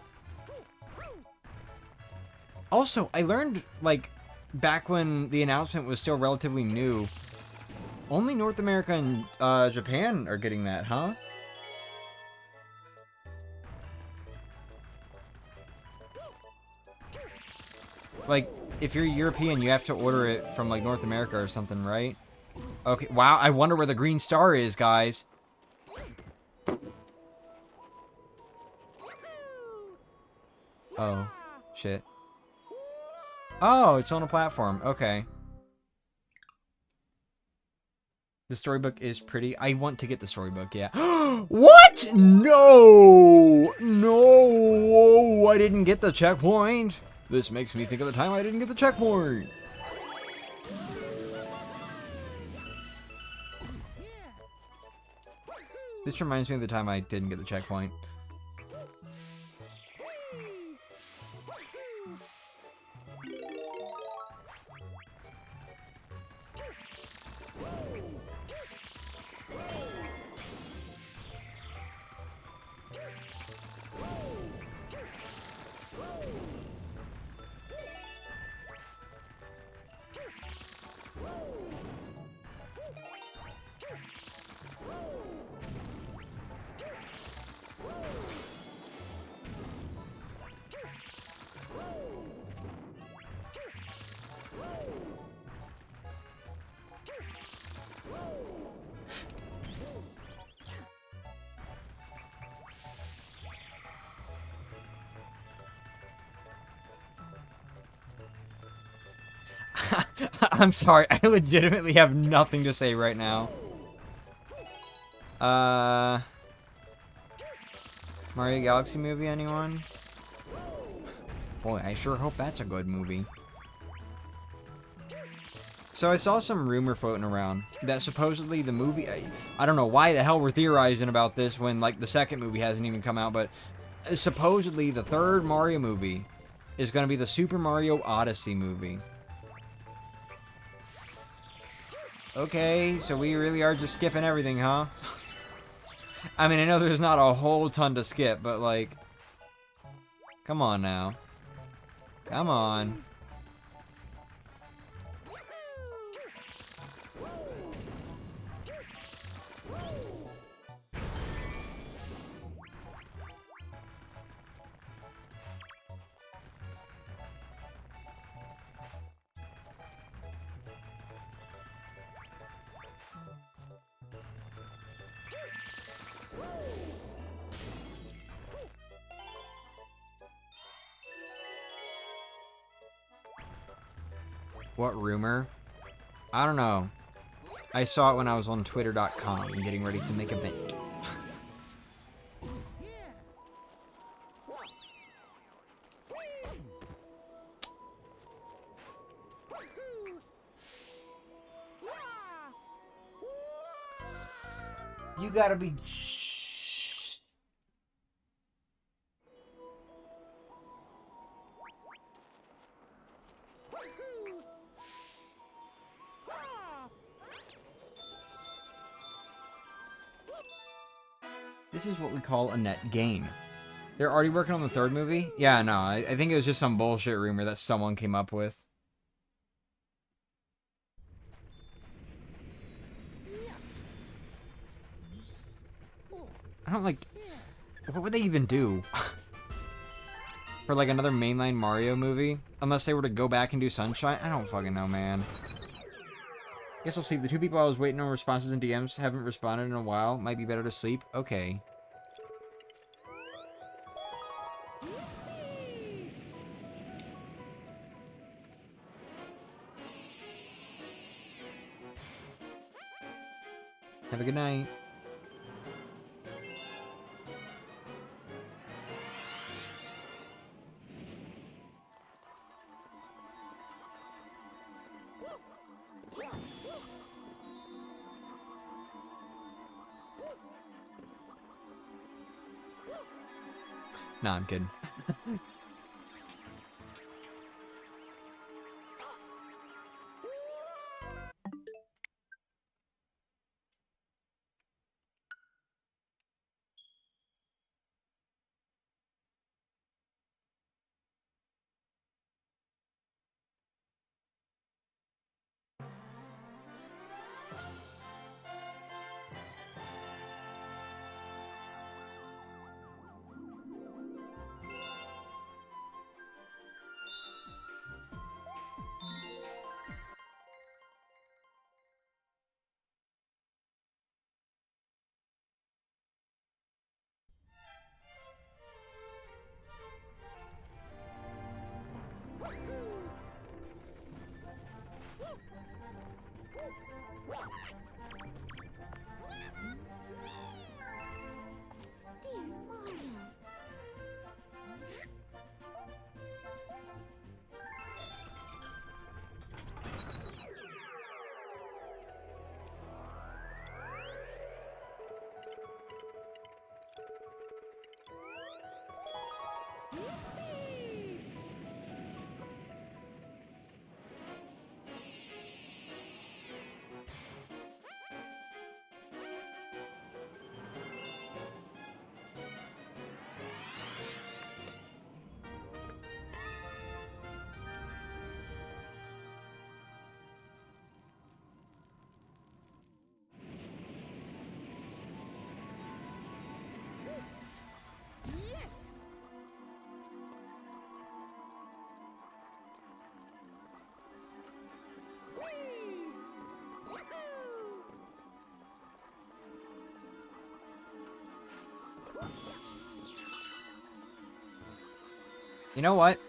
Also, I learned, like, back when the announcement was still relatively new, only North America and Japan are getting that, huh? Like, if you're European, you have to order it from, like, North America or something, right? Okay, wow, I wonder where the green star is, guys. Oh, shit. Oh, it's on a platform. Okay. The storybook is pretty. I want to get the storybook, yeah. What? No! No! I didn't get the checkpoint. This makes me think of the time I didn't get the checkpoint. This reminds me of the time I didn't get the checkpoint. I'm sorry, I legitimately have nothing to say right now. Mario Galaxy movie, anyone? Boy, I sure hope that's a good movie. So I saw some rumor floating around that supposedly the movie... I don't know why the hell we're theorizing about this when, like, the second movie hasn't even come out, but supposedly the third Mario movie is going to be the Super Mario Odyssey movie. Okay, so we really are just skipping everything, huh? I mean, I know there's not a whole ton to skip, but, like... Come on now. Come on. What rumor? I don't know. I saw it when I was on Twitter.com and getting ready to make a bank. You gotta be... This is what we call a net gain. They're already working on the third movie? Yeah, no, I think it was just some bullshit rumor that someone came up with. I don't like... What would they even do? For like another mainline Mario movie? Unless they were to go back and do Sunshine? I don't fucking know, man. Guess we'll see. The two people I was waiting on responses in DMs haven't responded in a while. Might be better to sleep. Okay. Have a good night. Nah, I'm kidding. You know what?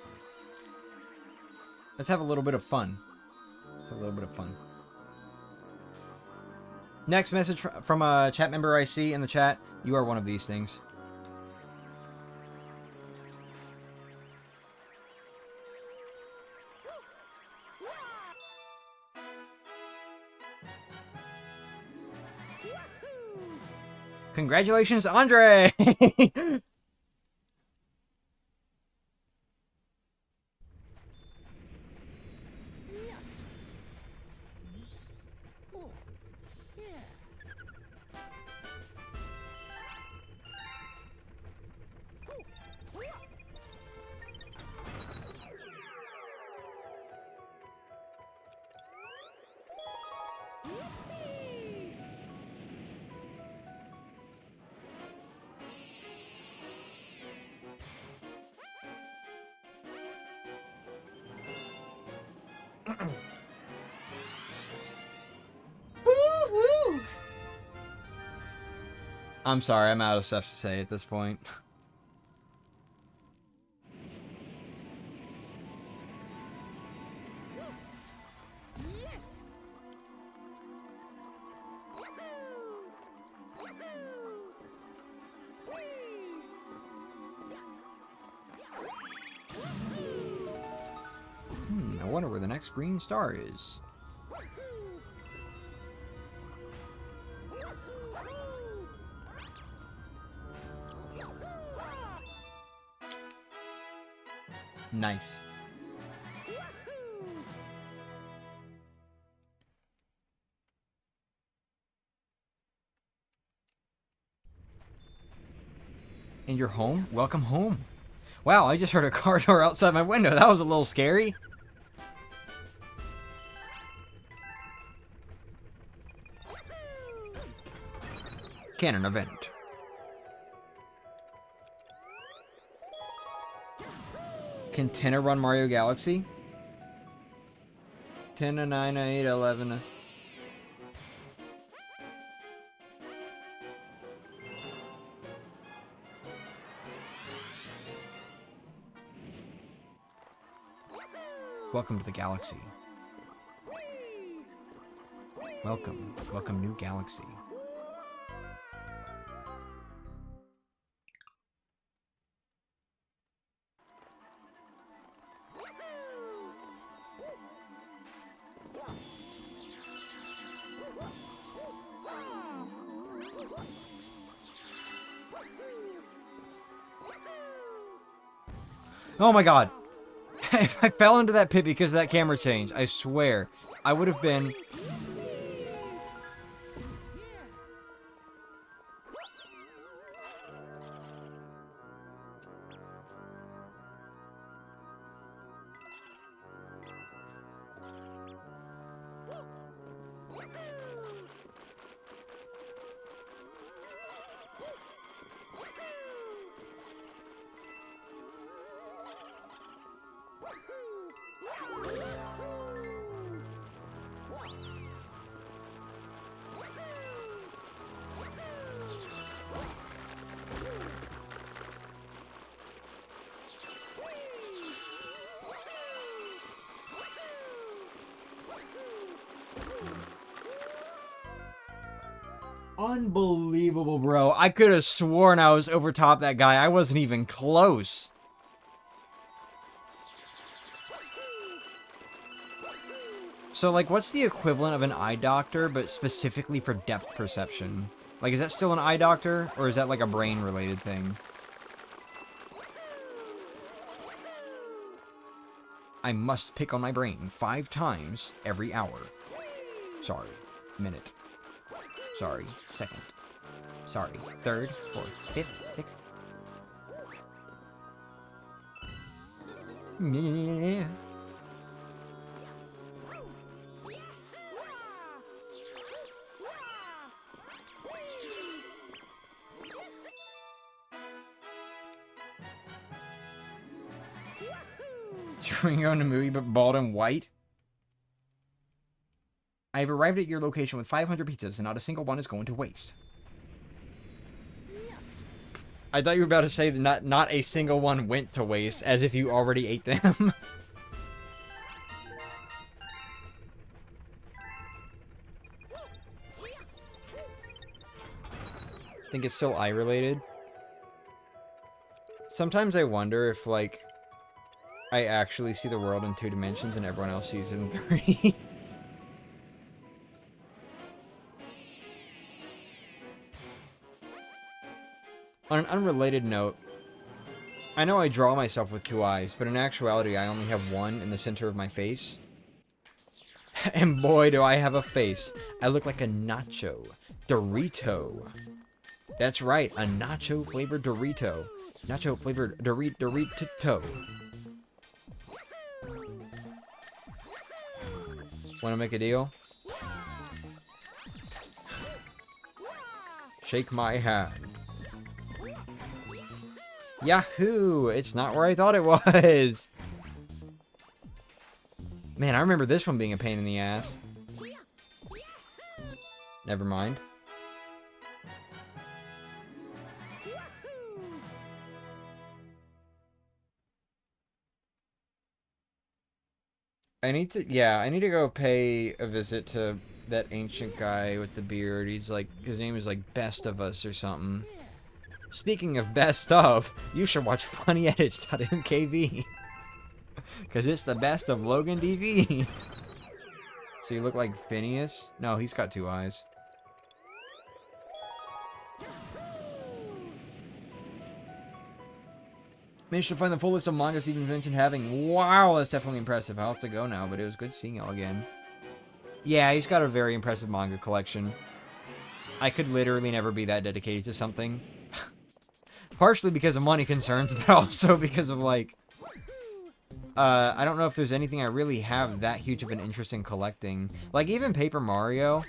Let's have a little bit of fun. Let's have a little bit of fun. Next message from a chat member I see in the chat. You are one of these things. Congratulations, Andre! I'm sorry, I'm out of stuff to say at this point. wonder where the next green star is. Nice. And you're home? Welcome home. Wow, I just heard a car door outside my window. That was a little scary. Canon event. Can Tenna run Mario Galaxy? 10 to 9 to 8 11. Welcome to the galaxy. Welcome. Welcome, new galaxy. Oh my god. If I fell into that pit because of that camera change, I swear, I would have been... Unbelievable, bro. I could have sworn I was over top that guy. I wasn't even close. So, like, what's the equivalent of an eye doctor, but specifically for depth perception? Like, is that still an eye doctor, or is that like a brain-related thing? I must pick on my brain 5 times every hour. Sorry. Minute. Sorry. Second. Sorry. Third. Fourth. Fifth. Sixth. Yeah. You're going to movie, but bald and white? I have arrived at your location with 500 pizzas, and not a single one is going to waste. I thought you were about to say that not a single one went to waste, as if you already ate them. I think it's still eye-related. Sometimes I wonder if, like, I actually see the world in 2 dimensions and everyone else sees it in 3. On an unrelated note, I know I draw myself with 2 eyes, but in actuality I only have 1 in the center of my face. And boy, do I have a face. I look like a nacho. Dorito. That's right, a nacho-flavored Dorito. Nacho-flavored Dorito. Wanna make a deal? Shake my hand. Yahoo! It's not where I thought it was! Man, I remember this one being a pain in the ass. Never mind. I need to go pay a visit to that ancient guy with the beard. He's like, his name is like Best of Us or something. Speaking of best of, you should watch funnyedits.mkv. Because it's the best of Logan DV. So you look like Phineas? No, he's got 2 eyes. Managed to find the full list of manga Steven mentioned having. Wow, that's definitely impressive. I'll have to go now, but it was good seeing y'all again. Yeah, he's got a very impressive manga collection. I could literally never be that dedicated to something. Partially because of money concerns, but also because of, like... I don't know if there's anything I really have that huge of an interest in collecting. Like, even Paper Mario.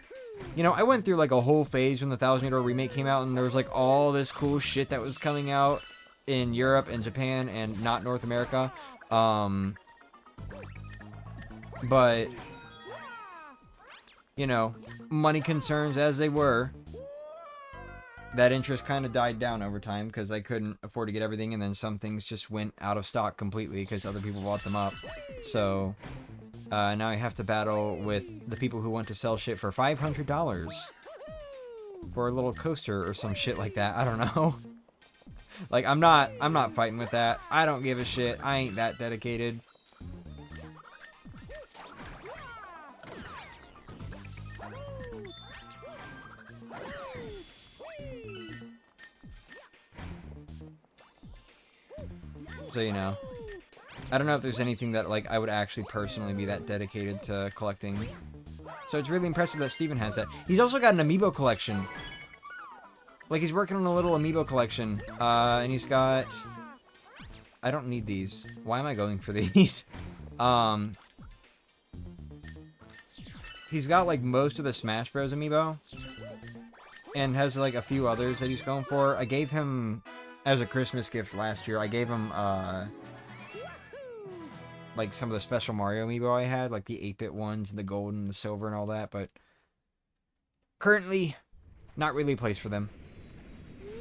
You know, I went through, like, a whole phase when the 1,000-Year Remake came out, and there was, like, all this cool shit that was coming out in Europe and Japan and not North America. But, you know, money concerns as they were, that interest kind of died down over time because I couldn't afford to get everything, and then some things just went out of stock completely because other people bought them up. So, now I have to battle with the people who want to sell shit for $500 for a little coaster or some shit like that. I don't know. Like, I'm not fighting with that. I don't give a shit. I ain't that dedicated. So, you know. I don't know if there's anything that, like, I would actually personally be that dedicated to collecting. So it's really impressive that Steven has that. He's also got an amiibo collection. Like, he's working on a little amiibo collection. And he's got... I don't need these. Why am I going for these? He's got, like, most of the Smash Bros. Amiibo. And has, like, a few others that he's going for. I gave him, as a Christmas gift last year, I gave him, like, some of the Special Mario Amiibo I had. Like, the 8-bit ones, the gold and the silver and all that. But currently, not really a place for them.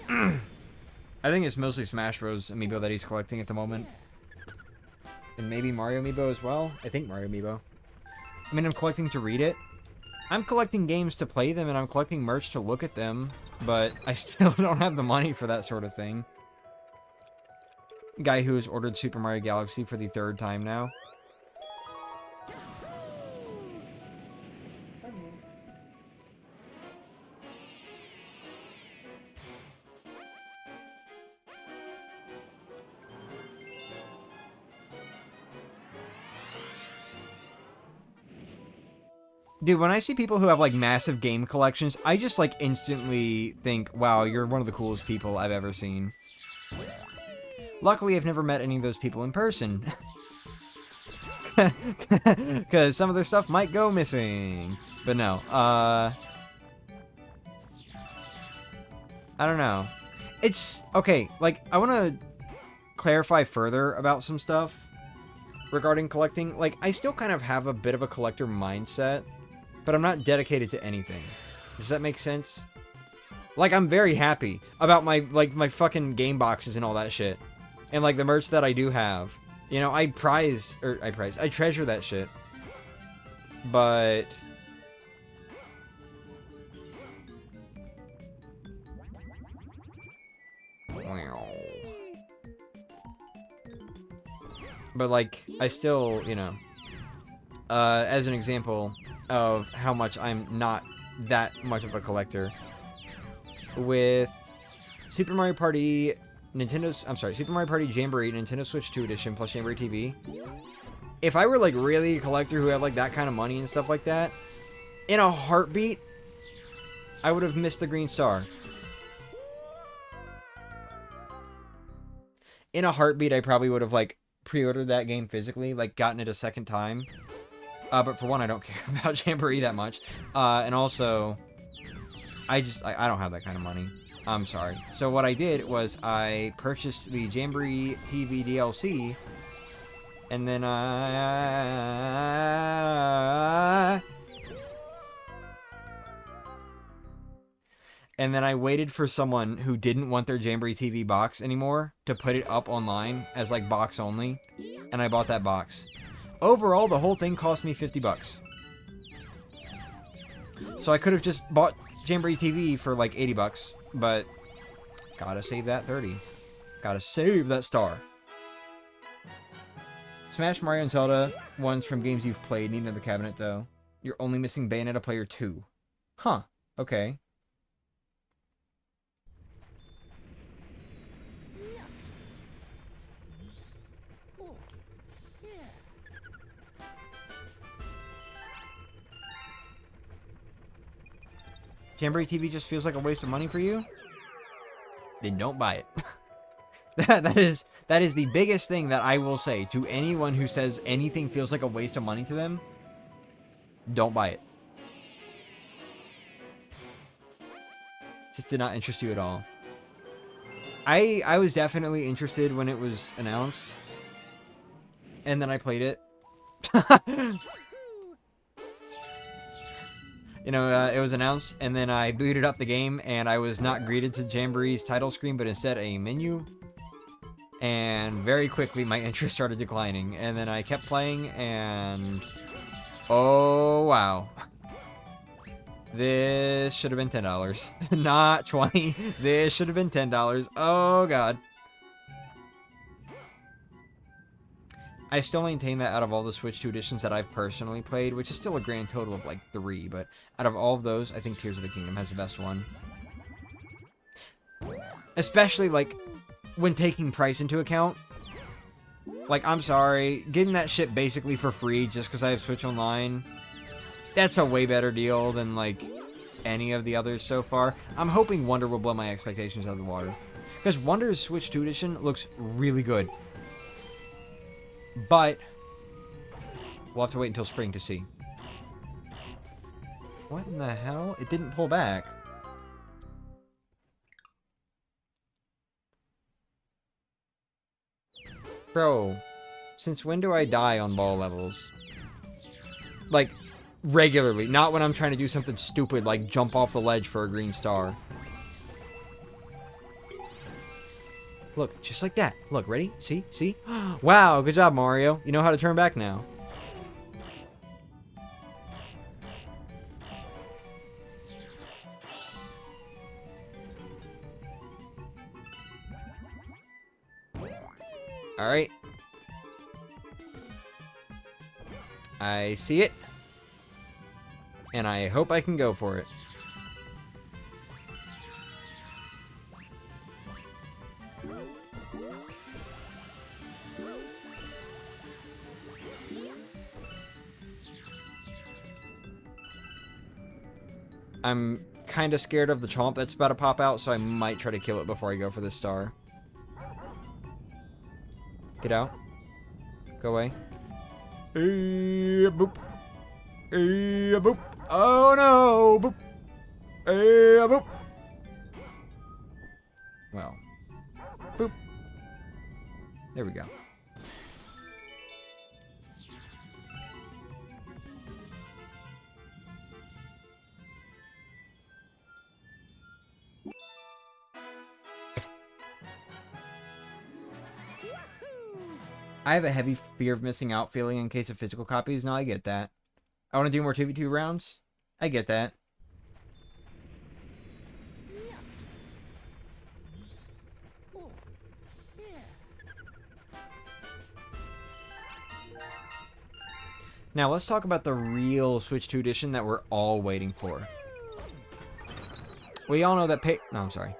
I think it's mostly Smash Bros. Amiibo that he's collecting at the moment. And maybe Mario Amiibo as well. I think Mario Amiibo. I mean, I'm collecting to read it. I'm collecting games to play them, and I'm collecting merch to look at them. But I still don't have the money for that sort of thing. Guy who has ordered Super Mario Galaxy for the 3rd time now. Dude, when I see people who have, like, massive game collections, I just, like, instantly think, wow, you're one of the coolest people I've ever seen. Luckily, I've never met any of those people in person. Because some of their stuff might go missing. But no, I don't know. It's, okay, like, I want to clarify further about some stuff regarding collecting. Like, I still kind of have a bit of a collector mindset, but I'm not dedicated to anything. Does that make sense? Like, I'm very happy about my, like, my fucking game boxes and all that shit. And, like, the merch that I do have. You know, I treasure that shit. But... But, like, I still, you know... as an example of how much I'm not that much of a collector. With Super Mario Party Super Mario Party Jamboree Nintendo Switch 2 Edition plus Jamboree TV. If I were, like, really a collector who had, like, that kind of money and stuff like that, in a heartbeat, I would have missed the green star. In a heartbeat, I probably would have, like, pre-ordered that game physically, like, gotten it a second time. But for one, I don't care about Jamboree that much. And also, I don't have that kind of money. I'm sorry. So what I did was I purchased the Jamboree TV DLC, and then I waited for someone who didn't want their Jamboree TV box anymore to put it up online as, like, box only, and I bought that box. Overall, the whole thing cost me $50. So I could have just bought Jamboree TV for, like, $80, but gotta save that 30. Gotta save that star. Smash, Mario, and Zelda ones from games you've played need another cabinet, though. You're only missing Bayonetta Player 2. Huh. Okay. Jamboree TV just feels like a waste of money for you? Then don't buy it. that is the biggest thing that I will say to anyone who says anything feels like a waste of money to them. Don't buy it. Just did not interest you at all. I was definitely interested when it was announced. And then I played it. You know, it was announced, and then I booted up the game, and I was not greeted to Jamboree's title screen, but instead a menu. And very quickly, my interest started declining. And then I kept playing, and... oh, wow. This should have been $10. Not 20. This should have been $10. Oh, God. I still maintain that out of all the Switch 2 editions that I've personally played, which is still a grand total of like 3, but out of all of those, I think Tears of the Kingdom has the best one. Especially, like, when taking price into account. Like, I'm sorry, getting that shit basically for free just because I have Switch Online, that's a way better deal than, like, any of the others so far. I'm hoping Wonder will blow my expectations out of the water. Because Wonder's Switch 2 edition looks really good. But we'll have to wait until spring to see. What in the hell? It didn't pull back. Bro, since when do I die on ball levels? Like, regularly. Not when I'm trying to do something stupid like jump off the ledge for a green star. Look, just like that. Look, ready? See? See? Wow, good job, Mario. You know how to turn back now. Alright. I see it. And I hope I can go for it. I'm kind of scared of the chomp that's about to pop out, so I might try to kill it before I go for this star. Get out. Go away. Boop. Boop. Oh no! Boop. Boop. Well. Boop. There we go. I have a heavy fear of missing out feeling in case of physical copies. No, I get that. I want to do more 2v2 rounds. I get that. Now, let's talk about the real Switch 2 edition that we're all waiting for. We all know that No, I'm sorry.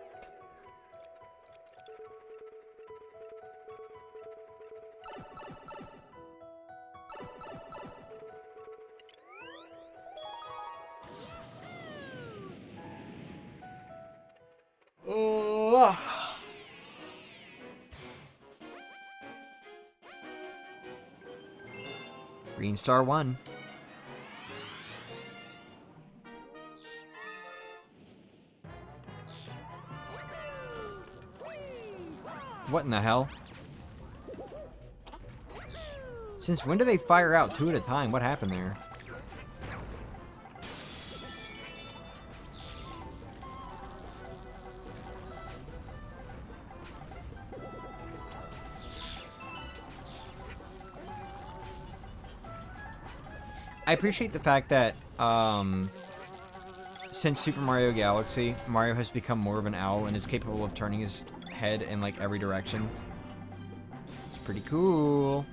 Green Star 1. What in the hell? Since when do they fire out 2 at a time? What happened there? I appreciate the fact that, since Super Mario Galaxy, Mario has become more of an owl and is capable of turning his head in, like, every direction. It's pretty cool.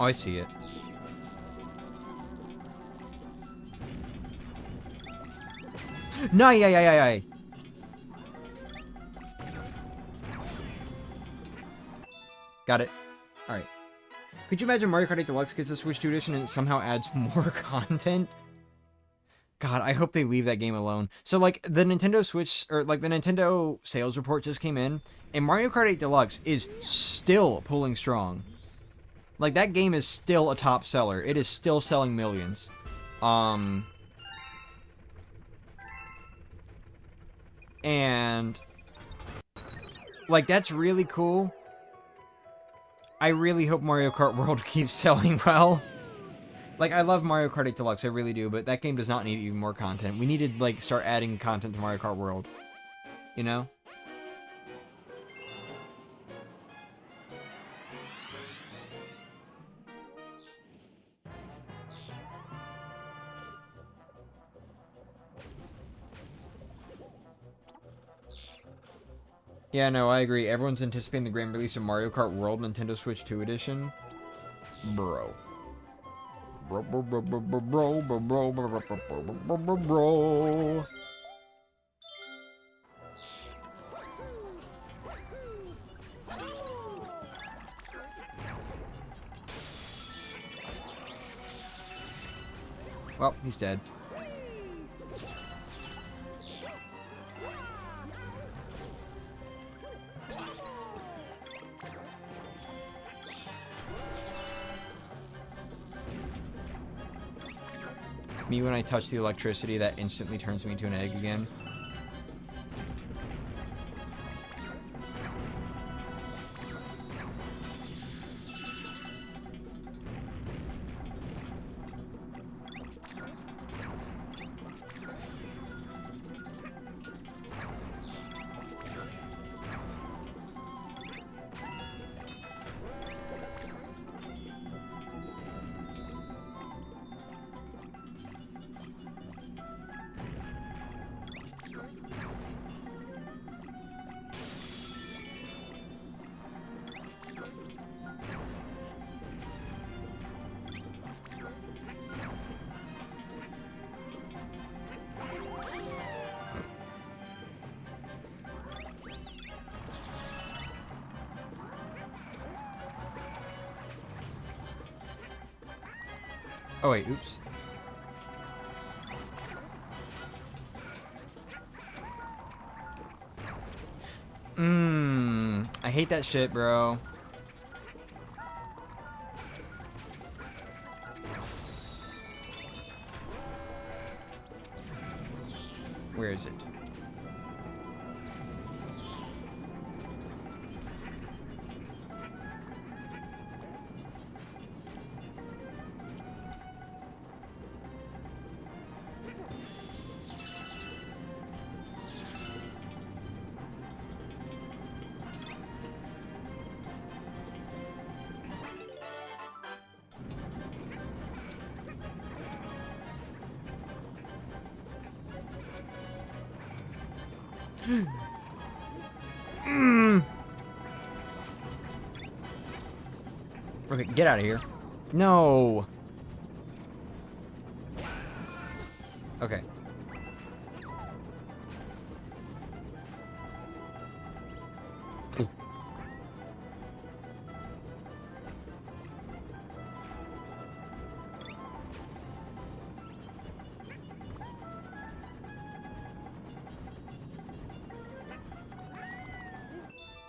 Oh, I see it. No, yeah. Got it. All right. Could you imagine Mario Kart 8 Deluxe gets a Switch 2 edition and it somehow adds more content? God, I hope they leave that game alone. So, like, the Nintendo Switch, or, like, the Nintendo sales report just came in, and Mario Kart 8 Deluxe is still pulling strong. Like, that game is still a top seller. It is still selling millions. And, like, that's really cool. I really hope Mario Kart World keeps selling well. Like, I love Mario Kart 8 Deluxe, I really do, but that game does not need even more content. We need to, like, start adding content to Mario Kart World. You know? Yeah, no, I agree. Everyone's anticipating the grand release of Mario Kart World Nintendo Switch 2 Edition. Bro. Bro. Well, he's dead. Me, when I touch the electricity, that instantly turns me into an egg again. Oh, wait, oops. I hate that shit, bro. Where is it? Okay, get out of here. No. Okay.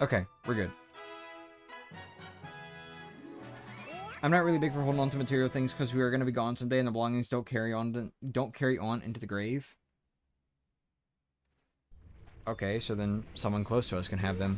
Okay, we're good. I'm not really big for holding on to material things because we are going to be gone someday, and the belongings don't carry on into the grave. Okay, so then someone close to us can have them.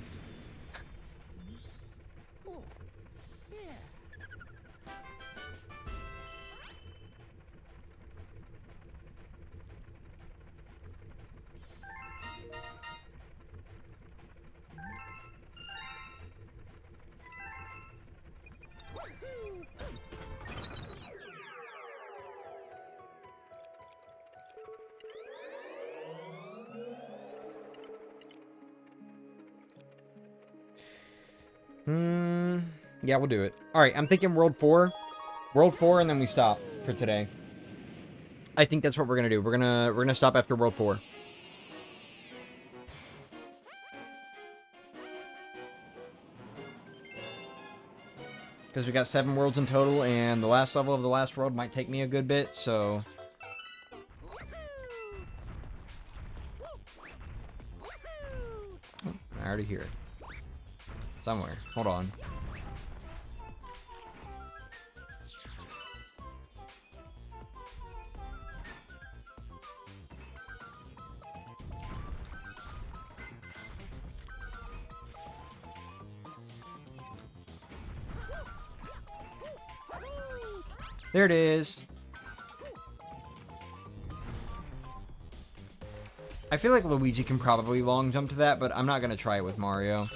Yeah, we'll do it. Alright, I'm thinking World 4. World 4, and then we stop for today. I think that's what we're gonna do. We're gonna stop after World 4. Because we got 7 worlds in total, and the last level of the last world might take me a good bit, so... Oh, I already hear it. Somewhere. Hold on. There it is. I feel like Luigi can probably long jump to that, but I'm not going to try it with Mario.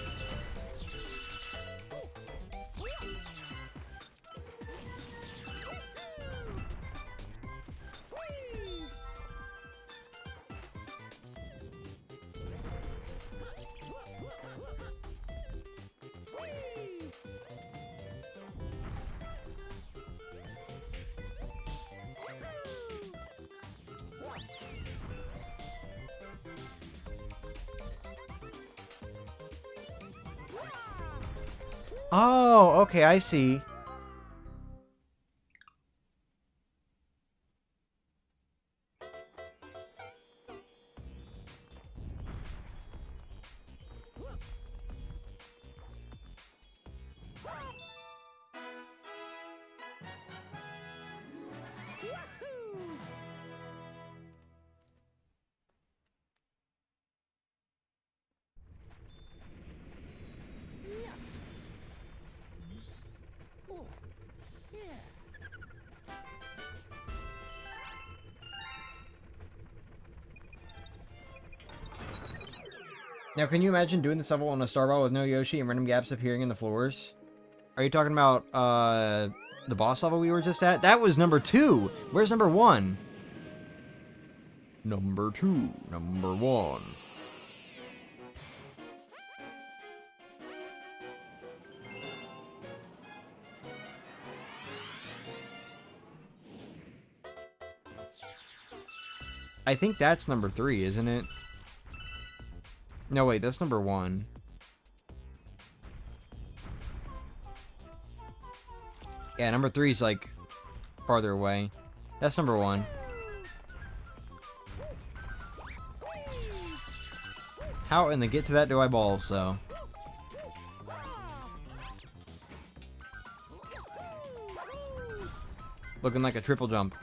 Oh, okay, I see. Now, can you imagine doing this level on a Star Ball with no Yoshi and random gaps appearing in the floors? Are you talking about, the boss level we were just at? That was number 2! Where's number 1? Number 2. Number 1. I think that's number 3, isn't it? No, wait, that's number 1. Yeah, number 3 is, like, farther away. That's number 1. How in the get to that do I balls, though? Looking like a triple jump.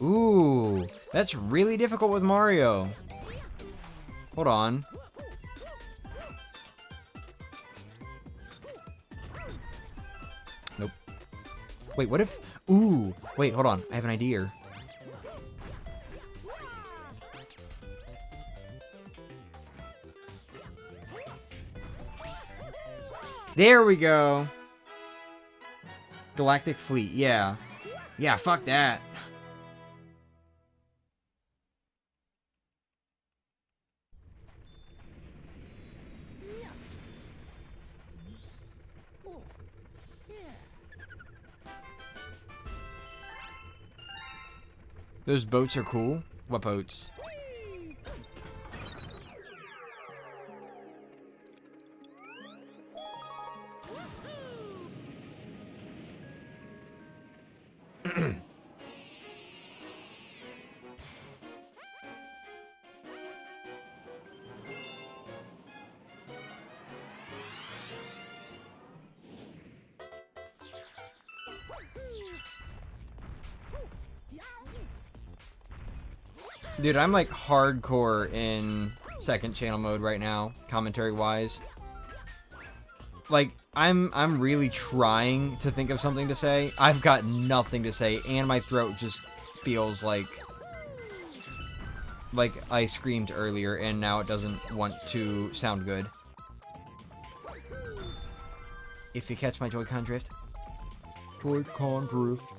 Ooh, that's really difficult with Mario. Hold on. Nope. Wait, what if... Ooh, wait, hold on. I have an idea. There we go. Galactic Fleet, yeah. Yeah, fuck that. Those boats are cool. What boats? Dude, I'm like hardcore in second channel mode right now, commentary wise. Like, I'm really trying to think of something to say. I've got nothing to say, and my throat just feels like I screamed earlier, and now it doesn't want to sound good. If you catch my Joy-Con drift. Joy-Con drift.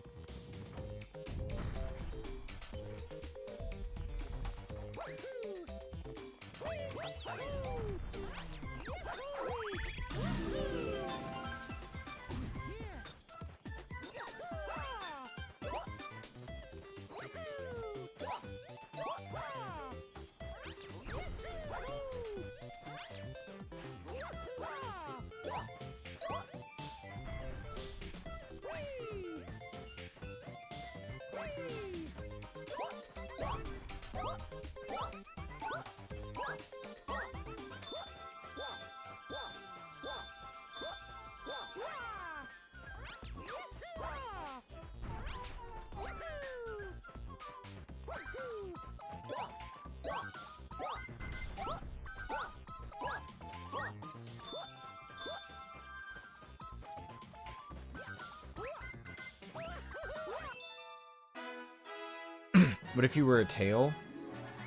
What if you were a tail?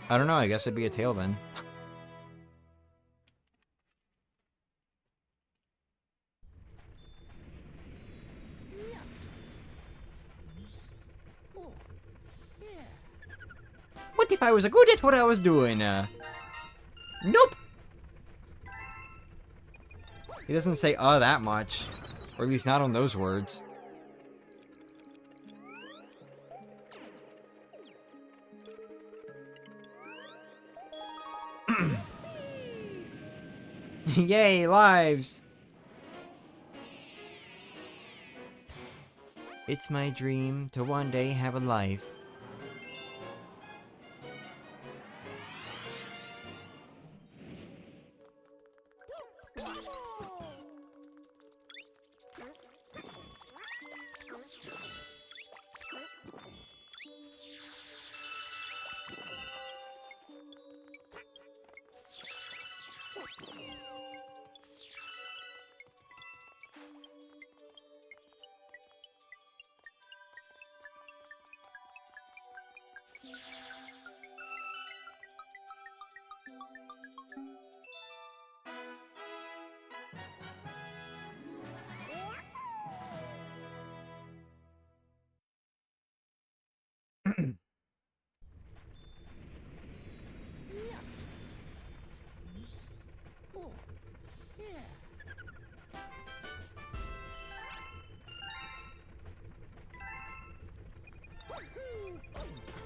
I don't know, I guess it'd be a tail then. What if I was good at what I was doing? Nope! He doesn't say that much. Or at least not on those words. Yay, lives! It's my dream to one day have a life.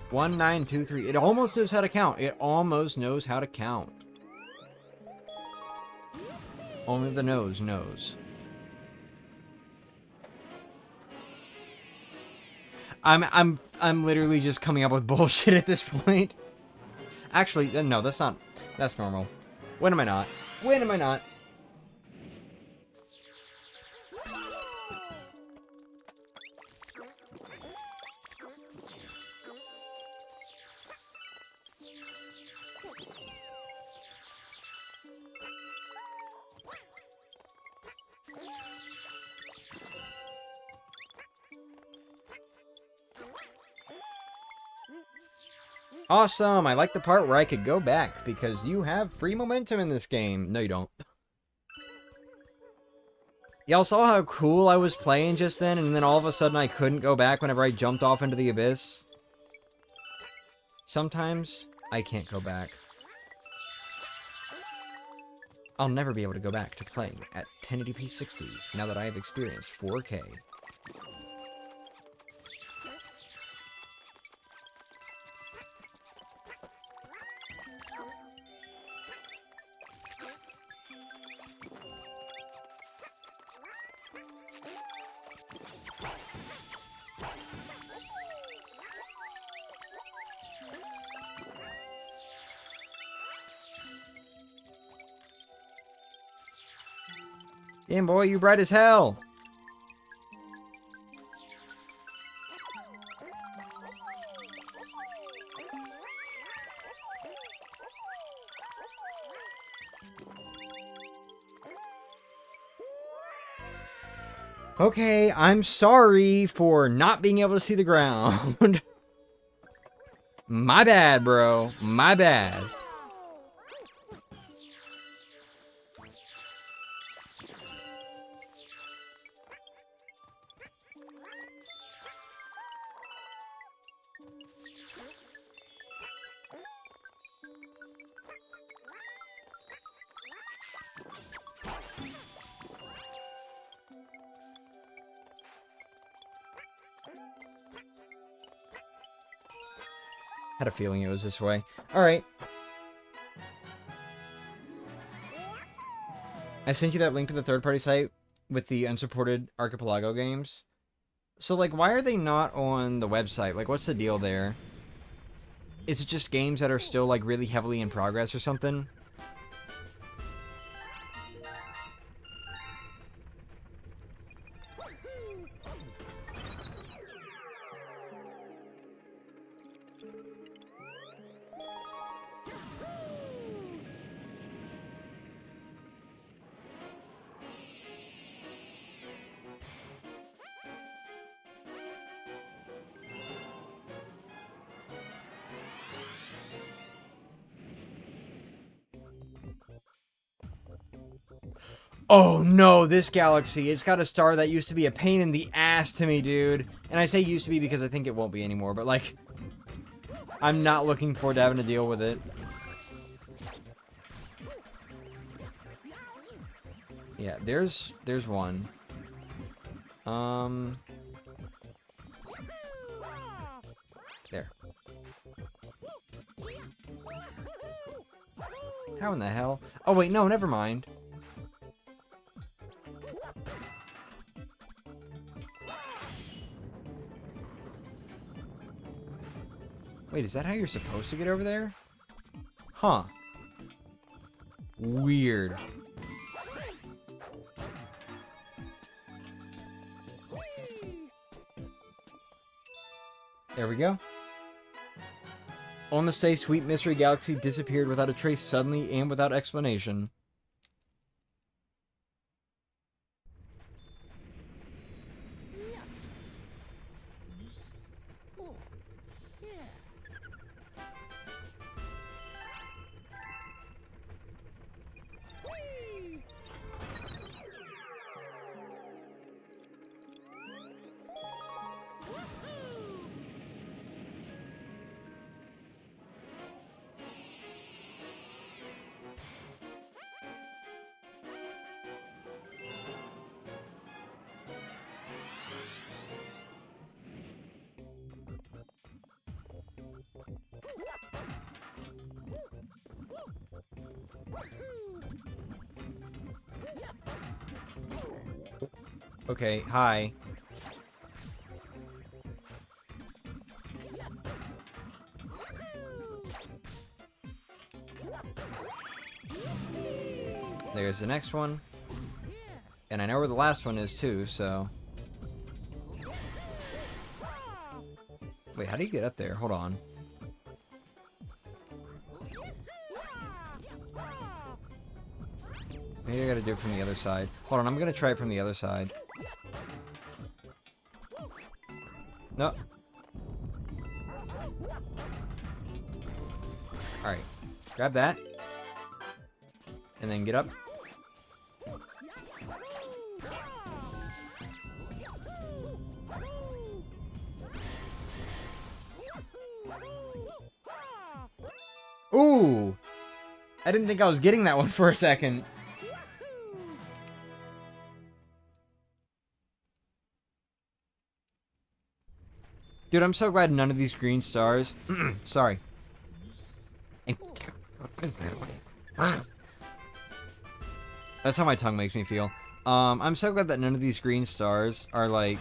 One, 9, 2, 3. It almost knows how to count. It almost knows how to count. Only the nose knows. I'm literally just coming up with bullshit at this point. Actually, no, that's not. That's normal. When am I not? When am I not? Awesome! I like the part where I could go back, because you have free momentum in this game. No, you don't. Y'all saw how cool I was playing just then, and then all of a sudden I couldn't go back whenever I jumped off into the abyss? Sometimes, I can't go back. I'll never be able to go back to playing at 1080p 60, now that I have experienced 4K. Damn, boy, you bright as hell! Okay, I'm sorry for not being able to see the ground. My bad, bro. My bad. Had a feeling it was this way. Alright. I sent you that link to the third-party site with the unsupported Archipelago games. So, like, why are they not on the website? Like, what's the deal there? Is it just games that are still, like, really heavily in progress or something? Oh no, this galaxy. It's got a star that used to be a pain in the ass to me, dude. And I say used to be because I think it won't be anymore, but like, I'm not looking forward to having to deal with it. Yeah, there's one. There. How in the hell? Oh wait, no, never mind. Wait, is that how you're supposed to get over there? Huh. Weird. There we go. On the stay, Sweet Mystery Galaxy disappeared without a trace suddenly and without explanation. Okay, hi. There's the next one. And I know where the last one is too, so... Wait, how do you get up there? Hold on. Maybe I gotta do it from the other side. Hold on, I'm gonna try it from the other side. No. Alright. Grab that. And then get up. Ooh! I didn't think I was getting that one for a second. Dude, I'm so glad none of these green stars... Sorry. That's how my tongue makes me feel. I'm so glad that none of these green stars are, like,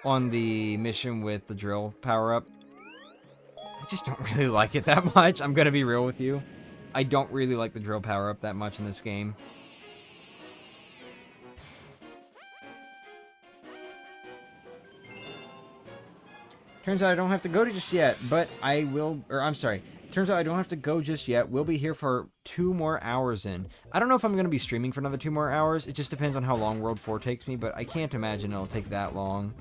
on the mission with the drill power-up. I just don't really like it that much. I'm gonna be real with you. I don't really like the drill power-up that much in this game. Turns out I don't have to go to just yet, but I will... Or, I'm sorry. Turns out I don't have to go just yet. We'll be here for 2 more hours in. I don't know if I'm going to be streaming for another 2 more hours. It just depends on how long World 4 takes me, but I can't imagine it'll take that long.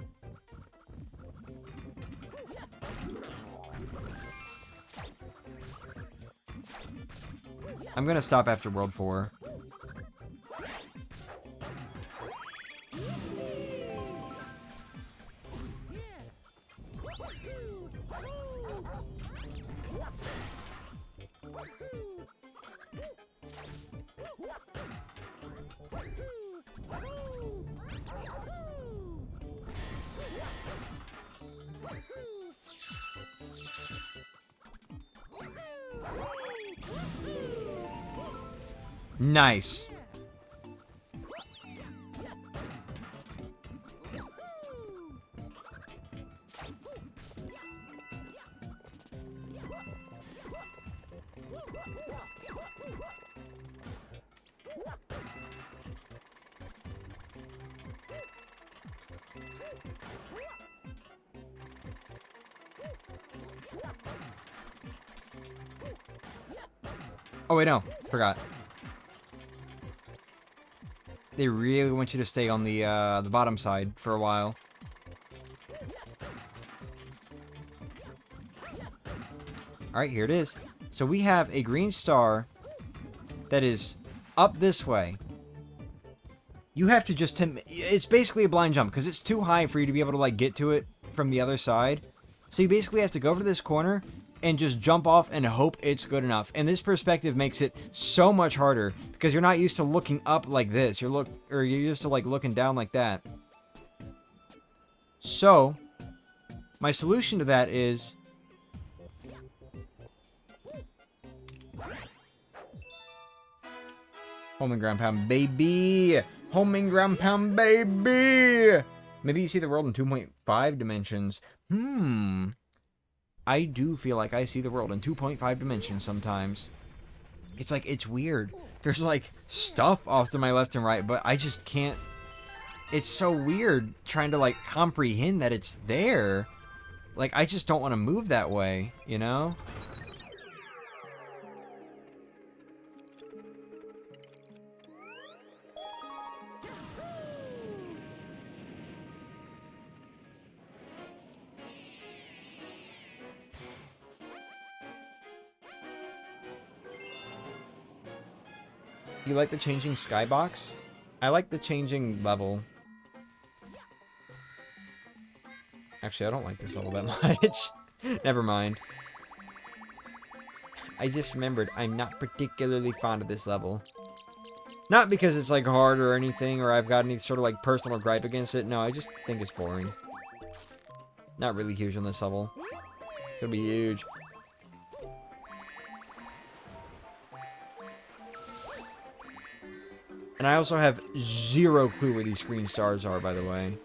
I'm going to stop after World 4. Nice. Oh, wait, no. Forgot. They really want you to stay on the bottom side for a while. Alright, here it is. So we have a green star that is up this way. You have to just... It's basically a blind jump, because it's too high for you to be able to, like, get to it from the other side. So you basically have to go over to this corner and just jump off and hope it's good enough. And this perspective makes it so much harder, because you're not used to looking up like this. You're used to, like, looking down like that. So, my solution to that is... home and ground pound, baby! Home and ground pound, baby! Maybe you see the world in 2.5 dimensions. I do feel like I see the world in 2.5 dimensions sometimes. It's like, it's weird. There's like stuff off to my left and right, but I just can't... It's so weird trying to like comprehend that it's there. Like, I just don't want to move that way, you know? You like the changing skybox? I like the changing level. Actually, I don't like this level that much. Never mind. I just remembered I'm not particularly fond of this level. Not because it's like hard or anything, or I've got any sort of like personal gripe against it. No, I just think it's boring. Not really huge on this level. It's gonna be huge. And I also have zero clue where these green stars are, by the way.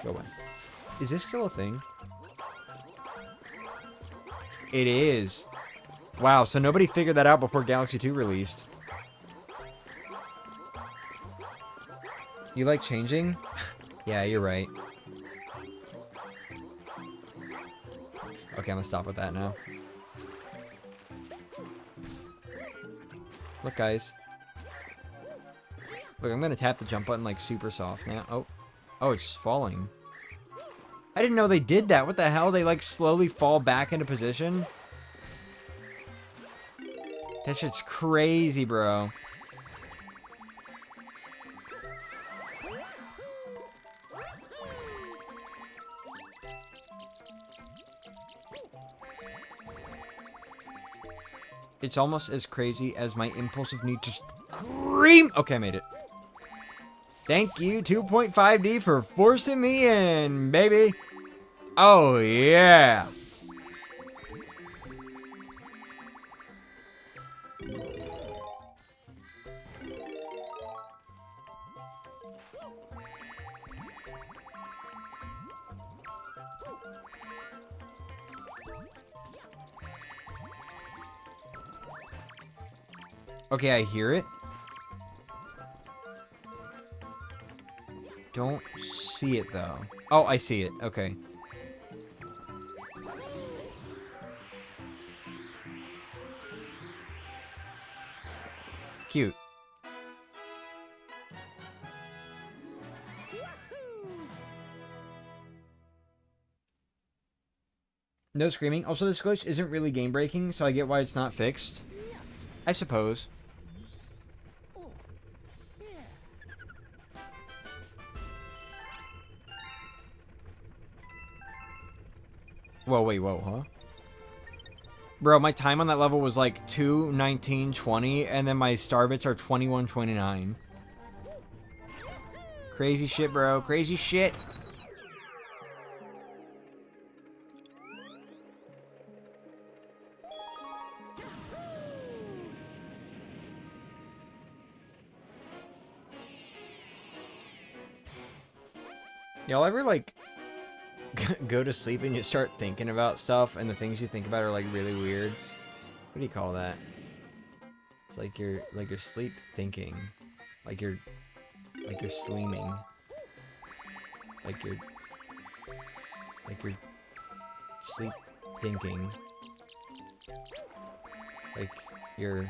Go away. Is this still a thing? It is. Wow, so nobody figured that out before Galaxy 2 released. You like changing? Yeah, you're right. Okay, I'm gonna stop with that now. Look, guys. Look, I'm gonna tap the jump button like super soft now. Oh. Oh, it's falling. I didn't know they did that. What the hell? They like slowly fall back into position? That shit's crazy, bro. It's almost as crazy as my impulsive need to scream. Okay, I made it. Thank you, 2.5D, for forcing me in, baby. Oh, yeah. Okay, I hear it. Don't see it, though. Oh, I see it. Okay. Cute. No screaming. Also, this glitch isn't really game-breaking, so I get why it's not fixed. I suppose. Whoa, wait, whoa, huh? Bro, my time on that level was like 2:19:20, and then my star bits are 21:29. Crazy shit, bro. Crazy shit. Y'all ever, like, go to sleep and you start thinking about stuff, and the things you think about are, like, really weird? What do you call that? It's like you're sleep thinking. Like you're sleeming. Like you're sleep thinking. Like you're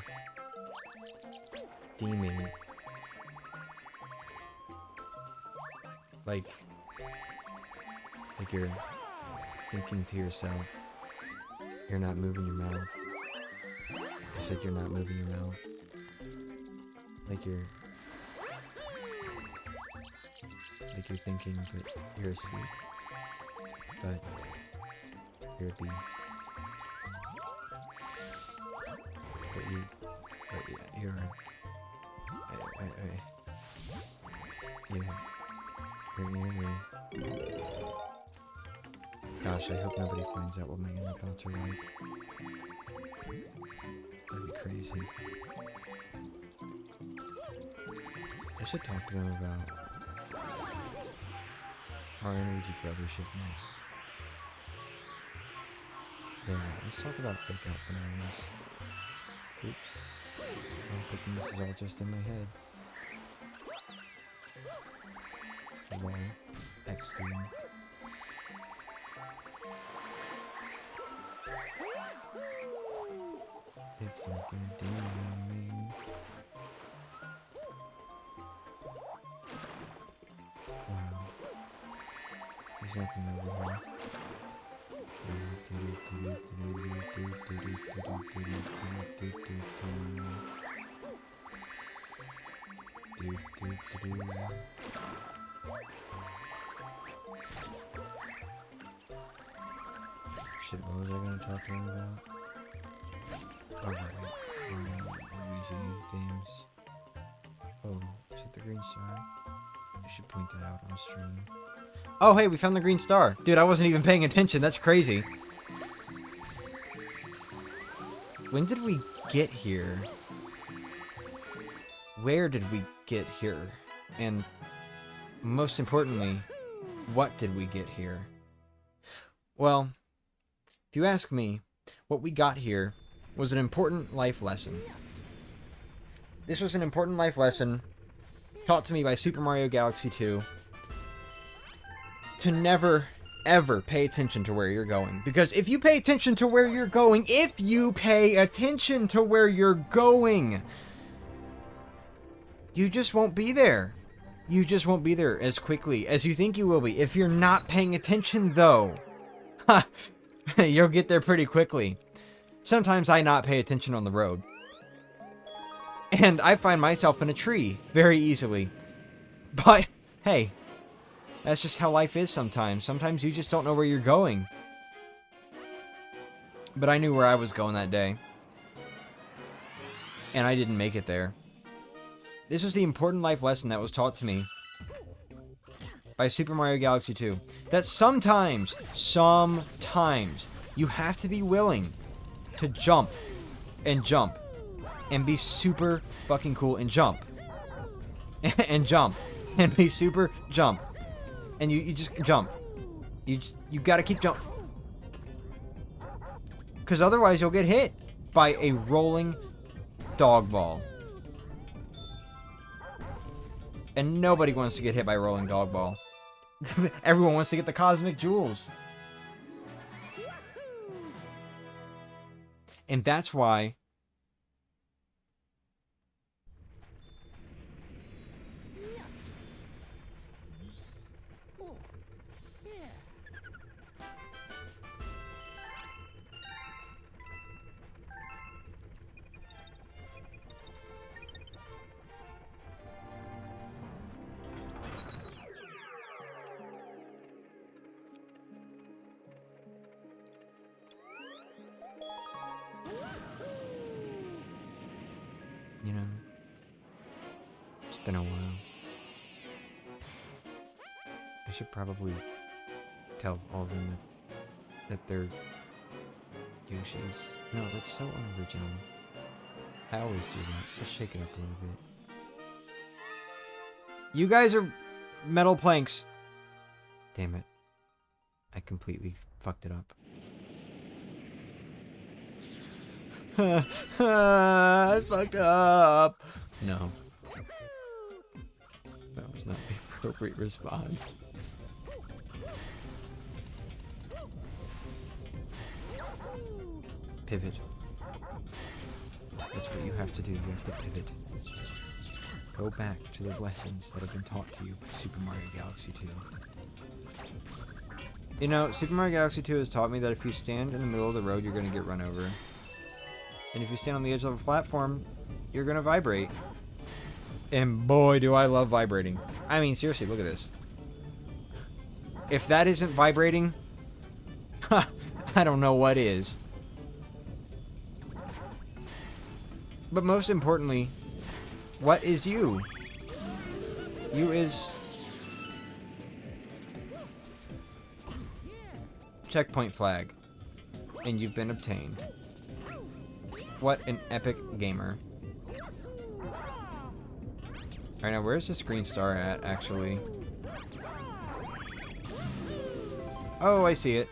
deeming. Like you're thinking to yourself. You're not moving your mouth. I said you're not moving your mouth. Like you're thinking, but you're asleep. But you're a bee. But you're Gosh, I hope nobody finds out what my inner thoughts are like. That'd be crazy. I should talk to them about our energy brothership next. Yeah, let's talk about fake out bananas. Oops. Oh, good thing this is all just in my head. Lol. Excellent. It's like you're doing me. Wow. There's nothing over here. Shit, what was I gonna talk to him about? Alright, Luigi games. Oh, is it the green star? I should point that out on stream. Oh, hey, we found the green star. Dude, I wasn't even paying attention. That's crazy. When did we get here? Where did we get here? And most importantly, what did we get here? Well, if you ask me, what we got here was an important life lesson. This was an important life lesson taught to me by Super Mario Galaxy 2 to never, ever pay attention to where you're going. Because if you pay attention to where you're going, you just won't be there. You just won't be there as quickly as you think you will be. If you're not paying attention, though, you'll get there pretty quickly. Sometimes I not pay attention on the road. And I find myself in a tree very easily. But, hey, that's just how life is sometimes. Sometimes you just don't know where you're going. But I knew where I was going that day. And I didn't make it there. This was the important life lesson that was taught to me by Super Mario Galaxy 2. That sometimes, you have to be willing to jump and be super fucking cool and jump. And jump. And be super jump. And you just jump. You gotta keep jumping. Because otherwise you'll get hit by a rolling dog ball. And nobody wants to get hit by a rolling dog ball. Everyone wants to get the cosmic jewels. And that's why you know, it's been a while. I should probably tell all of them that they're douches. No, that's so unoriginal. I always do that. Let's shake it up a little bit. You guys are metal planks. Damn it. I completely fucked it up. I fucked up. No. That was not the appropriate response. Pivot. That's what you have to do. You have to pivot. Go back to the lessons that have been taught to you by Super Mario Galaxy 2. You know, Super Mario Galaxy 2 has taught me that if you stand in the middle of the road, you're going to get run over. And if you stand on the edge of a platform, you're going to vibrate. And boy, do I love vibrating. I mean, seriously, look at this. If that isn't vibrating, I don't know what is. But most importantly, what is you? You is... checkpoint flag. And you've been obtained. What an epic gamer. Alright, now where's this green star at, actually? Oh, I see it.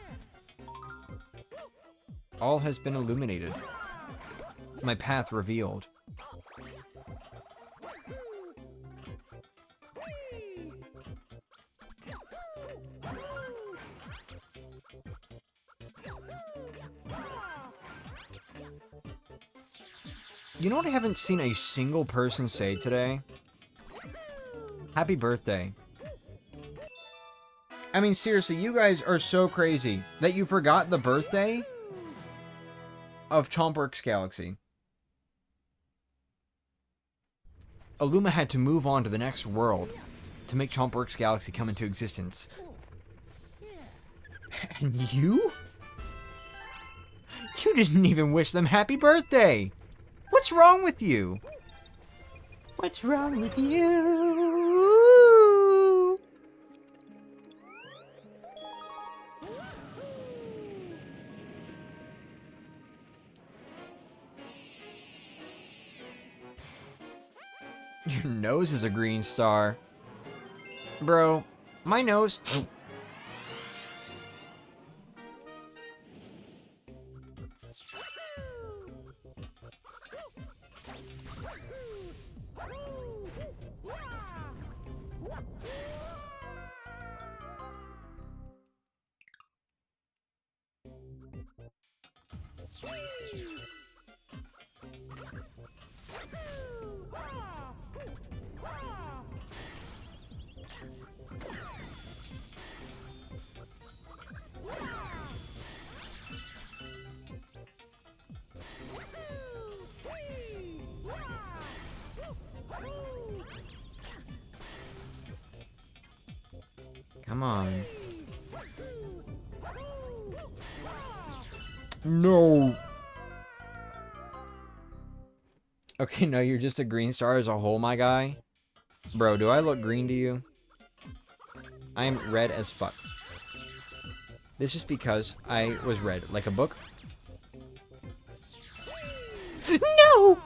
All has been illuminated. My path revealed. You know what I haven't seen a single person say today? Happy birthday. I mean, seriously, you guys are so crazy that you forgot the birthday of Chompworks Galaxy. Illuma had to move on to the next world to make Chompworks Galaxy come into existence. And you? You didn't even wish them happy birthday! What's wrong with you? What's wrong with you? Your nose is a green star. Bro, my nose... Come on. No. Okay, no, you're just a green star as a whole, my guy. Bro, do I look green to you? I am red as fuck. This is because I was red, like a book. No!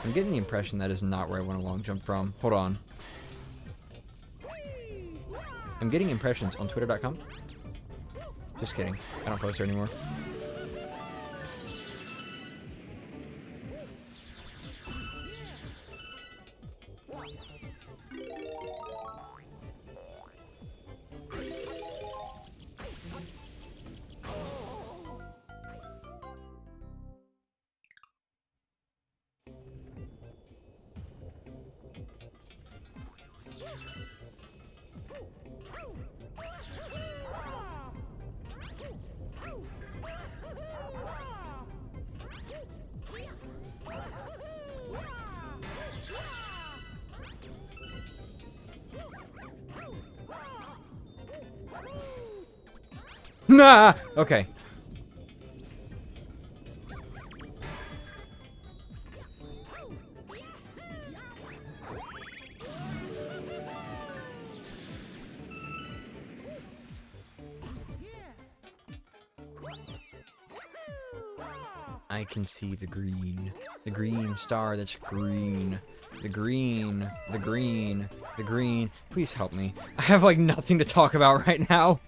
I'm getting the impression that is not where I want to long jump from. Hold on. I'm getting impressions on twitter.com. Just kidding. I don't post there anymore. Nah! Okay. I can see the green. The green star that's green. The green. The green. The green. Please help me. I have like nothing to talk about right now.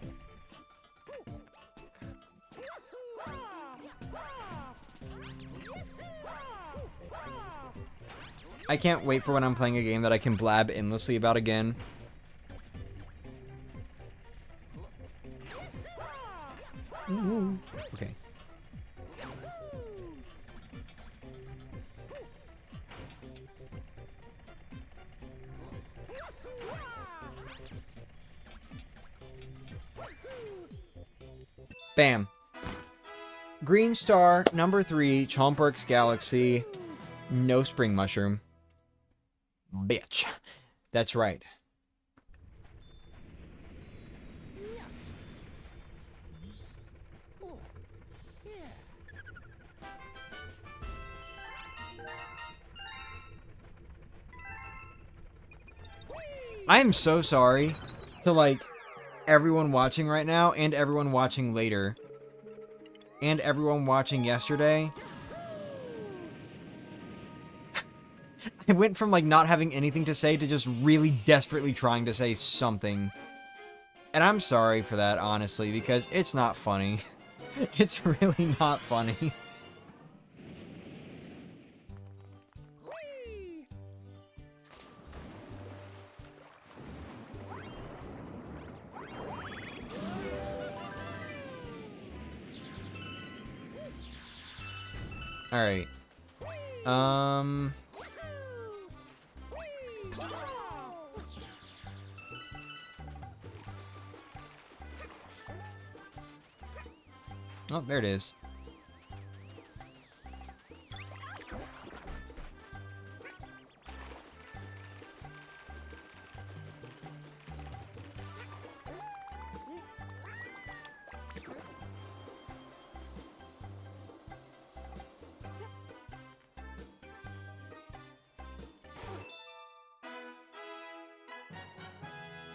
I can't wait for when I'm playing a game that I can blab endlessly about again. Bam. Green star, number 3, Chompworks Galaxy. No spring mushroom. Bitch. That's right. I am so sorry to, like, everyone watching right now and everyone watching later. And everyone watching yesterday. I went from, like, not having anything to say to just really desperately trying to say something. And I'm sorry for that, honestly, because it's not funny. It's really not funny. Alright. Oh, there it is.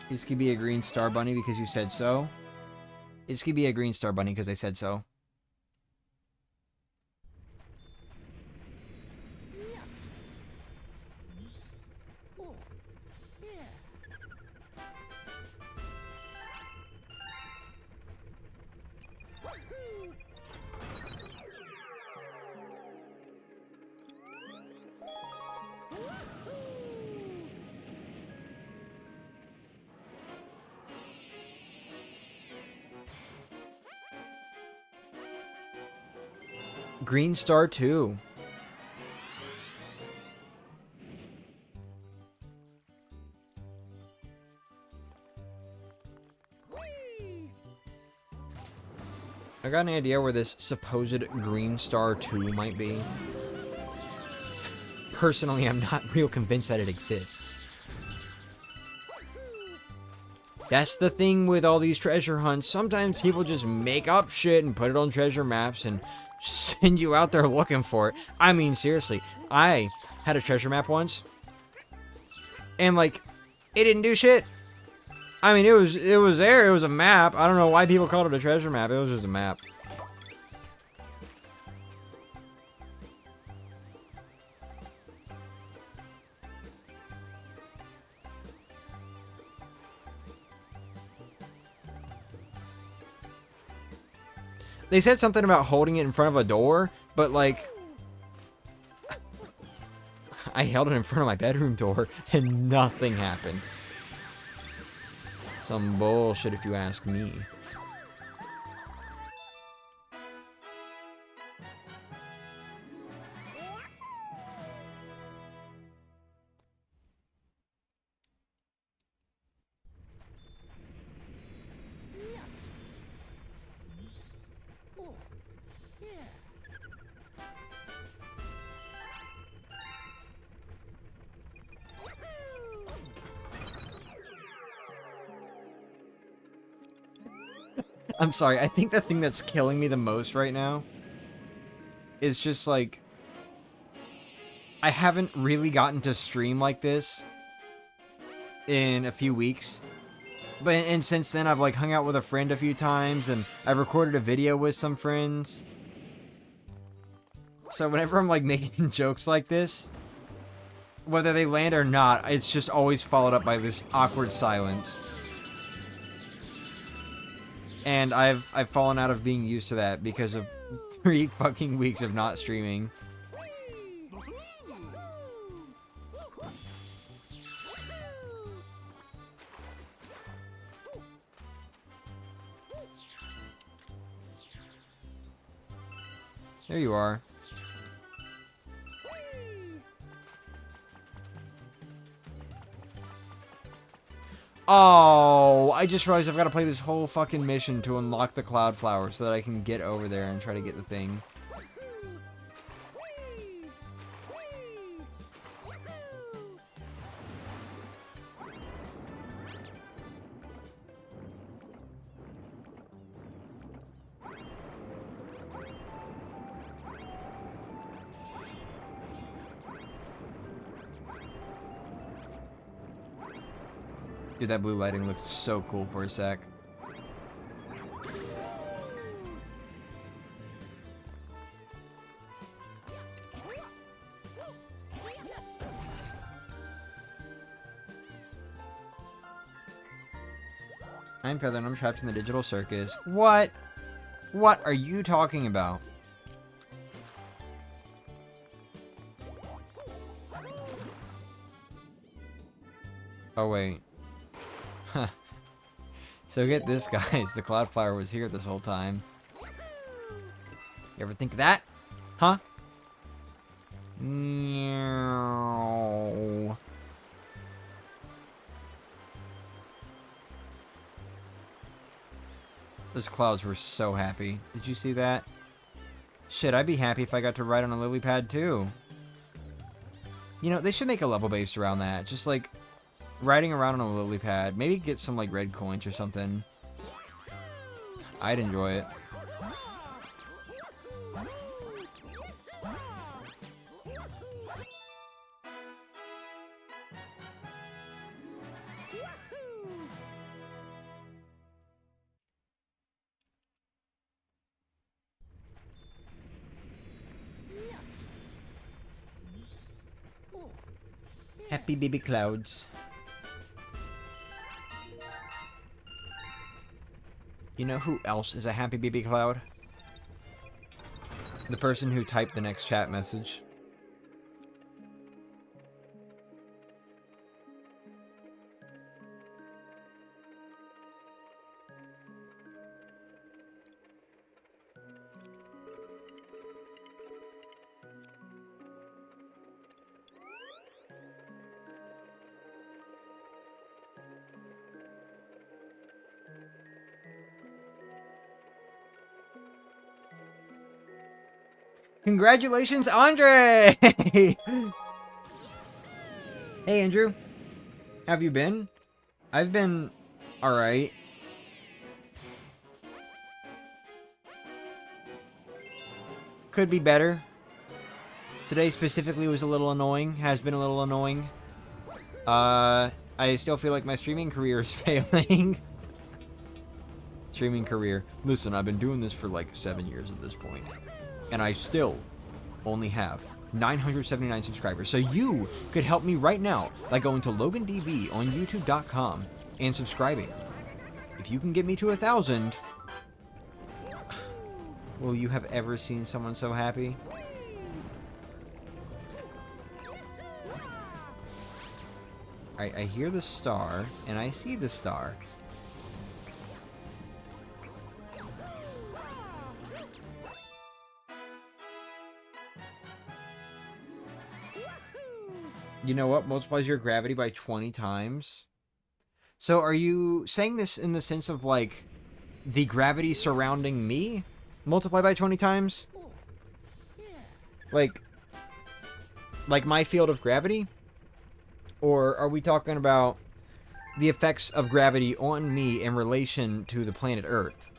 This could be a green star bunny because you said so. This could be a green star bunny because I said so. Green star 2. I got an idea where this supposed green star 2 might be. Personally, I'm not real convinced that it exists. That's the thing with all these treasure hunts. Sometimes people just make up shit and put it on treasure maps and send you out there looking for it. I mean, seriously, I had a treasure map once, and like, it didn't do shit. I mean, it was there. It was a map. I don't know why people called it a treasure map. It was just a map. They said something about holding it in front of a door, but like, I held it in front of my bedroom door and nothing happened. Some bullshit if you ask me. I'm sorry, I think the thing that's killing me the most right now is just like, I haven't really gotten to stream like this in a few weeks. And since then, I've like hung out with a friend a few times, and I've recorded a video with some friends. So whenever I'm like making jokes like this, whether they land or not, it's just always followed up by this awkward silence. And I've fallen out of being used to that because of 3 fucking weeks of not streaming. There you are. Oh, I just realized I've got to play this whole fucking mission to unlock the cloud flower so that I can get over there and try to get the thing. Dude, that blue lighting looked so cool for a sec. I'm Feather and I'm trapped in the digital circus. What? What are you talking about? Oh, wait. Huh. So get this, guys. The cloud flower was here this whole time. You ever think of that? Huh? No. Those clouds were so happy. Did you see that? Shit, I'd be happy if I got to ride on a lily pad too. You know, they should make a level based around that. Just like riding around on a lily pad. Maybe get some like red coins or something. I'd enjoy it. Happy baby clouds. You know who else is a happy baby cloud? The person who typed the next chat message. Congratulations, Andre! Hey, Andrew. Have you been? I've been alright. Could be better. Today specifically was a little annoying. Has been a little annoying. I still feel like my streaming career is failing. Streaming career. Listen, I've been doing this for like 7 years at this point. And I still only have 979 subscribers. So you could help me right now by going to LoganDB on YouTube.com and subscribing. If you can get me to 1,000, will you have ever seen someone so happy? Alright, I hear the star, and I see the star. You know what? Multiplies your gravity by 20 times. So are you saying this in the sense of, like, the gravity surrounding me multiplied by 20 times? Like my field of gravity? Or are we talking about the effects of gravity on me in relation to the planet Earth?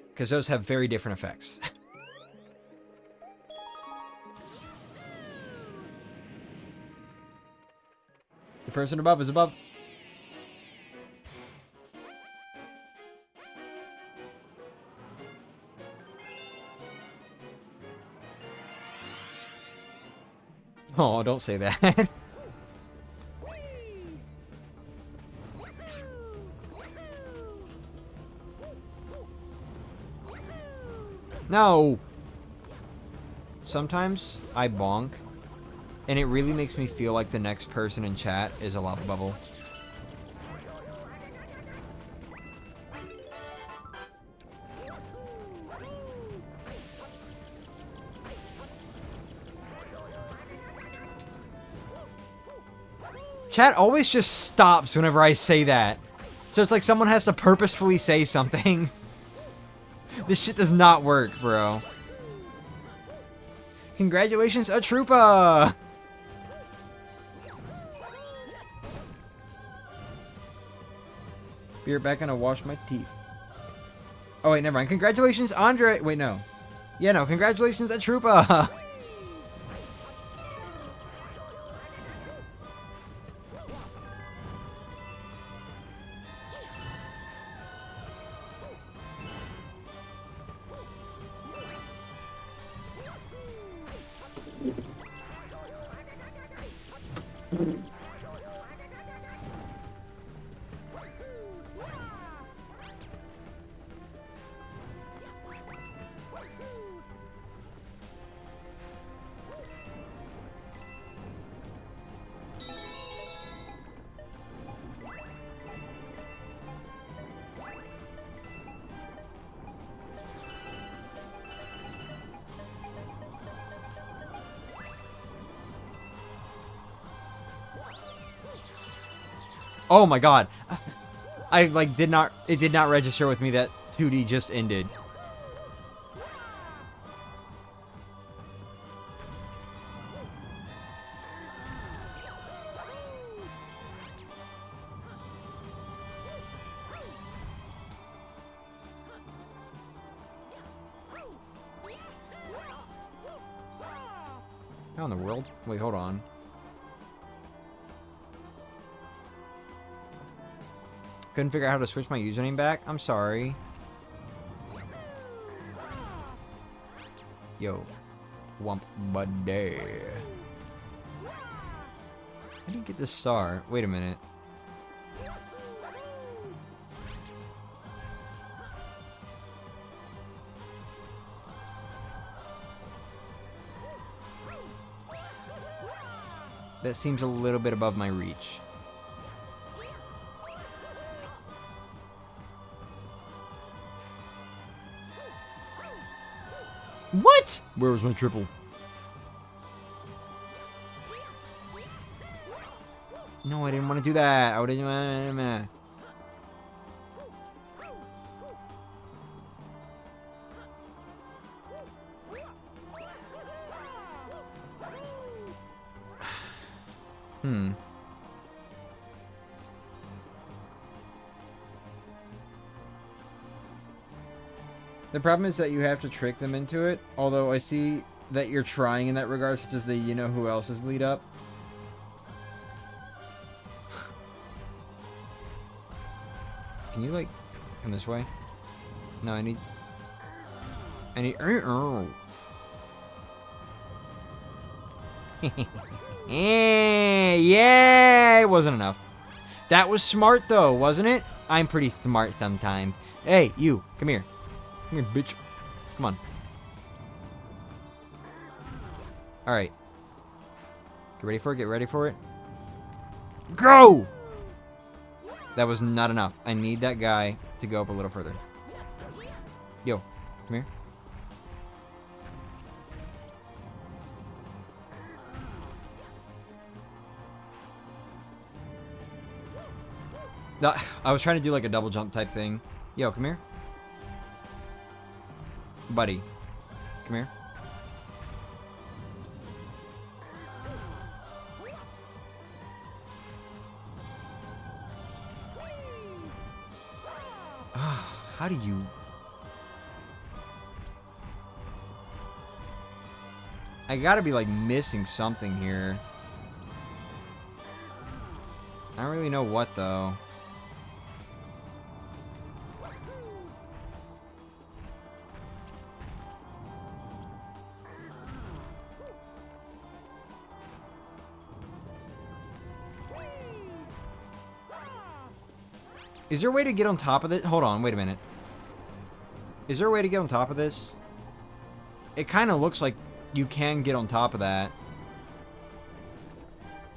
Because those have very different effects. The person above is above. Oh, don't say that. No. Sometimes I bonk. And it really makes me feel like the next person in chat is a lava bubble. Chat always just stops whenever I say that. So it's like someone has to purposefully say something. This shit does not work, bro. Congratulations, a troopa! Be right back, gonna wash my teeth. Oh, wait, never mind. Congratulations, Andre. Wait, no. Yeah, no. Congratulations, a troopa! Oh my god. I, like, it did not register with me that 2D just ended. How in the world? Wait, hold on. Couldn't figure out how to switch my username back? I'm sorry. Yo. Wump buddy. How do you get this star? Wait a minute. That seems a little bit above my reach. What? Where was my triple? No, I didn't want to do that. I would have. The problem is that you have to trick them into it, although I see that you're trying in that regard, such as the you-know-who-else's lead up. Can you, like, come this way? No, I need... Yeah, it wasn't enough. That was smart, though, wasn't it? I'm pretty smart sometimes. Hey, you, come here. Come here, bitch. Come on. Alright. Get ready for it, get ready for it. Go! That was not enough. I need that guy to go up a little further. Yo, come here. No, I was trying to do like a double jump type thing. Yo, come here. Buddy. Come here. How do you... I gotta be like missing something here. I don't really know what though. Is there a way to get on top of it? Hold on, wait a minute. Is there a way to get on top of this? It kind of looks like you can get on top of that.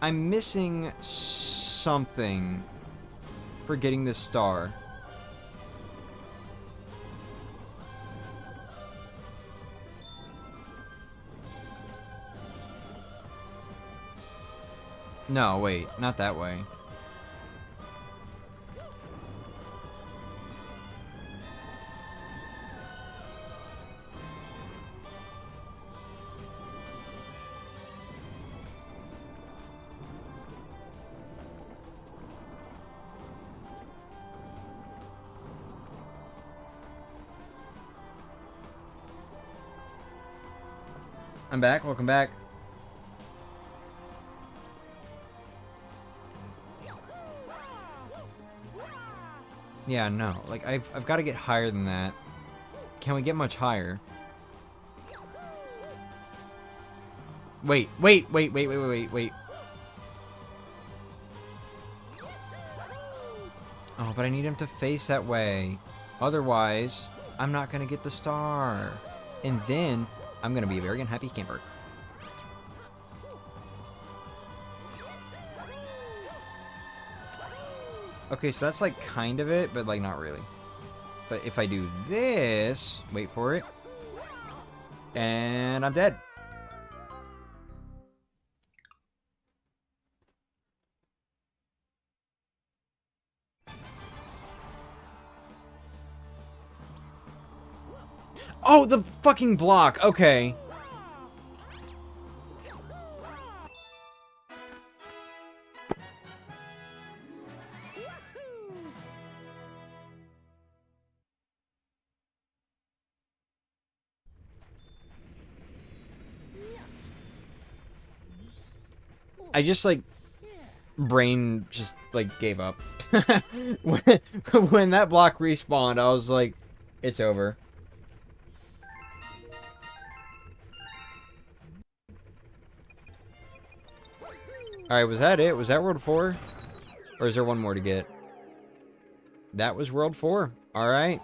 I'm missing something for getting this star. No, wait. Not that way. I'm back. Welcome back. Yeah, no. Like, I've got to get higher than that. Can we get much higher? Wait. Oh, but I need him to face that way. Otherwise, I'm not going to get the star. And then, I'm going to be a very unhappy camper. Okay, so that's like kind of it, but like not really. But if I do this, wait for it, and I'm dead. Oh, the fucking block. Okay. I just like brain just like gave up. when that block respawned, I was like, it's over. Alright, was that it? Was that World 4? Or is there one more to get? That was World 4. Alright.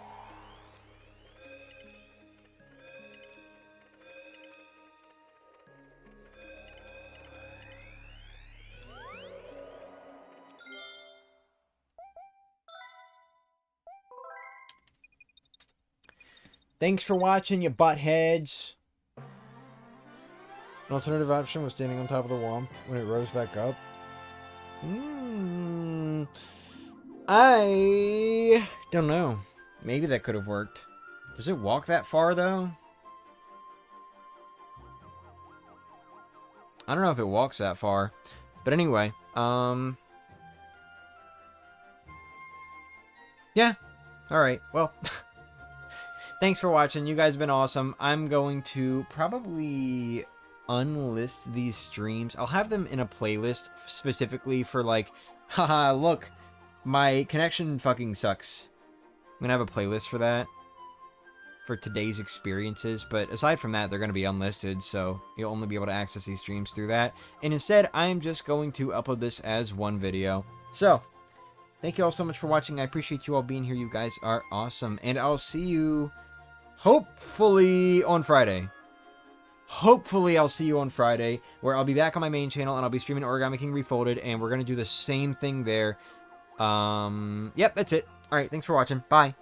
Thanks for watching, you buttheads. An alternative option was standing on top of the wall when it rose back up. I don't know. Maybe that could have worked. Does it walk that far, though? I don't know if it walks that far. But anyway, yeah. Alright, well... Thanks for watching. You guys have been awesome. I'm going to probably unlist these streams. I'll have them in a playlist specifically for like, haha, look, my connection fucking sucks. I'm going to have a playlist for that. For today's experiences. But aside from that, they're going to be unlisted. So you'll only be able to access these streams through that. And instead, I'm just going to upload this as one video. So, thank you all so much for watching. I appreciate you all being here. You guys are awesome. And I'll see you... hopefully on Friday. Hopefully I'll see you on Friday, where I'll be back on my main channel and I'll be streaming Origami King Refolded, and we're going to do the same thing there. Yep, that's it. Alright, thanks for watching. Bye.